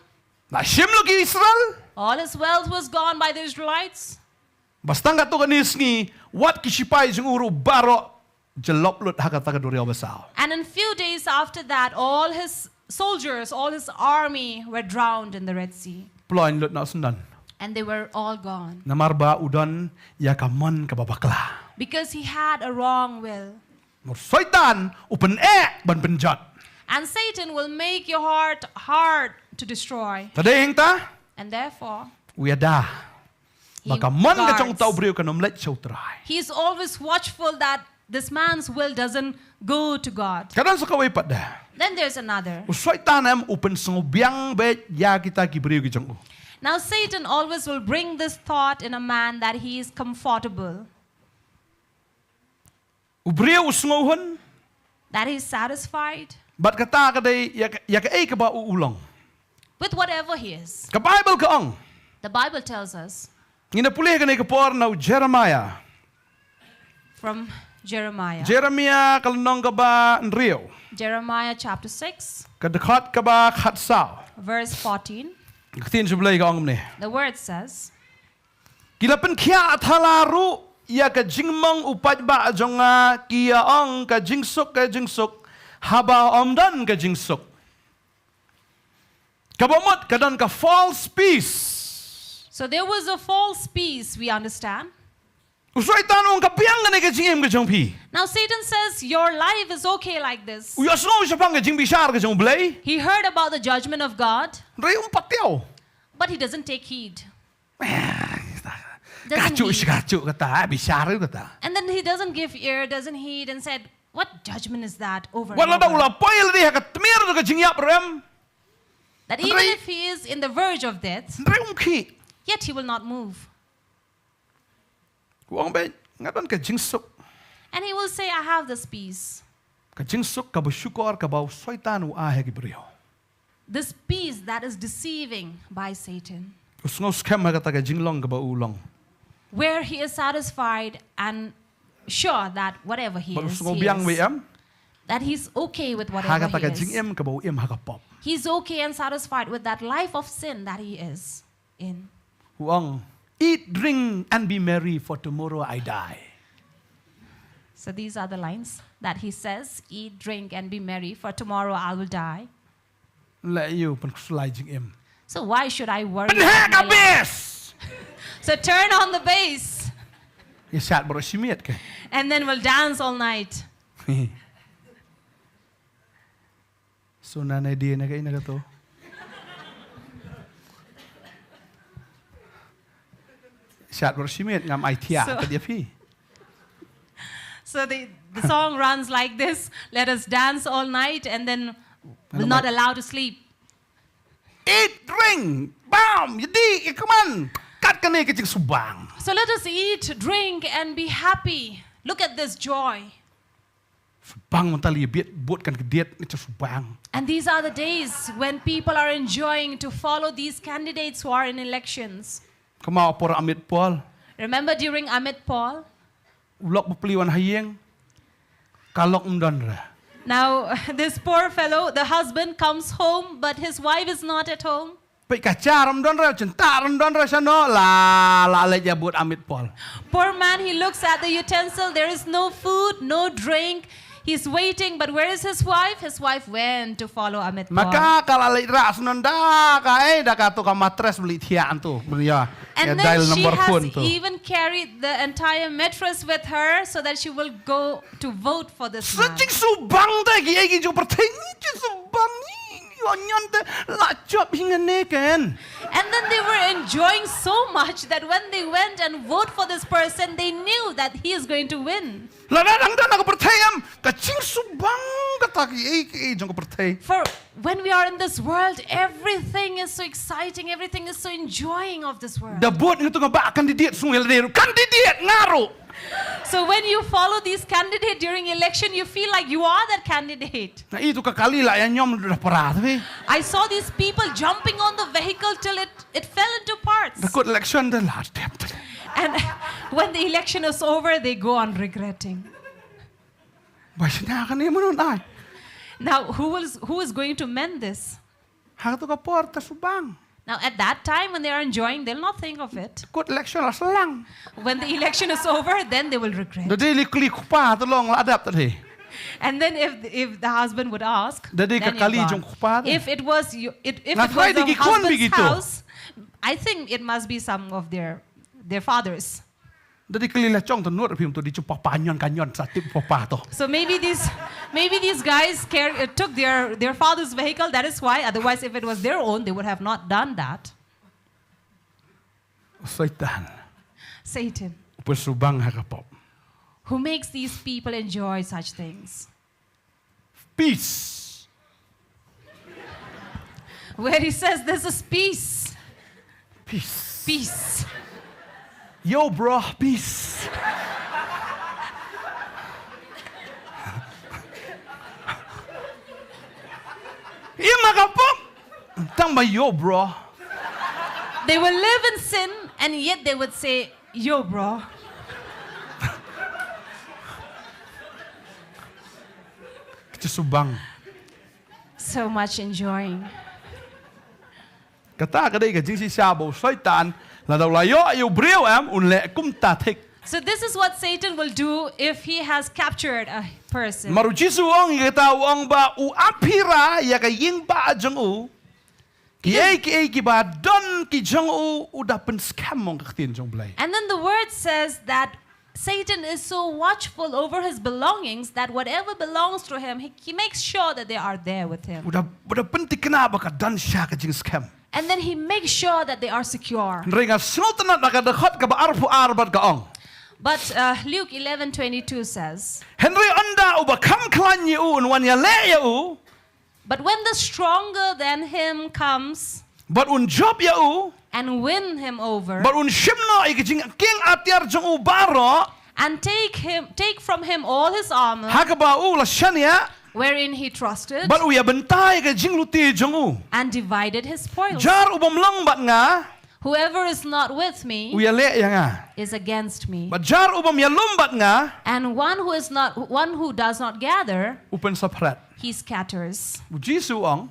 Na simlo ki Israel. All his wealth was gone by the Israelites. Basta nga to kanis ni, wat kisipay jong uru baro, jaloplut hakataga duriyaw basaw. And in few days after that, all his soldiers, all his army were drowned in the Red Sea. Ploin lut na sundan. And they were all gone. Namarba udon, ya kaman kababakla. Because he had a wrong will. Mor soitan, upen ban penjot. And Satan will make your heart hard to destroy. Tadeng ta, And therefore, uyada. he Baka man ka chong tau guards. brio ka nomlet siya utray. He is always watchful that this man's will doesn't go to God. Kadang sa kaway pa da. Then there's another. Usoitan am upen sungbyang bet ya kita kibrio ki jong u. Now Satan always will bring this thought in a man that he is comfortable, Ubrio usngohon, that he is satisfied bat kata ka day ya ka ay ka ba uulong. with whatever he is. Ka Bible ka ong. The Bible tells us Ginapuli ka na ikapor na Jeremiah. from Jeremiah. Jeremiah kalunong ka ba nriyo. Jeremiah chapter 6, Kadakot ka ba katsaw. verse 14. Katin sublay ka ong ni. The word says, Kilapan kya at halaru ya ka jingmong upat ba ajonga kia ong ka jingsuk haba omdan ka jingsuk. Kabamot kadan ka false peace. so there was a false peace, we understand. Usoy tanong kapiyang ka na ka jingim ka jong pi. Now Satan says, your life is okay like this. Uyasno siya pang ka jing bishar ka jong blay. He heard about the judgment of God, Rayong patyaw. but he doesn't take heed. Doesn't Kacu heed. si kacu kata, bishar kata. And then he doesn't give ear, doesn't heed, and said, what judgment is that over and Wala daw over? la poil di ka tmir ka jingyap rem. That even Right. if he is in the verge of death, Rayong ki. yet he will not move. Kuang ba ngadon ka jingsuk. And he will say, I have this peace. Ka jingsuk ka basyukor ka baw soitan u ahe gibriyo. This peace that is deceiving by Satan, Usngo scam kata ka jinglong ka ba ulong. where he is satisfied and sure that whatever he Ba is, usngo biyang wem. that he's okay with whatever Hagata ka he is. jingem ka baw im hagapop. He's okay and satisfied with that life of sin that he is. in. Huang, eat, drink, and be merry, for tomorrow I die. So these are the lines that he says, eat, drink, and be merry, for tomorrow I will die. Let you pen sliding him. So why should I worry Pen about hek my life? habis. So turn on the bass, Ya sat baru simit ke. and then we'll dance all night. So nanay dia na kayo na to. Sat baru simit ngam ai tia So- ka dia pi. So the song runs like this, let us dance all night, and then we'll not allow to sleep. Eat, drink, bam, jadi, ikaman. Kat ka ni kecing subang. So let us eat, drink, and be happy. Look at this joy. Subang mentali biat buatkan kediat itu subang. And these are the days when people are enjoying to follow these candidates who are in elections. Kemau por amit pol. Remember during Amit Paul? Ulok bepeliwan hayeng. Kalok mdandra. Now, this poor fellow, the husband comes home, but his wife is not at home. Pek kacar mdandra, cinta mdandra sano la leja buat amit pol. Poor man, he looks at the utensil. There is no food, no drink. He's waiting, but where is his wife? His wife went to follow Amit Paul. Maka kalau ras nanda kai dah katu ka matres beli tian tu belia. And then Dial she number phone has tu. even carried the entire mattress with her so that she will go to vote for this man. Sejak subang dah gigi jo perting subang ni. Onyon te la job hingga ne kan. And then they were enjoying so much that when they went and vote for this person, they knew that he is going to win. La dadang dan aku pertayam kacing subang kata gigi jong pertay. For when we are in this world, everything is so exciting, everything is so enjoying of this world. Dah buat itu ngabak kandidat sungil deru. Kandidat ngaruh. So when you follow these candidates during election, you feel like you are that candidate. Nah itu kekali lah yang nyom dah parah tapi. I saw these people jumping on the vehicle till it fell into parts. Dekut election dah lah tep. And when the election is over, they go on regretting. Basnya kan ini menun ay. Now, who is going to mend this? Hang tu kapor tersubang. Now, at that time, when they are enjoying, they'll not think of it. Dekut election lah selang. When the election is over, then they will regret. Jadi likli kupa tolong lah adap tadi. And then if the husband would ask, Jadi then kekali you're jong gone. kupa tu. If it was the digi kon husband's begitu. house, I think it must be some of their fathers. Jadi kelilah cong tu nur pim tu dicupak panyon kanyon satip popa tu. So maybe these guys took their father's vehicle. That is why. Otherwise, if it was their own, they would have not done that. Satan. Satan, Bersubang hakapop. who makes these people enjoy such things. Peace. Where he says this is peace. Peace. Peace. Yo bro, peace. Iya makapop. Tambah yo bro. They will live in sin and yet they would say, yo bro. Subang. So much enjoying. Kata kadai ka jingsi sabo Satan la daw layo ayo breu am unle kum tatik. So this is what Satan will do if he has captured a person. Maru Jisu ong ikata ong ba u apira ya ka ying ba jong u. Ki ba don ki jong u udah pen scam mong kaktin jong blai. And then the word says that Satan is so watchful over his belongings that whatever belongs to him, he makes sure that they are there with him. Udah penting kenapa ka dan sya ka jing scam. And then he makes sure that they are secure. Ringa sultan na ka dekat ka ba arfu arbat ka ong. But Luke 11:22 says, Henry anda uba kam klan ye u wan ya le ya u. but when the stronger than him comes But un job ya u. and win him over But un shimno ay jing king atyar jong u baro. and take from him all his armor Haka ba u la shania. wherein he trusted But uya bentai ka jing luti jong u. and divided his spoils. Jar ubam lang bat nga. Whoever is not with me Uya le ya nga. is against me. But jar ubam ya lumbat nga. And one who does not gather, Upen saprat. he scatters. Jisu ong.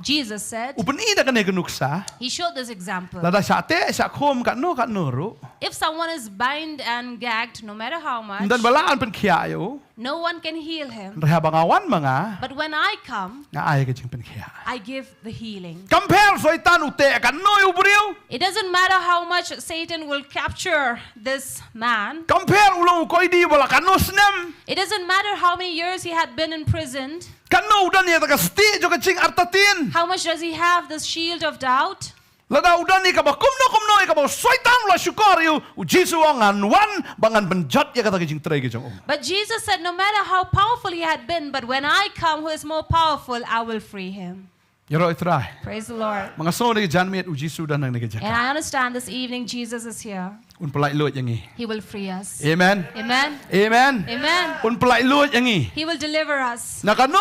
Jesus said, Upan ida kan genuksa. he showed this example. Lada sate sak khom kat nuru. If someone is bound and gagged, no matter how much, Dan balaan pen kiayo. no one can heal him. Reha bangawan mga. But when I come, Nga ay kajing pen kia. I give the healing. Compare soitan ute kan no ubriu. It doesn't matter how much Satan will capture this man. Compare ulong ko di wala kan no snem. It doesn't matter how many years he had been imprisoned. Kan no udan ya takasti jo kajing artatin. How much does he have this shield of doubt? Lada udan ni kaba kumno ikaba soitan la syukar yu. Jisu angan wan bangan benjat ya kata kajing tray kajong. But Jesus said, no matter how powerful he had been, but when I come who is more powerful, I will free him. Yaro itray. Praise the Lord. Mga so ni janmet Jisu dan nang nagajak. And I understand this evening Jesus is here. Un pelai lut yang ni. He will free us. Amen. Amen. Amen. Amen. Un pelai lut yang ni. He will deliver us. Na kano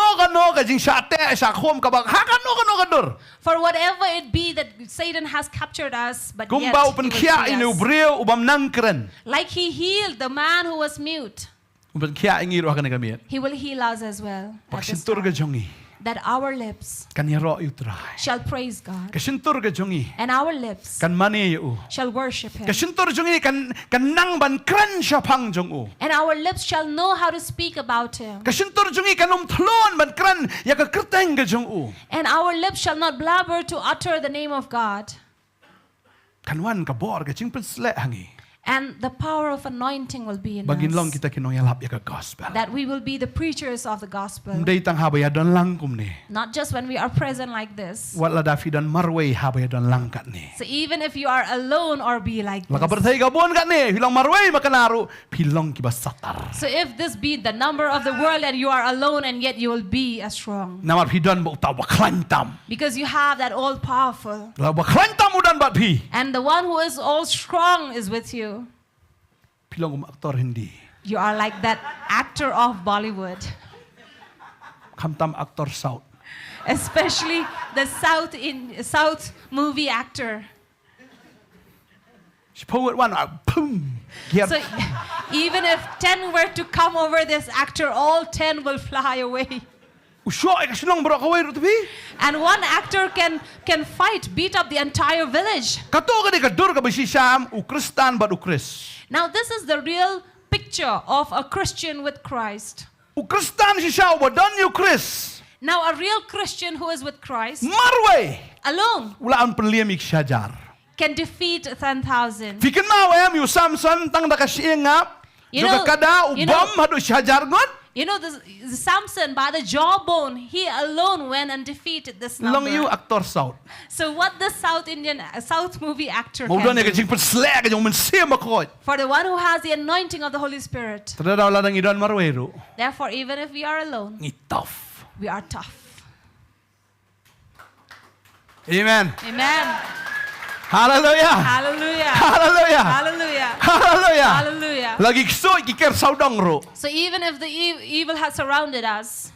kajing sate sa khom kabak ha kano kadur. For whatever it be that Satan has captured us, but yet Kumba he upan will kia free inu us. brio ubam nangkren. Like he healed the man who was mute, Upan kia ingi ro akan kami. he will heal us as well. At this Paksintur time. ka jongi. That our lips Kan yaro utray. shall praise God, Kasintur ka jongi. and our lips Kan mani yu. shall worship him, Kasintur jongi kan nang ban kren siya pang jong u. and our lips shall know how to speak about him, Kasintur jongi kan thlon ban kren ya ka kerteng ka jong u. and our lips shall not blabber to utter the name of God, Kan wan ka bor ka jing pensle hangi. and the power of anointing will be in Bagin long us, kita kinong yalap ya ka gospel. that we will be the preachers of the gospel, Mday tang habaya don lang kum ni. not just when we are present like this. Wat la dafi don marway habaya don lang kat ni. So even if you are alone or be like Laka this, bertay ka bon kat ni. Hilang marway makanaru. Pilong kiba satar. so if this be the number of the world and you are alone and yet you will be as strong, Namar pidon ba utaw baklantam. because you have that all powerful, La baklantam udan bat pi. and the one who is all strong is with you. Pilong aktor hindi. You are like that actor of Bollywood, Kamtam aktor south. especially the South movie actor. Poet one boom. Gier. So even if 10 were to come over this actor, all 10 will fly away. Usyo ay kasinong bro kaway ro tabi. And one actor can fight, beat up the entire village. Kato ka di kadur ka bisi Sam ukristan bat ukris. Now this is the real picture of a Christian with Christ. Ukristan si siya wadon ukris. Now a real Christian who is with Christ Marway. alone Wala ang penliamik syajar. can defeat 10,000. Fikin mau yu Samson tang da kasingap. You Juga know- kada you know- ubam hadu syajar ngon. You know, the Samson, by the jawbone, he alone went and defeated this Long yu number. aktor south. So what the South movie actor Mawpdah can ni do, kajing penslek kajong mensim makot. for the one who has the anointing of the Holy Spirit. Tadadaw lang idon marway ro. Therefore, even if we are alone, Ngitof. we are tough. Amen. Amen. Hallelujah. Hallelujah. Hallelujah. Hallelujah. Hallelujah. Hallelujah. Lagi ksoy kikir saudang ro. So even if the evil has surrounded us,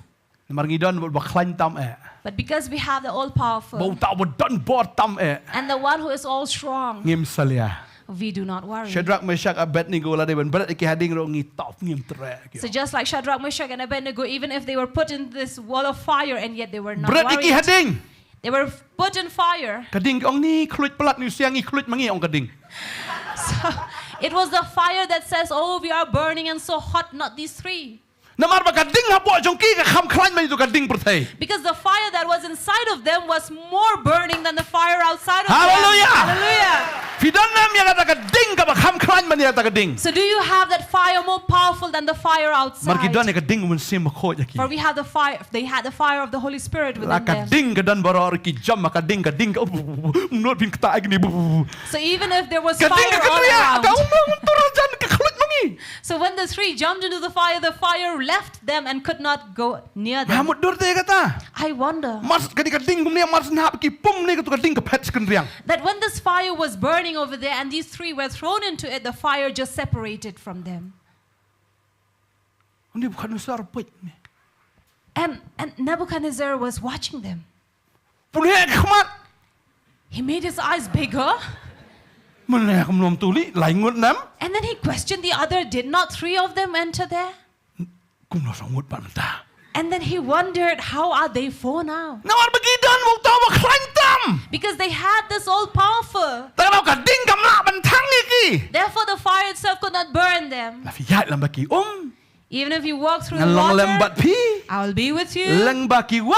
Marngidon baklan tam but because we have the all-powerful Bau tak wadon bor tam and the one who is all strong, Ngim salia. we do not worry. Shadrach, Meshach, Abednego la deban berat iki hading ro ngitop ngim trek. So just like Shadrach, Meshach, and Abednego, even if they were put in this wall of fire and yet they were not Berat iki worried, hading. they were put in fire. Kading ong ni kluit pelat ni siang i kluit mangi ong kading. So it was the fire that says, oh, we are burning and so hot, not these three. Namar ba kading hapo jong ki ka kham khlain man itu kading perthai. Because the fire that was inside of them was more burning than the fire outside of Hallelujah. them. Hallelujah. Fidan nam yang ada kading ka ba kham khlain man ya ta kading. So do you have that fire more powerful than the fire outside? Margidon ni kading mun sim ko yaki. For we have the fire, they had the fire of the Holy Spirit La within them. kading kadan baror ki jam kading not bin kata agni. So even if there was Kading fire ka all kadriya ka around, umang turajan ka kluit mangi. so when the three jumped into the fire left them and could not go near them. Hamut dur te kata. I wonder Mas kadi kading gum ni mas nap ki pum ni ka kading ka pet sken riang. that when this fire was burning over there and these three were thrown into it, the fire just separated from them. Ni bukan usar pet ni. And Nebuchadnezzar was watching them. Punya khmat. He made his eyes bigger Mana kum nom tuli laingut nam. and then he questioned the other, did not three of them enter there? Kum no sangut pan ta. And then he wondered, how are they for now? Nawar bagi dan mo tawa klaim tam. Because they had this all powerful. Tanaw ka ding kam na bantang iki. Therefore, the fire itself could not burn them. La fiyat lam baki Even if you walk through the Ngalong water, lembat pi. I will be with you. Lang baki wa.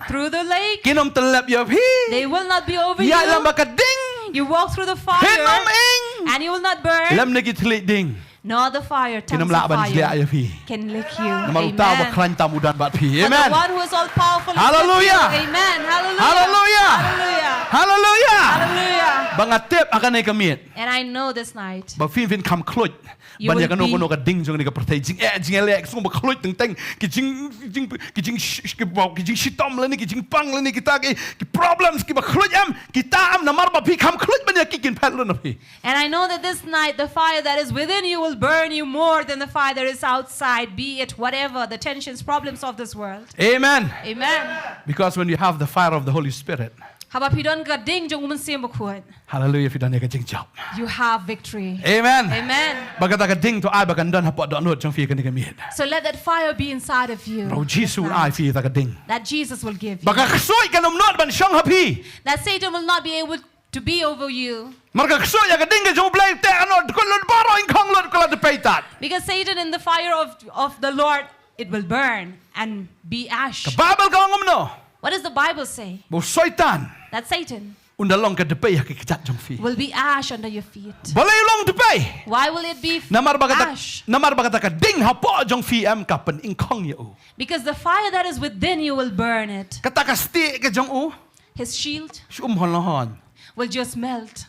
Through the lake, Kinom telap ya pi. they will not be over Ya lam you. baka ding. You walk through the fire, Hinom ing. and you will not burn. Lam nagi telik ding. Nor the fire, tongues Kinom of laban sila fire, ya pi. can lick you. Namaru tawa Amen. klaim tam udan bat pi. For the Amen. one who is all powerful is Hallelujah. with you. Amen. Hallelujah. Hallelujah. Hallelujah. Hallelujah. Hallelujah. Bangatip akan ay kamit. And I know this night, Ba fin kam kluj. You Ban ya will kanu be- kanu ka ding jong ni ka pertai jing jing elek sung ba kluj teng teng ki jing shitom le ni ki jing pang le ni kita ki problems ki ba kluj am kita am namar ba pi kam kluj ban ya ki kin phat lu na pi. and I know that this night the fire that is within you will burn you more than the fire that is outside, be it whatever the tensions, problems of this world. Amen. Amen. Because when you have the fire of the Holy Spirit, Habapidon ka ding jong umansim bakuan. hallelujah, if you don't ka jing job. You have victory. Amen. Amen. Bagata ka ding to ai ba kan dan hapot do not jong fi kan ni ka miet. So let that fire be inside of you. Ro Jesus this ai night, fi ta ka ding. that Jesus will give you. Baka ksoi kan not ban shong happy. That Satan will not be able to be over you. Marka ksoi ya ka ding ka jong blai te anot ko lot baro in kong lot ko la de peitat. Because Satan in the fire of the Lord, it will burn and be ash. Ka babel ka ngom no. What does the Bible say? Bo soitan That Satan undalong ka de pei ha ki kjat jong fi. will be ash under your feet. Boleh long de pei. Why will it be Namar bagata ash? ka ding hapo jong fi am ka pen in kong ya u. Because the fire that is within you will burn it. Kata ka sti ka jong u. His shield Hon hon. will just melt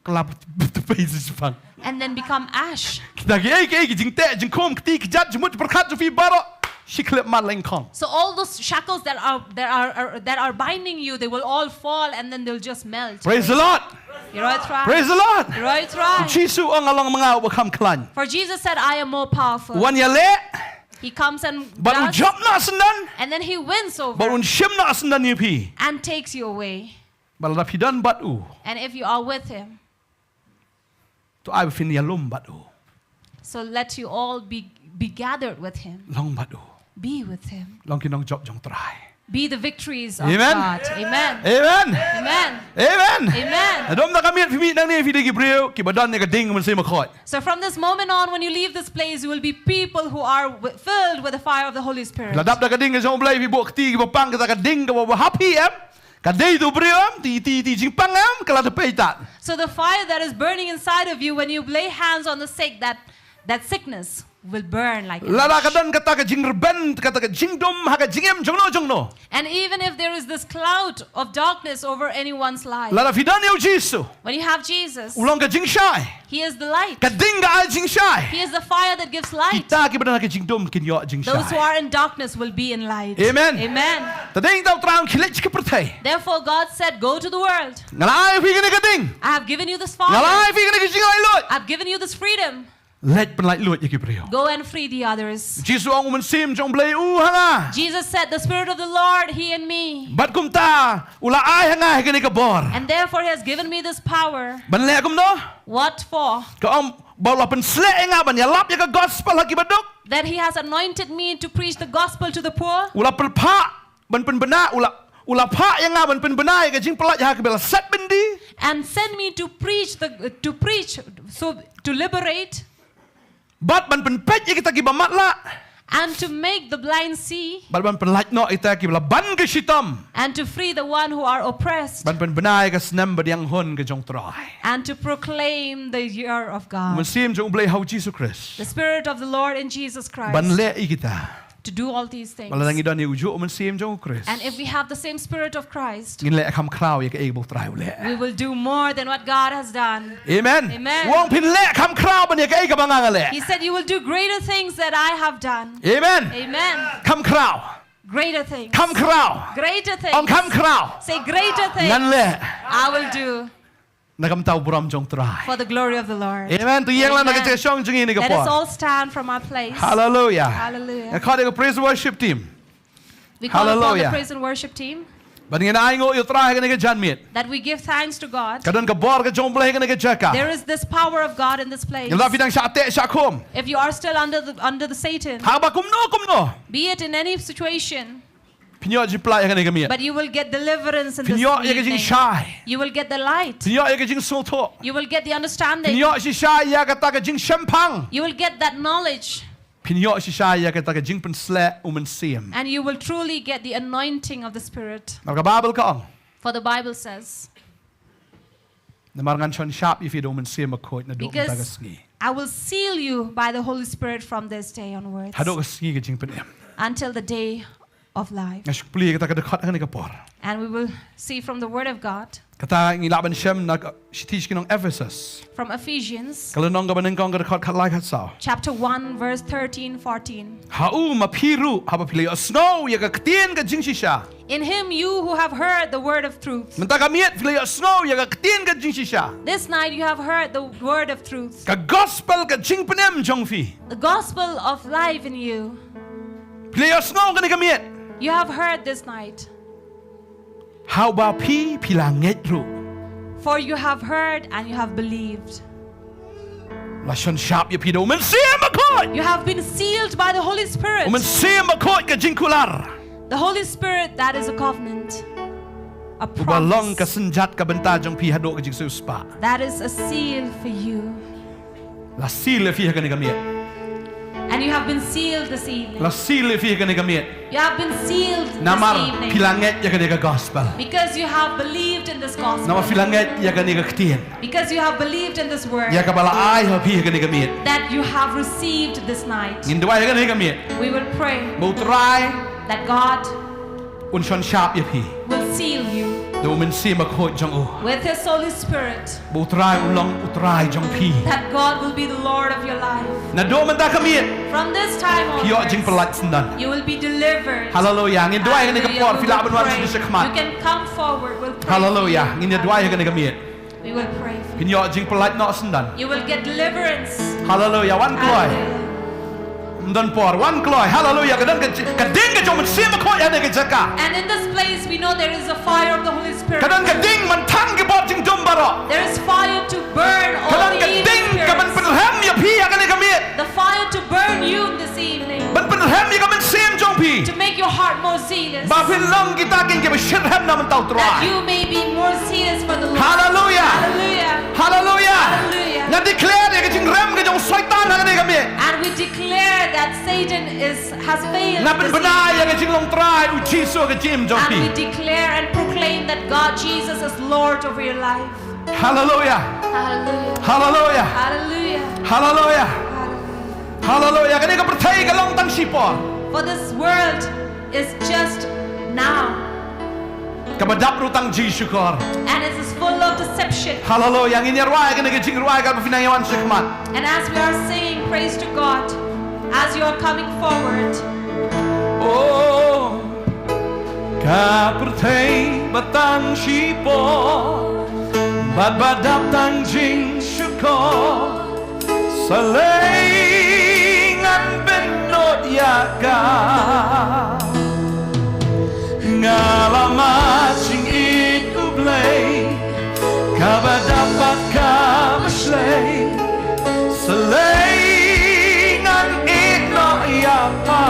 Kelap de pei sipang. and then become ash. Kita ki jing te jing kom kti ki jat jmut berkat jong fi baro. Shiklep mat leng kong. So all those shackles that are binding you, they will all fall and then they'll just melt. Praise the Lord. You're right, right. Praise the Lord. You're right, right. Jesus ang along mga ubakam klan. For Jesus said, I am more powerful. Wan ya le. He comes and Barun does, job na sendan. and then he wins over Barun shim na sendan ni pi. and takes you away. Balada pidan bat u. And if you are with him, To ai fin ya lum bat u. so let you all be gathered with him. Long bat u. Be with him. Long kinong job jong try. Be the victories of Amen. God. Amen. Amen. Amen. Amen. Amen. Adom na kami fi mi nang ni fi de gibril ki badan ni ka ding man say makot. So from this moment on, when you leave this place, you will be people who are filled with the fire of the Holy Spirit. Ladap da ka ding jong blai fi bok ti ki bapang ka ding ka wa happy am. Ka dei do bril am ti jing pang am kala de peitat. So the fire that is burning inside of you, when you lay hands on the sick, that sickness will burn like Lada ash. ka dan kata ka jing reben kata ka jing dom ha ka jingem jong no. And even if there is this cloud of darkness over anyone's life, Lada fi dan yo Jesus. when you have Jesus, Ulong ka jing shai. He is the light. Ka ding ka ai jing shai. He is the fire that gives light. Kita ki badan ka jing dom kin yo jing Those who shai. are in darkness will be in light. Amen. Amen. Tading daw traung kilit ka pertai. Therefore, God said, go to the world. Ngalai fi ka ding. I have given you this fire. Ngalai fi ka jing ai lot. I've given you this freedom. Let penlait lot ya ki brio. Go and free the others. Jesus ang umansim jong blay hanga. Jesus said, the Spirit of the Lord, He and me. Bat kum ta ula ai hanga hegani ka bor. And therefore, He has given me this power. Banle kum no. What for? Ka om baula pen sle nga ban ya lap ya ka gospel haki baduk. That He has anointed me to preach the gospel to the poor. Ula pelpa ban pen bena ula pa yang nga ban pen bena ya ka jing pelat ya ka bela set bendi. And send me to preach, so to liberate Bat ban pen pet ya kita ki bamat la. and to make the blind see Bat ban pen lait no kita ki bela ban ke shitam. and to free the one who are oppressed Ban pen bena ya ka senam badiang hon ke jong trai. and to proclaim the year of God. Umansim jong blay hau Jesus Christ. The Spirit of the Lord in Jesus Christ Ban le i kita. to do all these things. Malangi dan ya uju umansim jong Christ. And if we have the same Spirit of Christ, Ngin le kam kraw ya ka able try ule. we will do more than what God has done. Amen. Amen. Wong pin le kam kraw ban ya ka ka banganga le. He said, you will do greater things that I have done. Amen. Amen. Kam kraw. Greater things. Kam kraw. Greater things. Ong kam kraw. Say greater things Ngan le. I will do Nakam tau buram jong try. for the glory of the Lord. Amen. Tu yang la Amen. nak cek song jeng ini ka Let us po. all stand from our place. Hallelujah. Hallelujah. Kau ada praise worship team. We call upon the Hallelujah. praise and worship team. Bandingin ay ngo utray ka nega janmit. that we give thanks to God. Kadon ka bor ka jong blay ka nega jaka. There is this power of God in this place. Yung labi dang sa ate sa kum. If you are still under the Satan, Haba kumno. be it in any situation, Pinyo jiplay ka nega miet. but you will get deliverance in this Pinyo ya ka jing evening. shy. You will get the light. Pinyo ya ka jing sulto. You will get the understanding. Pinyo si shy ya ka ta ka jing shempang. You will get that knowledge. Pinyo si shy ya ka ta ka jing pensle siem. And you will truly get the anointing of the Spirit. Marga babel ka ang. For the Bible says, Na marangan chon shop if you siem akot na do ka because ski. I will seal you by the Holy Spirit from this day onwards Hado ka ski ka jing penem. until the day of life. Nga shukpli ka ta ka dekat ka nega por. And we will see from the Word of God, Kata ngilaban siem na shitish kinong Ephesus. from Ephesians Kalau nong gaban kong ka dekat kat lai kat sao. chapter 1, verse 13, 14. Hau mapiru haba pili snow ya ka ktien ka jing shisha. In him you who have heard the word of truth. Menta ka miet pili snow ya ka ktien ka jing shisha. This night you have heard the word of truth. Ka gospel ka jing penem jong fi. The gospel of life in you. Pili snow ka ni ka miet. You have heard this night. How ba pilanget ru. For you have heard and you have believed. Lashon sharp ya pido siem akot. You have been sealed by the Holy Spirit. Siem akot ka jing kular. The Holy Spirit, that is a covenant. A Ubalong ka promise. senjat ka benta jong pi hado ka jing suspa. That is a seal for you. La sile fi ka ni ka miet. And you have been sealed this evening. La sile fi ka ni ka miet. You have been sealed this Namar evening. pilanget ya ka ni ka gospel. Because you have believed in this Nama gospel. pilanget ya ka ni ka ktien. Because you have believed in this word. Ya ka bala ay ha pi ka ni ka miet. That you have received this night. Ngindwa ya ka ni ka miet. We will pray Mau try that God unshon sharp ya pi. will seal you Do siem akot jong o. with His Holy Spirit. Mau try ulong utray jong pi. That God will be the Lord of your life. Na do man ta ka miet. From this time Pio jing onwards, pelat sendan. you will be delivered. Hallelujah. Ngindwa ya ka ni ka Hallelujah. por We fila will ban wan pray. sa You khamat. can come forward. We'll pray. Hallelujah. for you. Ngindwa ya ka ni ka miet. We will pray for you. Pinyo jing pelat no sendan. You will get deliverance. Hallelujah. Wan kloy. Hallelujah. Mdan por wan kloy. Hallelujah. Kadang ka ding ka jong siem akot ya ni ka jaka. And in this place, we know there is a fire of the Holy Spirit. Kadang ka ding man tang ki bot jing dumbaro. There is fire to burn all Kadang the ka evil ding ka ban spirits. penelhem ya pi ya ka ni ka miet. The fire to burn you this evening. Ban penelhem ya ka man siem jong pi. To make your heart more zealous. Ba fin long kita kin ke shirhem na man tau That try. you may be more zealous for the Lord. Hallelujah. Hallelujah. Hallelujah. Hallelujah. Na declare ya ka jing rem ka jong syaitan ha ka ni ka miet. And we declare that Satan has failed. Na ben this benai ya evening. ka jing long try u jisu ka jim jong And we pi. declare and proclaim that God Jesus is Lord over your life. Hallelujah. Hallelujah. Hallelujah. Hallelujah. Hallelujah. Hallelujah. Hallelujah. Kani ka percaya ka long tang sipo. For this world is just now. Kabadap rutang jisu kor. And it is full of deception. Hallelujah. Ang inyarway ka naging ruway ka pinangyawan sa kamat. And as we are saying praise to God, as you are coming forward, Oh, kapertay batang sipo, badbadap tang jing syuko, salingan benot yaka, ngalamat sing itublay, kabadapat kabaslay, salingan ito yaka.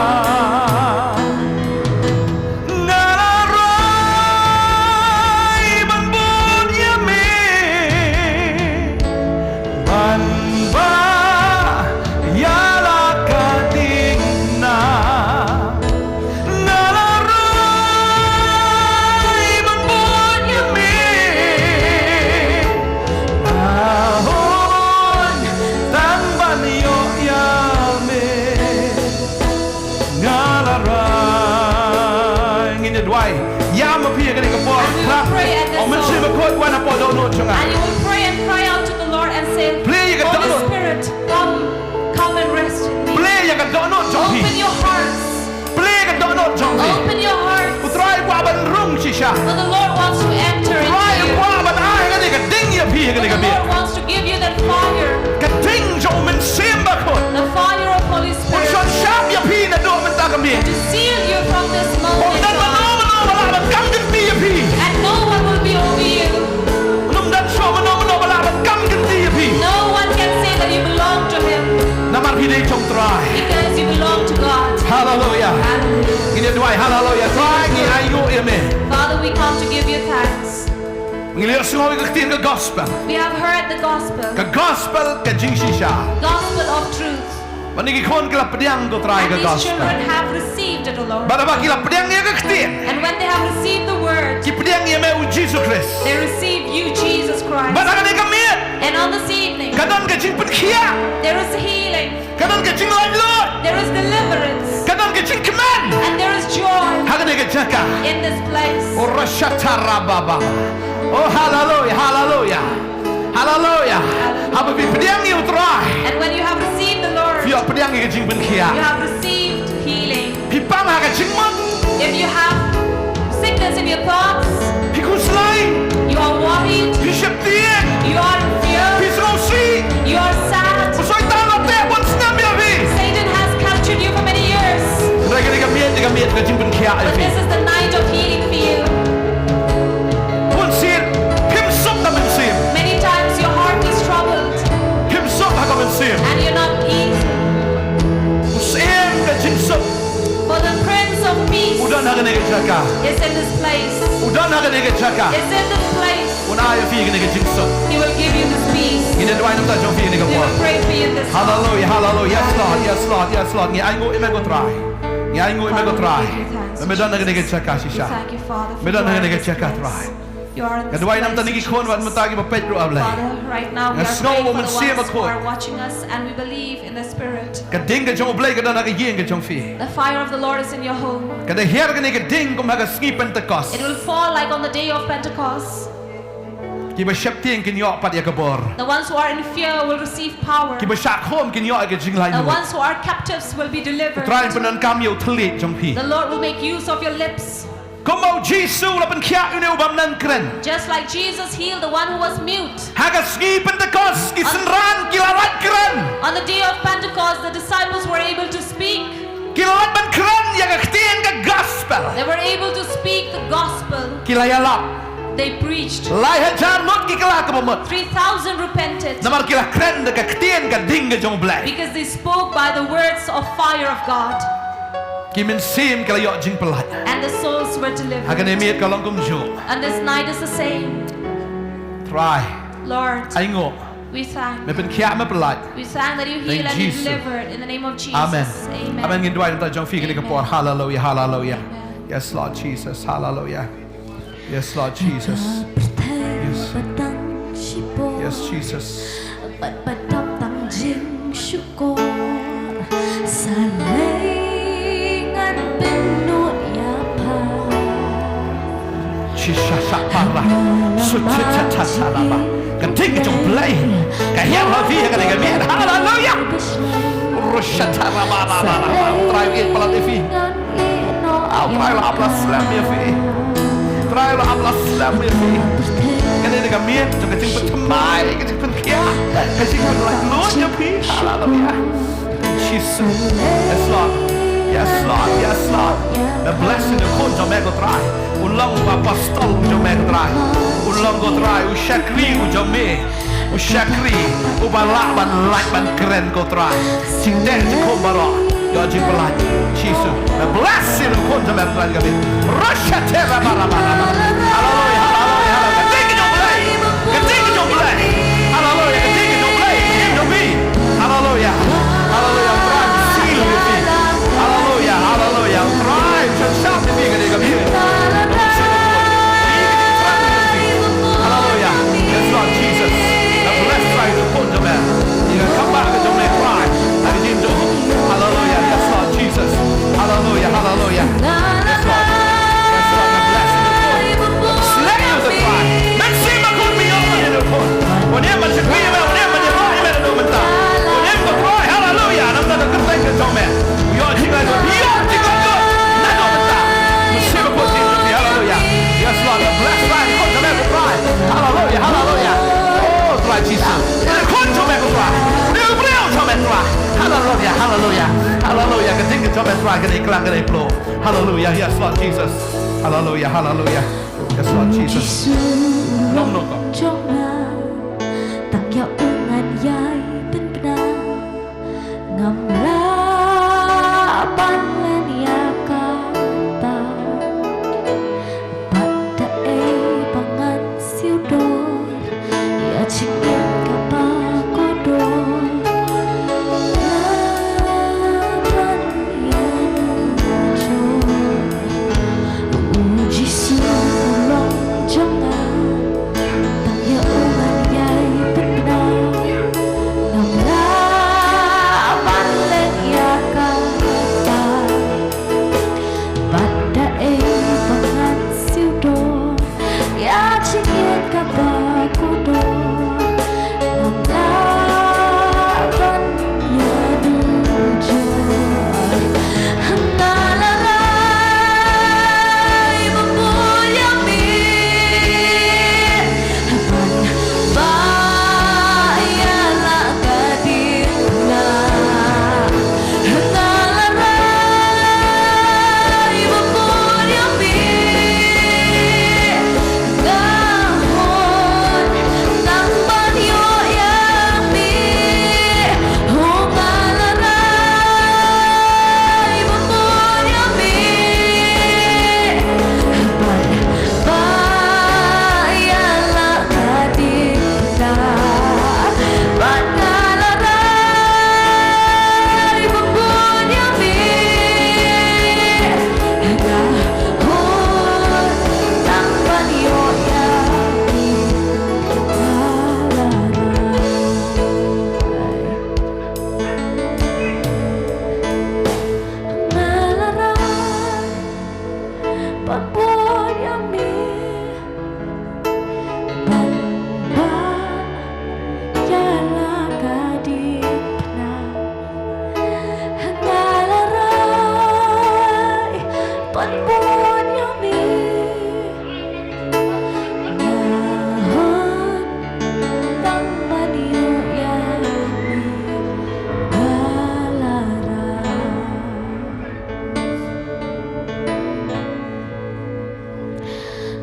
and you will pray and cry out to the Lord and say, Holy Spirit, come and rest in me. Open your hearts. Open your hearts. For the Lord wants to enter into you. The Lord wants to give you that fire. The fire of Holy Spirit. To seal you from this moment on. Father, we come to give you thanks. Ngiliyo sungaw ikaktiin ka gospel. We have heard the gospel, Ka gospel ka jing shisha. gospel of truth. Manigikon kila pediang ko try And ka these gospel. children have received it, O Lord. Bada ba kila pediang niya kaktiin. And when they have received the word, Ki pediang niya may u Jesus Christ. they receive you, Jesus Christ. Bada ka niya kamiit. And on this evening, Kanon ka jing penkia. there is healing, Kanon ka jing Lord. there is deliverance, Kanon ka jing command. and there is joy Haga niya ka jaka. in this place. Oh rashata rababa. Oh hallelujah, hallelujah. Hallelujah. Haba bi pediang niya utray. And when you have received the Lord, Fiyo pediang niya ka jing you penkia. have received healing. Pipang haga jing mon. If you have sickness in your thoughts, Pikuslay. you are worried, Pishaptien. you are in fear, Pisrosi. you are sad, Usoy tanong te bon snam ya vi. Satan has captured you for many years. Mereka ni kamiet ka jing penkia But vi. this is the night of healing for you. Pun sir. Pim sok ta men sim. Many times your heart is troubled Pim sok ha ka men sim. and you're not easy. Usim ka jing sok. For the Prince of Peace Udan ha ka ni ka jaka. is in this place. Udan ha ka ni ka jaka. Is in this place. Una ya fi ka ni ka jing sok. He will give you this peace. Ina dwai nam ta jong fi ni ka We po. will pray for you in this hour. Hallelujah, hallelujah. Yes Lord, yes Lord, yes Lord. Ngi aingo ime ko try. Ngi aingo ime ko try. Medan ha ka ni ka jaka We shisha. thank you, Father, for Medan you ha are ka ni in ka this jaka place. try. You are in this Kadwai nam ta ni place, ki kon wat matagi ba Pedro ablay. Father, right now we Nga are snow praying for woman the siya ones who makot. are watching us, and we believe in the Spirit. Kading ka jong ablay ka na ka yin ka jong fi. The fire of the Lord is in your home. Kada her ka ni ka ding kum ha ka ski Pentecost. It will fall like on the day of Pentecost. Ki ba shapting kin yo pat ya ka bor. The ones who are in fear will receive power. Ki ba shak hom kin yo ka jing lai The nu. ones who are captives will be delivered. Try panan kam yo thlit jong pi. The Lord will make use of your lips. Como Jesus la pen kya une ubam nan kren. Just like Jesus healed the one who was mute. Ha ka ski Pentecost ki senran ki larat kren. On the day of Pentecost, the disciples were able to speak. Ki larat ban kren ya ka ktien ka gospel. They were able to speak the gospel. Ki layalap. They preached. Lai hajar not ki kala ka bamot. 3,000 repented Namar ki la kren ka ktien ka ding ka jong blai. because they spoke by the words of fire of God. Ki min sim ka la yo jing pelat. And the souls were Ha ka delivered. ni miet ka long kum jo. And this night is the same. Try. Lord, Ai ngo. we thank. Me pen kya me pelat. We thank that you heal Thank and you Jesus. delivered in the name of Jesus. Amen. Amen. Amen. Ngin dwai nam ta jong fi ka ni ka por. Amen. Hallelujah, hallelujah. Amen. Yes Lord Jesus. Hallelujah. Yes Lord Jesus. Yes. Yes Jesus. Berpedang jing syukur salingan penuh ya Shisha sapara. Suci tata salaba. Keting jong blai. Ka hian ha fi ka ni ka miet. Hallelujah. Rushata raba raba raba. Try it pelat fi. I'll try la apla slam ya fi. Try la apla slam ya fi. Kan ni ka miet jong keting petemai, keting pen kia. Keting pen like Lord ya fi. Hallelujah. Jesus. Yes Lord. Yes Lord. Yes Lord. The blessing of God jom ego try. Ulang apostol jom ego try. Ulang go try. Ushakri jom me. Ushakri. Ubalak ban like ban keren go try. Sing deh jom baro. Yo jing pelan. Jesus. The blessing of God jom ego try kami. Rusha tera bara bara. Hallelujah. Hallelujah. Hallelujah. Keting jom belai. Keting jom belai. Hallelujah. Keting jom belai. Jim jom bi. Hallelujah. Hallelujah. Try seal with me. Hallelujah. Hallelujah. Try. Shout with me. Hallelujah. Yes, Lord Jesus. The blessed try to put the man. You can come back and don't make cry. And you do. Hallelujah. Yes, Lord Jesus. Hallelujah. Hallelujah. Yes, Lord. Yes, Lord. The blessing of God. Slay you the cry. Let's see my good be over in the court. Whenever you cry, whenever you cry, whenever you cry. Whenever you cry, hallelujah. And I'm not a good thing to tell me. We all think like we all think like God. Not over that. We see my good things to be. Hallelujah. Yes, Lord. The blessed try to put the man to cry. Hallelujah. Hallelujah. Oh, try Jesus. The court to make a cry. The real to make cry. Hallelujah. Hallelujah. Hallelujah. Continue to make cry. Continue to make cry. Hallelujah. Yes, Lord Jesus. Hallelujah. Hallelujah. Yes, Lord Jesus. No, no, no. tak ya ungan yai bên bna ngầm la ban lên ya kata bat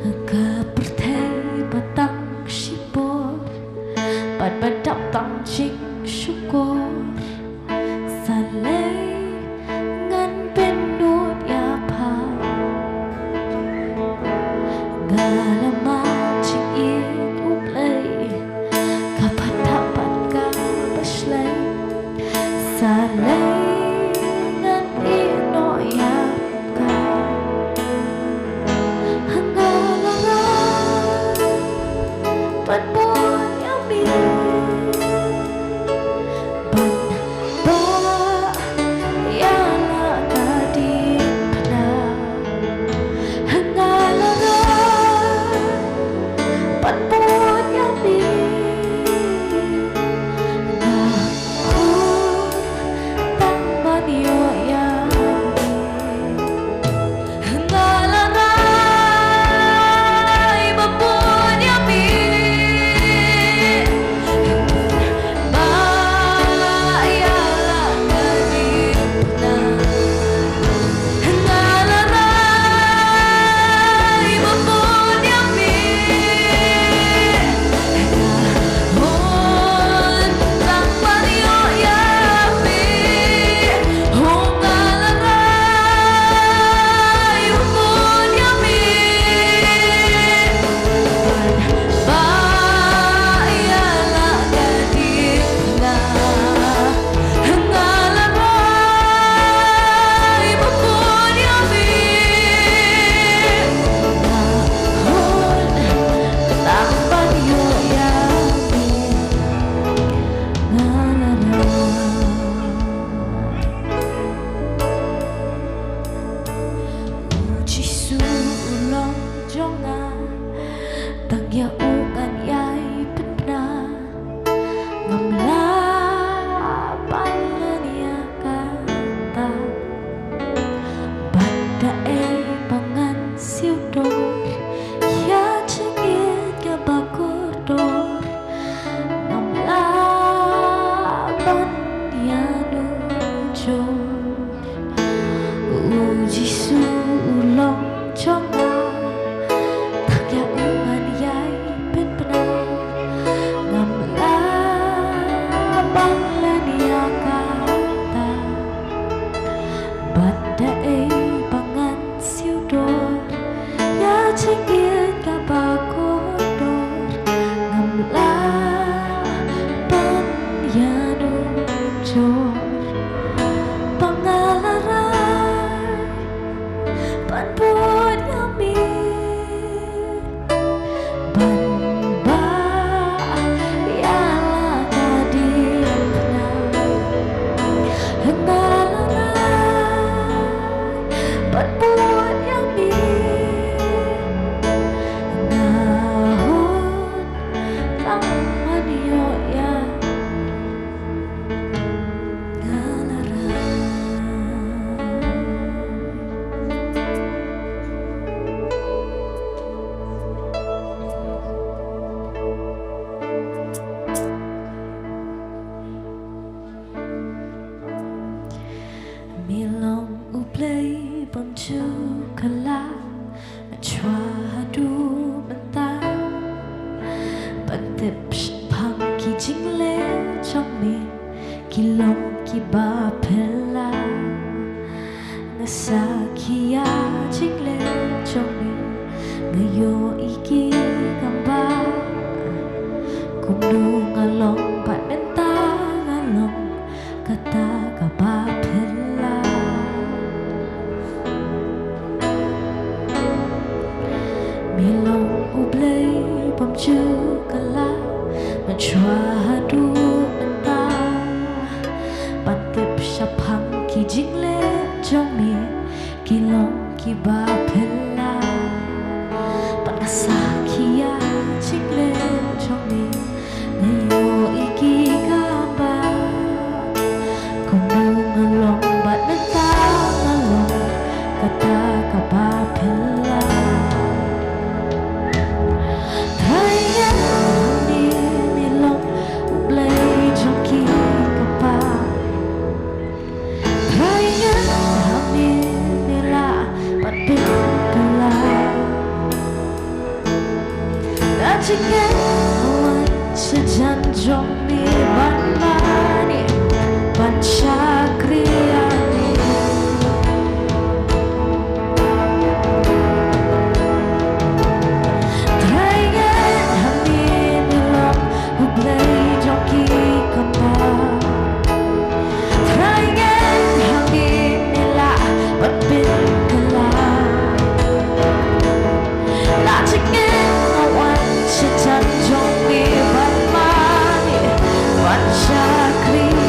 Ka perthei batang shipor Bat badap tang ching syukur Salay ngan penut ya pa Galama ching it uplay Ka patapat ka baslay Salay ngan ino ya ka Hangalara Ban buồn yêu mi Ban ba Ya la ka di pna Hangalara Ban buồn yêu mi Na ku Tang ban yo ya mi Hangalara Ban buồn yêu mi Ba ya la ka di pna Hangalara Ban buồn yêu mi Hon tang ban yo ya mi Hangalara Ban buồn yêu mi Ba ya la ka di pna Hangalara Ban buồn yêu mi Hon tang ban yo ya mi Uji sulong jonga Tang ya ukan yai pena Ngamla palan ya kata Banda pangan siu dor Ya cengit ya bakodor Ngamla ban ya nujor Uji sulong jonga Tang ya ukan yai pena Ngamla palan ya kata Banda pangan siu dor Ya cengit ka bakodor Ngamla ban ya nujor Pangalaray Ban buồn yêu mi Ban ba Ya la ka di pna Hangalaray Ban buồn yêu mi Nahon tang man yo ya Milong uplay bonju kala Chua du bantay Bantip pang ki jingle trong mi Kilong ki ba pela Nasa kia jingle trong mi Ngayo iki gamba Kung du ngalong pat benta ngalong Kata ka ba pela Milong ublay bonju kala Chua du banta Bantip pang ki jingle trong mi Kilong ki ba pela Panasa kia jingle trong mi Ngayo iki gamba Kung du ngalong bat benta ngalong Kata ka ba pela Thaya ni nilong ublay trong ki kapa Thaya ni nila pat pin kala Najikan awan sejanjong ni Bantei Nongkhryiem Traingan hamin nilam hublay joki kambang Traingan hamin nila patpin kalang Najikan awan sejanjong ni Bantei Nongkhryiem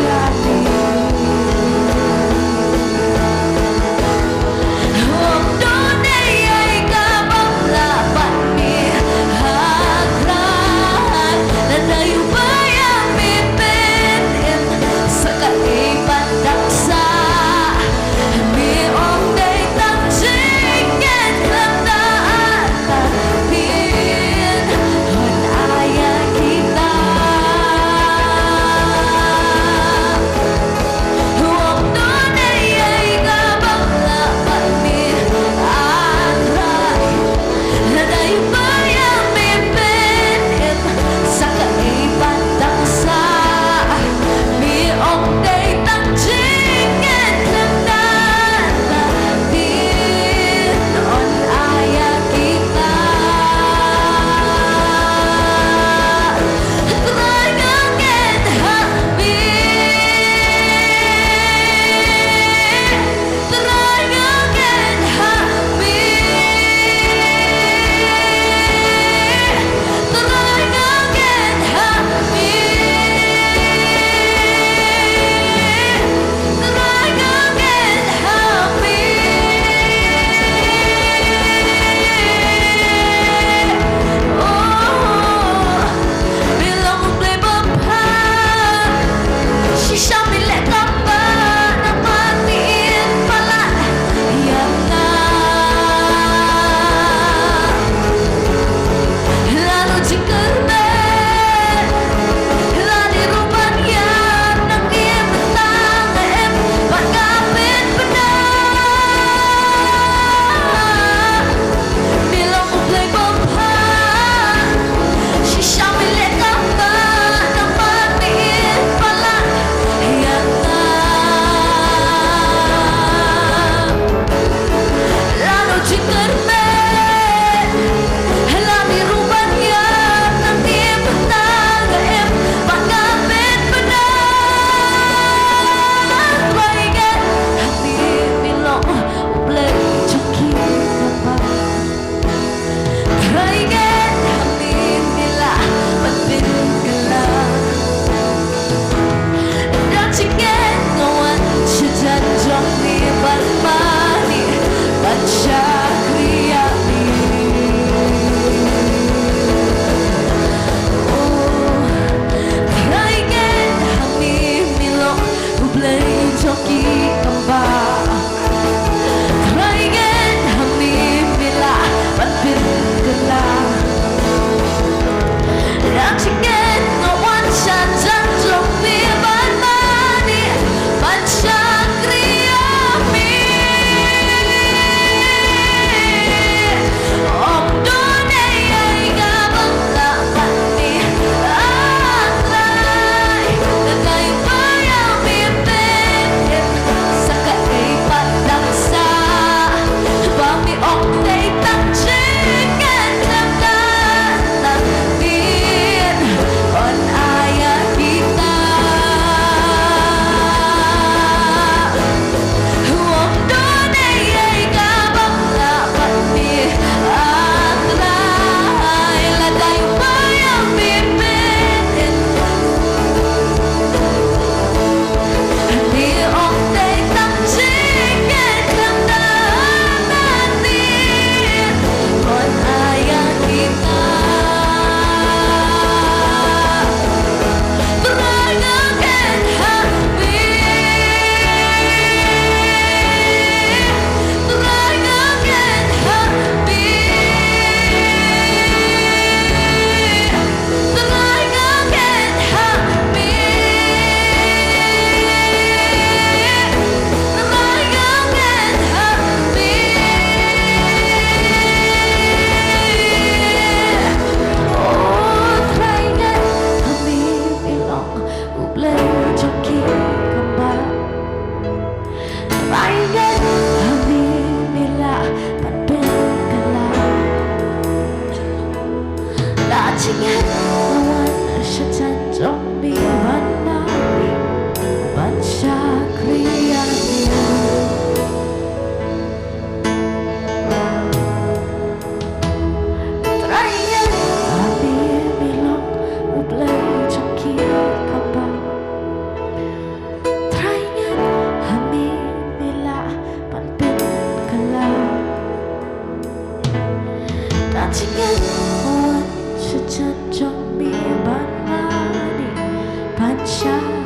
Tancingan lawan syaitan jong mi bana Bansha kriya Trayan abi milong ublay jong ki kaba Trayan hami mila panpin kala Tancingan lawan syaitan jong mi bana Bansha